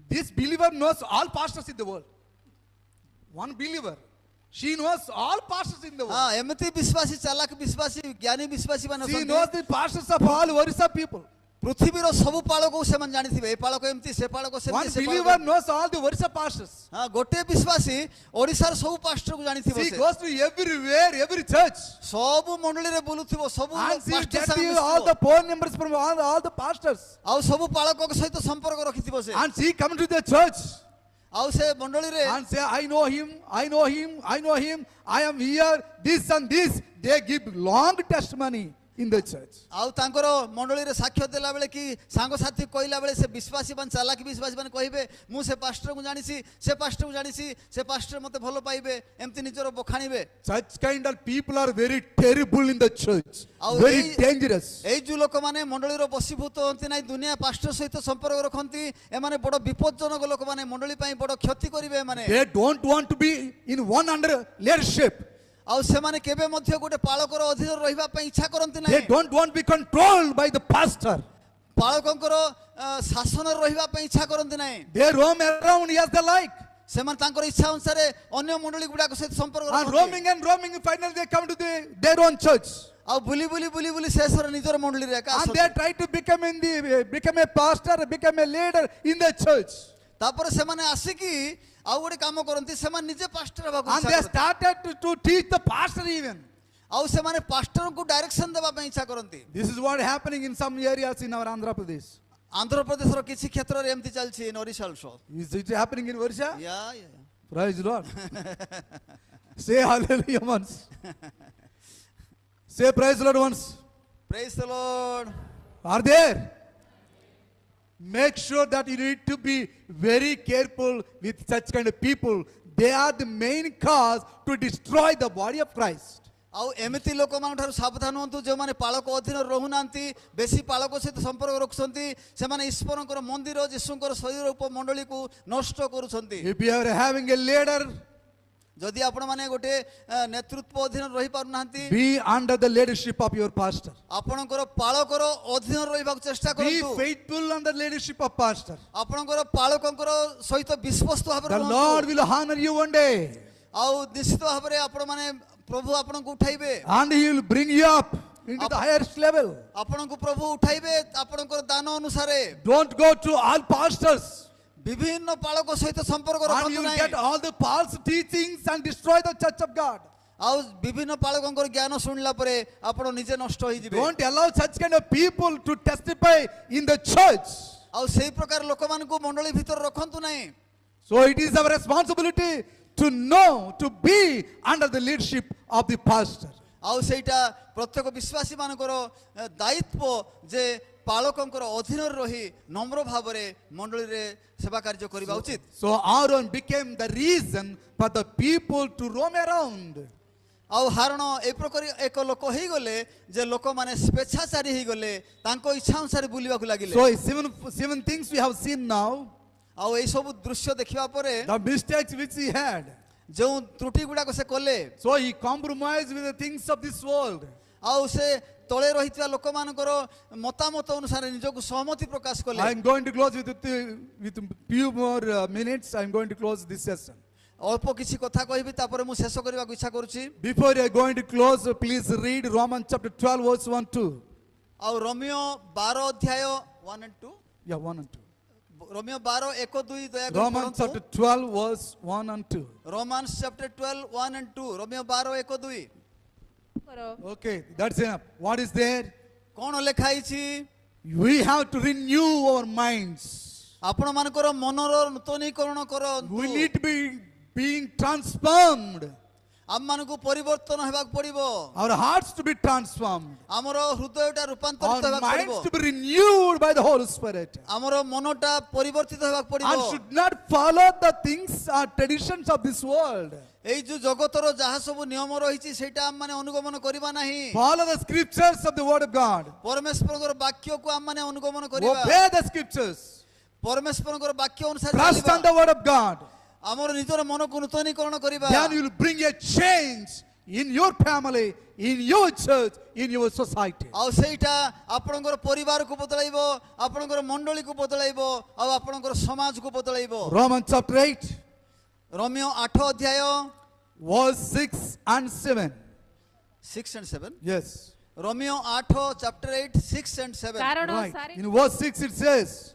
This believer knows all pastors in the world. One believer, she knows all pastors in the world. ହଁ ଏମିତି ବିଶ୍ୱାସୀ ଚାଲାକ ବିଶ୍ୱାସୀ ଜ୍ଞାନୀ ବିଶ୍ୱାସୀ ମାନେ She ଅଛନ୍ତି knows the pastors of all Orissa people. ପୃଥିବୀର ସବୁ ପାଳକକୁ ସେମାନେ ଜାଣିଥିବେ ଏ ପାଳକ ଏମିତି ସେ ପାଳକ One ସେମିତି ସେ believer Palak knows all the Orissa pastors. ହଁ ଗୋଟେ ବିଶ୍ୱାସୀ ଓଡ଼ିଶାର ସବୁ ପାଷ୍ଟରକୁ ଜାଣିଥିବ She ସେ goes to everywhere, every church. ସବୁ ମଣ୍ଡଳୀରେ ବୁଲୁଥିବ ସବୁ And she pastor gets ସାଙ୍ଗେ all ମିଶୁଥିବ। the phone numbers from all the pastors. ଆଉ ସବୁ ପାଳକଙ୍କ ସହିତ ସମ୍ପର୍କ ରଖିଥିବ ସେ And she comes to the church ଆଉ ସେ ମଣ୍ଡଳୀରେ and say, I know him, I know him, I know him, I am here, this and this. They give long testimony in the church. ଆଉ ତାଙ୍କର ମଣ୍ଡଳୀରେ ସାକ୍ଷ୍ୟ ଦେଲା ବେଳେ କି ସାଙ୍ଗସାଥି କହିଲା ବେଳେ ସେ ବିଶ୍ୱାସୀ ମାନେ ଚାଲାକି ବିଶ୍ୱାସୀ ମାନେ କହିବେ ମୁଁ ସେ ପାଷ୍ଟରକୁ ଜାଣିଛି ସେ ପାଷ୍ଟରକୁ ଜାଣିଛି ସେ ପାଷ୍ଟର ମତେ ଭଲ ପାଇବେ ଏମିତି ନିଜର ବଖାଣିବେ Such kind of people are very terrible in the church, ଆଉ very dangerous. ଏଇ ଯୋଉ ଲୋକମାନେ ମଣ୍ଡଳୀର ବଶୀଭୂତ ହୁଅନ୍ତି ନାହିଁ ଦୁନିଆ ପାଷ୍ଟର ସହିତ ସମ୍ପର୍କ ରଖନ୍ତି ଏମାନେ ବଡ ବିପଜ୍ଜନକ ଲୋକମାନେ ମଣ୍ଡଳୀ ପାଇଁ ବଡ କ୍ଷତି କରିବେ ଏମାନେ They don't want to be in one under leadership. ଆଉ ସେମାନେ କେବେ ମଧ୍ୟ ଗୋଟେ ପାଳକର ଅଧୀନରେ ରହିବା ପାଇଁ ଇଚ୍ଛା କରନ୍ତି They ନାହିଁ don't want to be controlled by the pastor. ପାଳକଙ୍କର ଶାସନରେ ରହିବା ପାଇଁ ଇଚ୍ଛା କରନ୍ତି ନାହିଁ They roam around as they like. ସେମାନେ ତାଙ୍କର ଇଚ୍ଛା ଅନୁସାରେ ଅନ୍ୟ ମଣ୍ଡଳୀ ଗୁଡାକ ସହିତ ସମ୍ପର୍କ And ରଖନ୍ତି roaming, finally they come to their own church. ଆଉ ବୁଲି ବୁଲି ବୁଲି ବୁଲି ଶେଷରେ ନିଜର ମଣ୍ଡଳୀରେ ଏକା And ଆସନ୍ତି। they try to become a pastor, become a leader in the church. ତାପରେ ସେମାନେ ଆସିକି ଆଉ ଗୋଟେ କାମ କରନ୍ତି ସେମାନେ ନିଜେ ପାଷ୍ଟର ହେବାକୁ And ଇଚ୍ଛା they କରନ୍ତି started to teach the pastor even. ଆଉ ସେମାନେ ପାଷ୍ଟରଙ୍କୁ ଡାଇରେକ୍ସନ ଦେବା ପାଇଁ ଇଚ୍ଛା କରନ୍ତି This is what happening in some areas in our Andhra Pradesh. ଆନ୍ଧ୍ରପ୍ରଦେଶର କିଛି କ୍ଷେତ୍ରରେ ଏମିତି ଚାଲିଛି in Orissa also Is it happening in Orissa? yeah. Praise the Lord. Say hallelujah once. Say praise the Lord once. Praise the Lord. Are there? Make sure that you need to be very careful with such kind of people. They are the main cause to destroy the body of Christ. ଆଉ ଏମିତି ଲୋକମାନଙ୍କ ଠାରୁ ସାବଧାନ ହୁଅନ୍ତୁ ଯେଉଁମାନେ ପାଳକ ଅଧୀନରେ ରହୁନାହାନ୍ତି ବେଶୀ ପାଳକ ସହିତ ସମ୍ପର୍କ ରଖୁଛନ୍ତି ସେମାନେ ଈଶ୍ୱରଙ୍କର ମନ୍ଦିର ଯୀଶୁଙ୍କର ଶରୀର ଉପମଣ୍ଡଳୀକୁ ନଷ୍ଟ କରୁଛନ୍ତି If you are having a leader, ଯଦି ଆପଣମାନେ ଗୋଟେ ନେତୃତ୍ୱ ଅଧୀନରେ ରହିପାରୁନାହାନ୍ତି be under the leadership of your pastor. ଆପଣଙ୍କର ପାଳକର ଅଧୀନରେ ରହିବାକୁ ଚେଷ୍ଟା Be କରନ୍ତୁ faithful under the leadership of pastor. ଆପଣଙ୍କର ପାଳକଙ୍କର ସହିତ ବିଶ୍ୱସ୍ତ ଭାବରେ The ରୁହନ୍ତୁ। Lord will honor you one day. ଆଉ ନିଶ୍ଚିତ ଭାବରେ ଆପଣମାନେ ପ୍ରଭୁ ଆପଣଙ୍କୁ ଉଠାଇବେ And He will bring you up into the highest level. ଆପଣଙ୍କୁ ପ୍ରଭୁ ଉଠାଇବେ ଆପଣଙ୍କର ଦାନ ଅନୁସାରେ Don't go to all pastors. ବିଭିନ୍ନ ପାଳକ ସହିତ ସମ୍ପର୍କ And ରଖନ୍ତୁ you will ନାହିଁ get all the false teachings and destroy the church of God. ଆଉ ବିଭିନ୍ନ ପାଳକଙ୍କର ଜ୍ଞାନ ଶୁଣିଲା ପରେ ଆପଣ ନିଜେ ନଷ୍ଟ ହେଇଯିବେ। Don't allow such kind of people to testify in the church. ଆଉ ସେଇ ପ୍ରକାର ଲୋକମାନଙ୍କୁ ମଣ୍ଡଳୀ ଭିତରେ ରଖନ୍ତୁ ନାହିଁ। So it is our responsibility to know, to be under the leadership of the pastor. ଆଉ ସେଇଟା ପ୍ରତ୍ୟେକ ବିଶ୍ୱାସୀ ମାନଙ୍କର ଦାୟିତ୍ୱ ଯେ ପାଳକଙ୍କର ଅଧୀନରେ ରହି ନମ୍ର ଭାବରେ ମଣ୍ଡଳୀରେ ସେବା କାର୍ଯ୍ୟ କରିବା ଉଚିତ। So Aaron became the reason for the people to roam around. ଆଉ ହାରଣ ଏ ପ୍ରକାର ଏକ ଲୋକ ହେଇଗଲେ ଯେ ଲୋକମାନେ ସ୍ୱେଚ୍ଛାଚାରୀ ହେଇଗଲେ ତାଙ୍କ ଇଚ୍ଛା ଅନୁସାରେ ବୁଲିବାକୁ ଲାଗିଲେ। So seven things we have seen now, ଆଉ ଏଇ ସବୁ ଦୃଶ୍ୟ ଦେଖିବା ପରେ the mistakes which he had. ଯେଉଁ ତ୍ରୁଟି ଗୁଡାକ ସେ କଲେ So he compromised with the things of this world. ଆଉ ସେ ତଳେ ରହିଥିବା ଲୋକମାନଙ୍କର ମତାମତ ଅନୁସାରେ ନିଜକୁ ସହମତି ପ୍ରକାଶ କଲେ। I am going to close with few more minutes. I am going to close this session. ଅଳ୍ପ କିଛି କଥା କହିବି ତାପରେ ମୁଁ ଶେଷ କରିବାକୁ ଇଚ୍ଛା କରୁଛି। Before you are going to close, please read Romans chapter 12 verse 1 2. ଆଉ ରୋମିଓ 12 ଅଧ୍ୟାୟ 1 and 2 Yeah, 1 and 2. ରୋମିଓ 12 1 2 ଦୟାକରି Romans chapter ପଢ଼ନ୍ତୁ। 12 verse 1 and 2. Romans chapter 12 1 and 2 ରୋମିଓ 12 1 2 କର। Okay, that's enough. What is there? କଣ ଲେଖା ହେଇଛି? We have to renew our minds. ଆପଣ ମାନଙ୍କର ମନର ନୂତନୀକରଣ କରନ୍ତୁ। We need to be being transformed. ଆମମାନଙ୍କୁ ପରିବର୍ତ୍ତନ ହେବାକୁ ପଡିବ। Our hearts to be transformed. ଆମର ହୃଦୟଟା ରୂପାନ୍ତରିତ Our ହେବାକୁ minds ପଡିବ। to be renewed by the Holy Spirit. ଆମର ମନଟା ପରିବର୍ତ୍ତିତ ହେବାକୁ ପଡିବ। And should not follow the things or traditions of this world. ଏଇ ଯୋଉ ଜଗତର ଯାହା ସବୁ ନିୟମ ରହିଛି ସେଇଟା ଆମମାନେ ଅନୁଗମନ କରିବା ନାହିଁ। Follow the scriptures of the word of God. ପରମେଶ୍ୱରଙ୍କର ବାକ୍ୟକୁ ଆମମାନେ ଅନୁଗମନ କରିବା। Obey the scriptures. ପରମେଶ୍ୱରଙ୍କର ବାକ୍ୟ ଅନୁସାରେ Trust on ଚାଲିବା। the word of God. ଆମର ନିଜର ମନକୁ ନୂତନୀକରଣ କରିବା। Then you will bring a change in your family, in your church, in your society. ଆଉ ସେଇଟା ଆପଣଙ୍କର ପରିବାରକୁ ବଦଳାଇବ, ଆପଣଙ୍କର ମଣ୍ଡଳୀକୁ ବଦଳାଇବ, ଆଉ ଆପଣଙ୍କର ସମାଜକୁ ବଦଳାଇବ। Romans chapter 8 ରୋମିଓ 8 ଅଧ୍ୟାୟ verse 6 and 7. 6 and 7 Yes. Romeo 8 chapter 8 6 and 7 କାରଣ Right. ଶାରୀ- In verse 6 it says,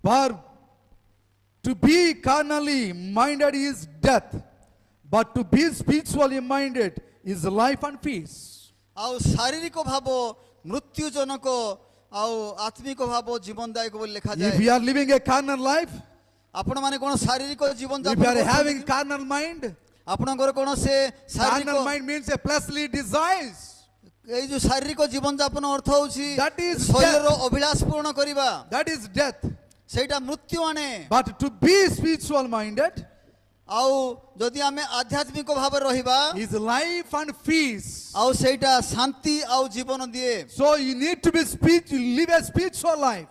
for to be carnally minded is death, but to be spiritually minded is life and peace. ଆଉ ଶାରୀରିକ ଭାବ ମୃତ୍ୟୁଜନକ ଆଉ ଆତ୍ମିକ ଭାବ ଜୀବନଦାୟକ ବୋଲି If ଲେଖାଯାଏ। you are living a carnal life, ଆପଣମାନେ କଣ ଶାରୀରିକ ଜୀବନ if ଯାପନ you are having କରୁଛନ୍ତି? carnal mind, ଆପଣଙ୍କର କଣ ସେ carnal ଶାରୀରିକ mind means a fleshly desires. ଏଇ ଯୋଉ ଶାରୀରିକ ଜୀବନ ଯାପନ ଅର୍ଥ ହଉଛି That is ଶରୀରର ଅଭିଳାଷ ପୂରଣ କରିବା। That is death. ସେଇଟା ମୃତ୍ୟୁ ଆଣେ। But to be spiritual minded ଆଉ ଯଦି ଆମେ ଆଧ୍ୟାତ୍ମିକ ଭାବରେ ରହିବା is life and peace. ଆଉ ସେଇଟା ଶାନ୍ତି ଆଉ ଜୀବନ ଦିଏ। So you need to be live a spiritual life.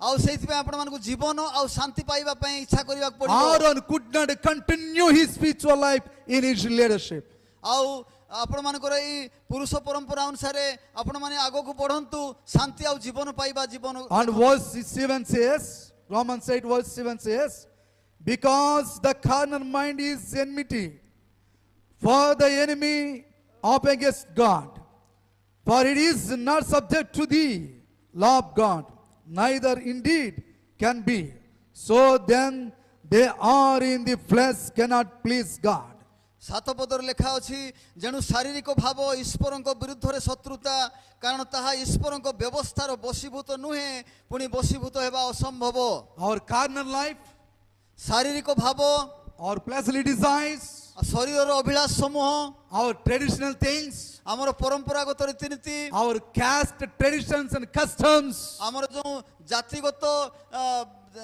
ଆଉ ସେଇଥିପାଇଁ ଆପଣମାନଙ୍କୁ ଜୀବନ ଆଉ ଶାନ୍ତି ପାଇବା ପାଇଁ ଇଚ୍ଛା କରିବାକୁ ପଡିବ। Aaron could not continue his spiritual life in his leadership. ଆଉ ଆପଣମାନଙ୍କର ଏଇ ପୁରୁଷ ପରମ୍ପରା ଅନୁସାରେ ଆପଣମାନେ ଆଗକୁ ବଢନ୍ତୁ, ଶାନ୍ତି ଆଉ ଜୀବନ ପାଇବା ଜୀବନ। And verse 7 says, Romans 8 verse 7 says, because the carnal mind is enmity for the enemy up against God. For it is not subject to the law of God, neither indeed can be. So then they are in the flesh, cannot please God. 7 ପଦରେ ଲେଖା ଅଛି, ଯେଣୁ ଶାରୀରିକ ଭାବ ଈଶ୍ୱରଙ୍କ ବିରୁଦ୍ଧରେ ଶତ୍ରୁତା, କାରଣ ତାହା ଈଶ୍ୱରଙ୍କ ବ୍ୟବସ୍ଥାର ବଶୀଭୂତ ନୁହେଁ, ପୁଣି ବଶୀଭୂତ ହେବା ଅସମ୍ଭବ। Our carnal life, ଶାରୀରିକ ଭାବ, our fleshly desires, ଶରୀରର ଅଭିଳାଷ ସମୂହ, our traditional things, ଆମର ପରମ୍ପରାଗତ ରୀତିନୀତି, our caste traditions and customs ଆମର ଯୋଉ ଜାତିଗତ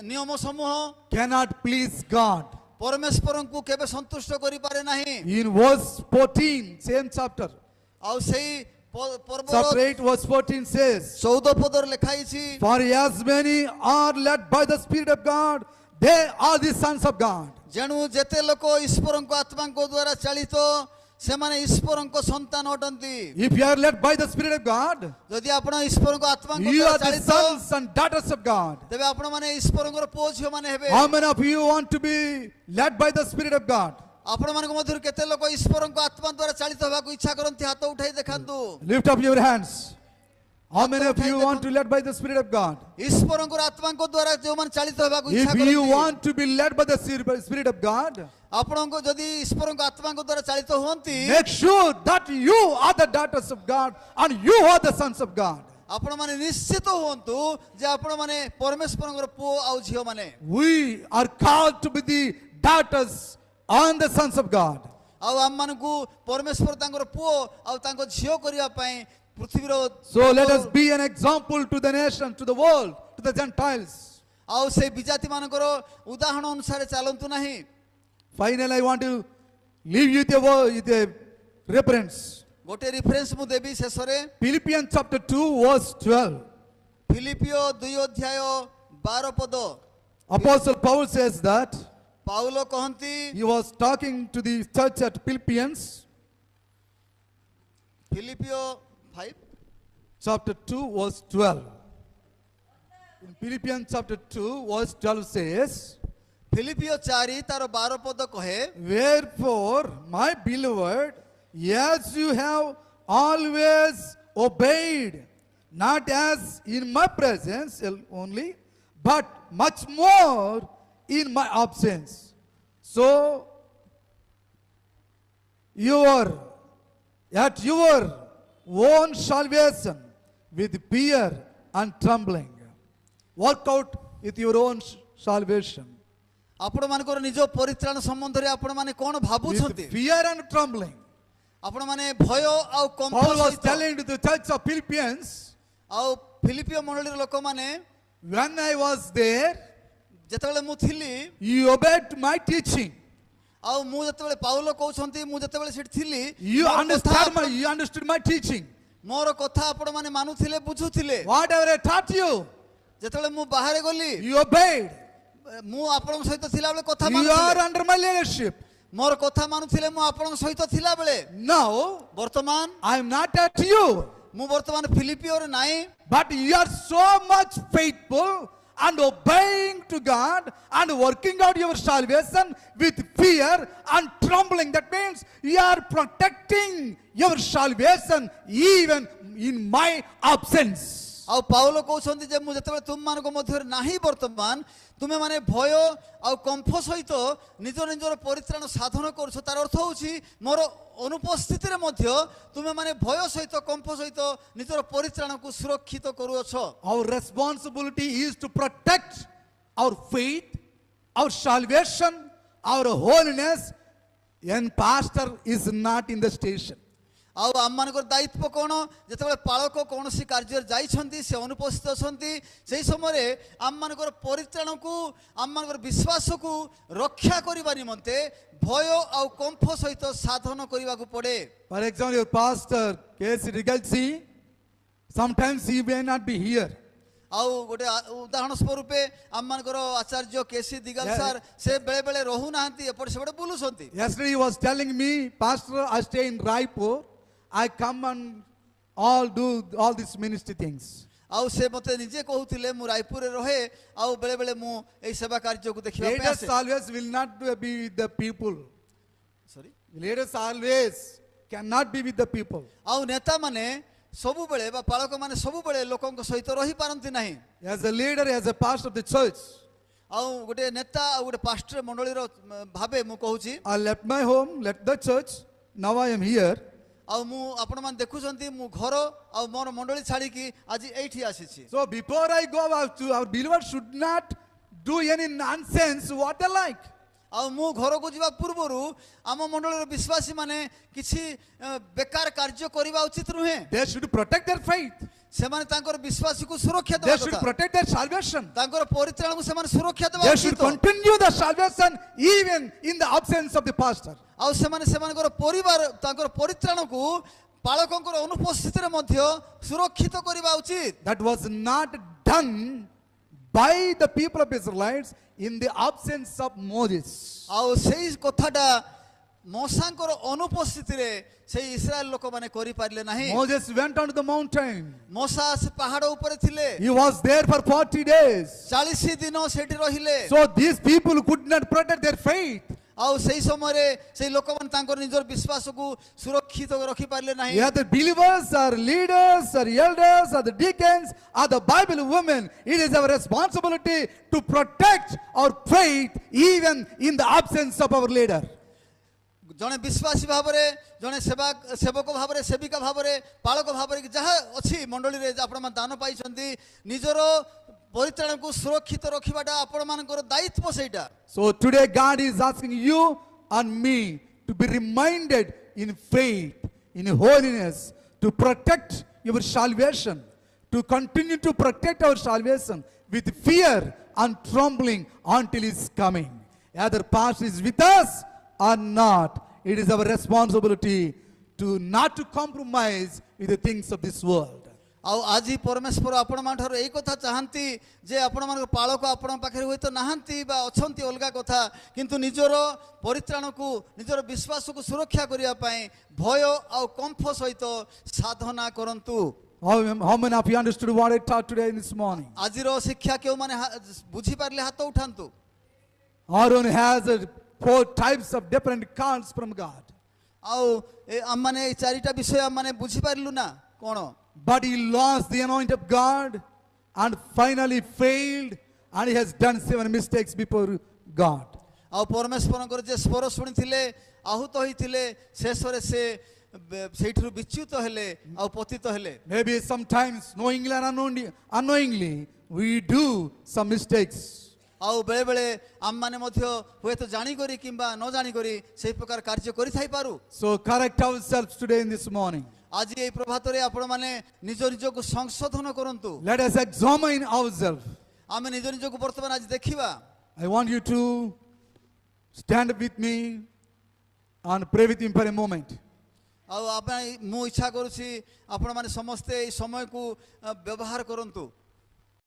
ନିୟମ ସମୂହ cannot please God. ପରମେଶ୍ୱରଙ୍କୁ କେବେ ସନ୍ତୁଷ୍ଟ କରିପାରେ ନାହିଁ। In verse 14, same chapter, ଆଉ ସେଇ ପର୍ବର chapter 8 verse 14 says, 14 ପଦରେ ଲେଖା ହେଇଛି, for as many are led by the Spirit of God, they are the sons of God. ଯେଣୁ ଯେତେ ଲୋକ ଈଶ୍ୱରଙ୍କ ଆତ୍ମାଙ୍କ ଦ୍ୱାରା ଚାଳିତ ସେମାନେ ଈଶ୍ୱରଙ୍କ ସନ୍ତାନ ଅଟନ୍ତି। If you are led by the Spirit of God, ଯଦି ଆପଣ ଈଶ୍ୱରଙ୍କ ଆତ୍ମାଙ୍କ you are ଦ୍ୱାରା the ଚାଳିତ, sons and daughters of God. ତେବେ ଆପଣମାନେ ଈଶ୍ୱରଙ୍କର ପୁଅ ଝିଅମାନେ ହେବେ। How many of you want to be led by the Spirit of God? ଆପଣମାନଙ୍କ ମଧ୍ୟରୁ କେତେ ଲୋକ ଈଶ୍ୱରଙ୍କ ଆତ୍ମା ଦ୍ୱାରା ଚାଳିତ ହେବାକୁ ଇଚ୍ଛା କରନ୍ତି? ହାତ ଉଠାଇ ଦେଖାନ୍ତୁ। Lift up your hands. How many of you want to led by the Spirit of God? ଈଶ୍ୱରଙ୍କର ଆତ୍ମାଙ୍କ ଦ୍ୱାରା ଯେଉଁମାନେ ଚାଳିତ ହେବାକୁ ଇଚ୍ଛା If you କରନ୍ତି, want to be led by the Spirit of God, ଆପଣଙ୍କ ଯଦି ଈଶ୍ୱରଙ୍କ ଆତ୍ମାଙ୍କ ଦ୍ୱାରା ଚାଳିତ ହୁଅନ୍ତି, make sure that you are the daughters of God and you are the sons of God. ଆପଣମାନେ ନିଶ୍ଚିତ ହୁଅନ୍ତୁ ଯେ ଆପଣମାନେ ପରମେଶ୍ୱରଙ୍କର ପୁଅ ଆଉ ଝିଅମାନେ। We are called to be the daughters and the sons of God. ଆଉ ଆମମାନଙ୍କୁ ପରମେଶ୍ୱର ତାଙ୍କର ପୁଅ ଆଉ ତାଙ୍କ ଝିଅ କରିବା ପାଇଁ ପୃଥିବୀର So let us be an example to the nation, to the world, to the Gentiles. ଆଉ ସେଇ ବିଜାତି ମାନଙ୍କର ଉଦାହରଣ ଅନୁସାରେ ଚାଲନ୍ତୁ ନାହିଁ। Finally, I want to leave you with a reference. ଗୋଟେ ରିଫରେନ୍ସ ମୁଁ ଦେବି ଶେଷରେ, Philippians chapter 2 verse 12. ଫିଲିପିଓ 2 ଅଧ୍ୟାୟ 12 ପଦ। Apostle Paul says that Paul କହନ୍ତି, he was talking to the church at Philippians ଫିଲିପିଓ 5 chapter 2 verse 12. In Philippians chapter 2 verse 12 says, ଫିଲିପିଓ 4 ତାର 12 ପଦ କହେ, wherefore, my beloved, as you have always obeyed, not as in my presence only, but much more in my absence. So, at your own salvation with fear and trembling. Work out with your own salvation. ଆପଣମାନଙ୍କର ନିଜ ପରିତ୍ରାଣ ସମ୍ବନ୍ଧରେ ଆପଣମାନେ କ'ଣ With ଭାବୁଛନ୍ତି? fear and trembling. ଆପଣମାନେ ଭୟ ଆଉ କମ୍ପ Paul was ସହିତ telling to the church of Philippians, ଆଉ ଫିଲିପିଓ ମଣ୍ଡଳୀର ଲୋକମାନେ, when I was there, ଯେତେବେଳେ ମୁଁ ଥିଲି you obeyed my teaching. ଆଉ ମୁଁ ଯେତେବେଳେ ପାଉଲ କହୁଛନ୍ତି ମୁଁ ଯେତେବେଳେ ସେଠି ଥିଲି, You ମୋର understood my teaching. କଥା ଆପଣମାନେ ମାନୁଥିଲେ, ବୁଝୁଥିଲେ। Whatever I taught you, ଯେତେବେଳେ ମୁଁ ବାହାରେ ଗଲି, you obeyed. ମୁଁ ଆପଣଙ୍କ ସହିତ ଥିଲାବେଳେ କଥା You are ମାନୁଥିଲେ, under my leadership. ମୋର କଥା ମାନୁଥିଲେ, ମୁଁ ଆପଣଙ୍କ ସହିତ ଥିଲାବେଳେ। Now, ବର୍ତ୍ତମାନ I am not at you, ମୁଁ ବର୍ତ୍ତମାନ ଫିଲିପିଓରେ ନାହିଁ, but you are so much faithful and obeying to God and working out your salvation with fear and trembling. That means you are protecting your salvation even in my absence. ଆଉ Paul କହୁଛନ୍ତି ଯେ ମୁଁ ଯେତେବେଳେ ତୁମମାନଙ୍କ ମଧ୍ୟରେ ନାହିଁ ବର୍ତ୍ତମାନ, ତୁମେମାନେ ଭୟ ଆଉ କମ୍ପ ସହିତ ନିଜ ନିଜର ପରିତ୍ରାଣ ସାଧନ କରୁଛ। ତାର ଅର୍ଥ ହେଉଛି ମୋର ଅନୁପସ୍ଥିତିରେ ମଧ୍ୟ ତୁମେମାନେ ଭୟ ସହିତ କମ୍ପ ସହିତ ନିଜର ପରିତ୍ରାଣକୁ ସୁରକ୍ଷିତ କରୁଅଛ। Our responsibility is to protect our faith, our salvation, our holiness, and pastor is not in the station. ଆଉ ଆମମାନଙ୍କର ଦାୟିତ୍ୱ କ'ଣ? ଯେତେବେଳେ ପାଳକ କୌଣସି କାର୍ଯ୍ୟରେ ଯାଇଛନ୍ତି, ସେ ଅନୁପସ୍ଥିତ ଅଛନ୍ତି, ସେହି ସମୟରେ ଆମମାନଙ୍କର ପରିତ୍ରାଣକୁ, ଆମମାନଙ୍କର ବିଶ୍ୱାସକୁ ରକ୍ଷା କରିବା ନିମନ୍ତେ ଭୟ ଆଉ କମ୍ପ ସହିତ ସାଧନ କରିବାକୁ ପଡ଼େ। For example, your pastor, K.C. Rigalsi, sometimes he may not be here. ଆଉ ଗୋଟେ ଉଦାହରଣ ସ୍ୱରୂପେ ଆମମାନଙ୍କର ଆଚାର୍ଯ୍ୟ କେସି ଦିଗାଲ ସାର୍ ସେ ବେଳେ ବେଳେ ରହୁନାହାନ୍ତି, ଏପଟେ ସେପଟେ ବୁଲୁଛନ୍ତି। Yesterday he was telling me, Pastor, I stay in Raipur. I come and do all these ministry things. ଆଉ ସେ ମୋତେ ନିଜେ କହୁଥିଲେ ମୁଁ ରାୟପୁରରେ ରହେ, ଆଉ ବେଳେ ବେଳେ ମୁଁ ଏଇ ସେବା କାର୍ଯ୍ୟକୁ ଦେଖିବା ପାଇଁ Leaders ଆସେ। always will not be with the people. Sorry? Leaders always cannot be with the people. ଆଉ ନେତାମାନେ ସବୁବେଳେ ବା ପାଳକମାନେ ସବୁବେଳେ ଲୋକଙ୍କ ସହିତ ରହିପାରନ୍ତି ନାହିଁ। As a leader, as a pastor of the church, ଆଉ ଗୋଟେ ନେତା ଆଉ ଗୋଟେ ପାଷ୍ଟର ମଣ୍ଡଳୀର ଭାବେ ମୁଁ କହୁଛି, I left my home, left the church. Now I am here. ଆଉ ମୁଁ ଆପଣମାନେ ଦେଖୁଛନ୍ତି ମୁଁ ଘର ଆଉ ମୋର ମଣ୍ଡଳୀ ଛାଡ଼ିକି ଆଜି ଏଇଠି ଆସିଛି। So before I go out to our believers should not do any nonsense what they like. ଆଉ ମୁଁ ଘରକୁ ଯିବା ପୂର୍ବରୁ ଆମ ମଣ୍ଡଳୀର ବିଶ୍ୱାସୀ ମାନେ କିଛି ବେକାର କାର୍ଯ୍ୟ କରିବା ଉଚିତ ନୁହେଁ। They should protect their faith. ସେମାନେ ତାଙ୍କର ବିଶ୍ୱାସୀକୁ ସୁରକ୍ଷା They ଦେବା should କଥା, protect their salvation. ତାଙ୍କର ପରିତ୍ରାଣକୁ ସେମାନେ ସୁରକ୍ଷା ଦେବା They should ଉଚିତ। continue the salvation even in the absence of the pastor. ଆଉ ସେମାନେ ସେମାନଙ୍କର ପରିବାର ତାଙ୍କର ପରିତ୍ରାଣକୁ ପାଳକଙ୍କର ଅନୁପସ୍ଥିତିରେ ମଧ୍ୟ ସୁରକ୍ଷିତ କରିବା ଉଚିତ। That was not done by the people of Israelites in the absence of Moses. ଆଉ ସେଇ କଥାଟା ମୋସାଙ୍କର ଅନୁପସ୍ଥିତିରେ ସେଇ ଇସ୍ରାଏଲ ଲୋକମାନେ କରିପାରିଲେ ନାହିଁ। Moses went on to the mountain. ମୋସା ସେ ପାହାଡ଼ ଉପରେ ଥିଲେ, He was there for 40 days. 40 ଦିନ ସେଠି ରହିଲେ। So these people could not protect their faith. ଆଉ ସେଇ ସମୟରେ ସେଇ ଲୋକମାନେ ତାଙ୍କର ନିଜର ବିଶ୍ୱାସକୁ ସୁରକ୍ଷିତ ରଖିପାରିଲେ ନାହିଁ Yeah, the believers or leaders or elders or the deacons or the Bible women, it is our responsibility to protect our faith even in the absence of our leader. ଜଣେ ବିଶ୍ୱାସୀ ଭାବରେ ଜଣେ ସେବକ ଭାବରେ ସେବିକା ଭାବରେ ପାଳକ ଭାବରେ ଯାହା ଅଛି ମଣ୍ଡଳୀରେ ଆପଣମାନେ ଦାନ ପାଇଛନ୍ତି ନିଜର ପରିତ୍ରାଣକୁ ସୁରକ୍ଷିତ ରଖିବାଟା ଆପଣମାନଙ୍କର ଦାୟିତ୍ୱ ସେଇଟା So today God is asking you and me to be reminded in faith, in holiness, to protect your salvation, to continue to protect our salvation with fear and trembling until His coming. Either pastor is with us or not, it is our responsibility to not to compromise with the things of this world. ଆଉ ଆଜି ପରମେଶ୍ୱର ଆପଣମାନଙ୍କଠାରୁ ଏଇ କଥା ଚାହାନ୍ତି ଯେ ଆପଣମାନଙ୍କ ପାଳକ ଆପଣଙ୍କ ପାଖରେ ହୁଏତ ନାହାନ୍ତି ବା ଅଛନ୍ତି ଅଲଗା କଥା କିନ୍ତୁ ନିଜର ପରିତ୍ରାଣକୁ ନିଜର ବିଶ୍ୱାସକୁ ସୁରକ୍ଷା କରିବା ପାଇଁ ଭୟ ଆଉ କମ୍ଫ ସହିତ ସାଧନା କରନ୍ତୁ How many of you understood what I taught today this morning? ଆଜିର ଶିକ୍ଷା କେଉଁମାନେ ବୁଝିପାରିଲେ ହାତ ଉଠାନ୍ତୁ Aaron has 4 types of different calls from God. ଆଉ ଆମମାନେ ଏଇ ଚାରିଟା ବିଷୟ ଆମମାନେ ବୁଝିପାରିଲୁ ନା କ'ଣ But he lost the anointing of God and finally failed, and he has done 7 mistakes before God. ଆଉ ପରମେଶ୍ୱରଙ୍କର ଯେ ସ୍ୱର ଶୁଣିଥିଲେ ଆହୁତ ହୋଇଥିଲେ ଶେଷରେ ସେ ସେଇଠାରୁ ବିଚ୍ୟୁତ ହେଲେ ଆଉ ପତିତ ହେଲେ Maybe sometimes knowingly or unknowingly we do some mistakes. ଆଉ ବେଳେବେଳେ ଆମମାନେ ମଧ୍ୟ ହୁଏତ ଜାଣିକରି କିମ୍ବା ନ ଜାଣିକରି ସେହି ପ୍ରକାର କାର୍ଯ୍ୟ କରିଥାଇପାରୁ So correct ourselves today in this morning. ଆଜି ଏଇ ପ୍ରଭାତରେ ଆପଣମାନେ ନିଜ ନିଜକୁ ସଂଶୋଧନ କରନ୍ତୁ Let us examine ourselves. ଆମେ ନିଜ ନିଜକୁ ବର୍ତ୍ତମାନ ଆଜି ଦେଖିବା I want you to stand up with me and pray with him for a moment. ଆଉ ମୁଁ ଇଚ୍ଛା କରୁଛି ଆପଣମାନେ ସମସ୍ତେ ଏଇ ସମୟକୁ ବ୍ୟବହାର କରନ୍ତୁ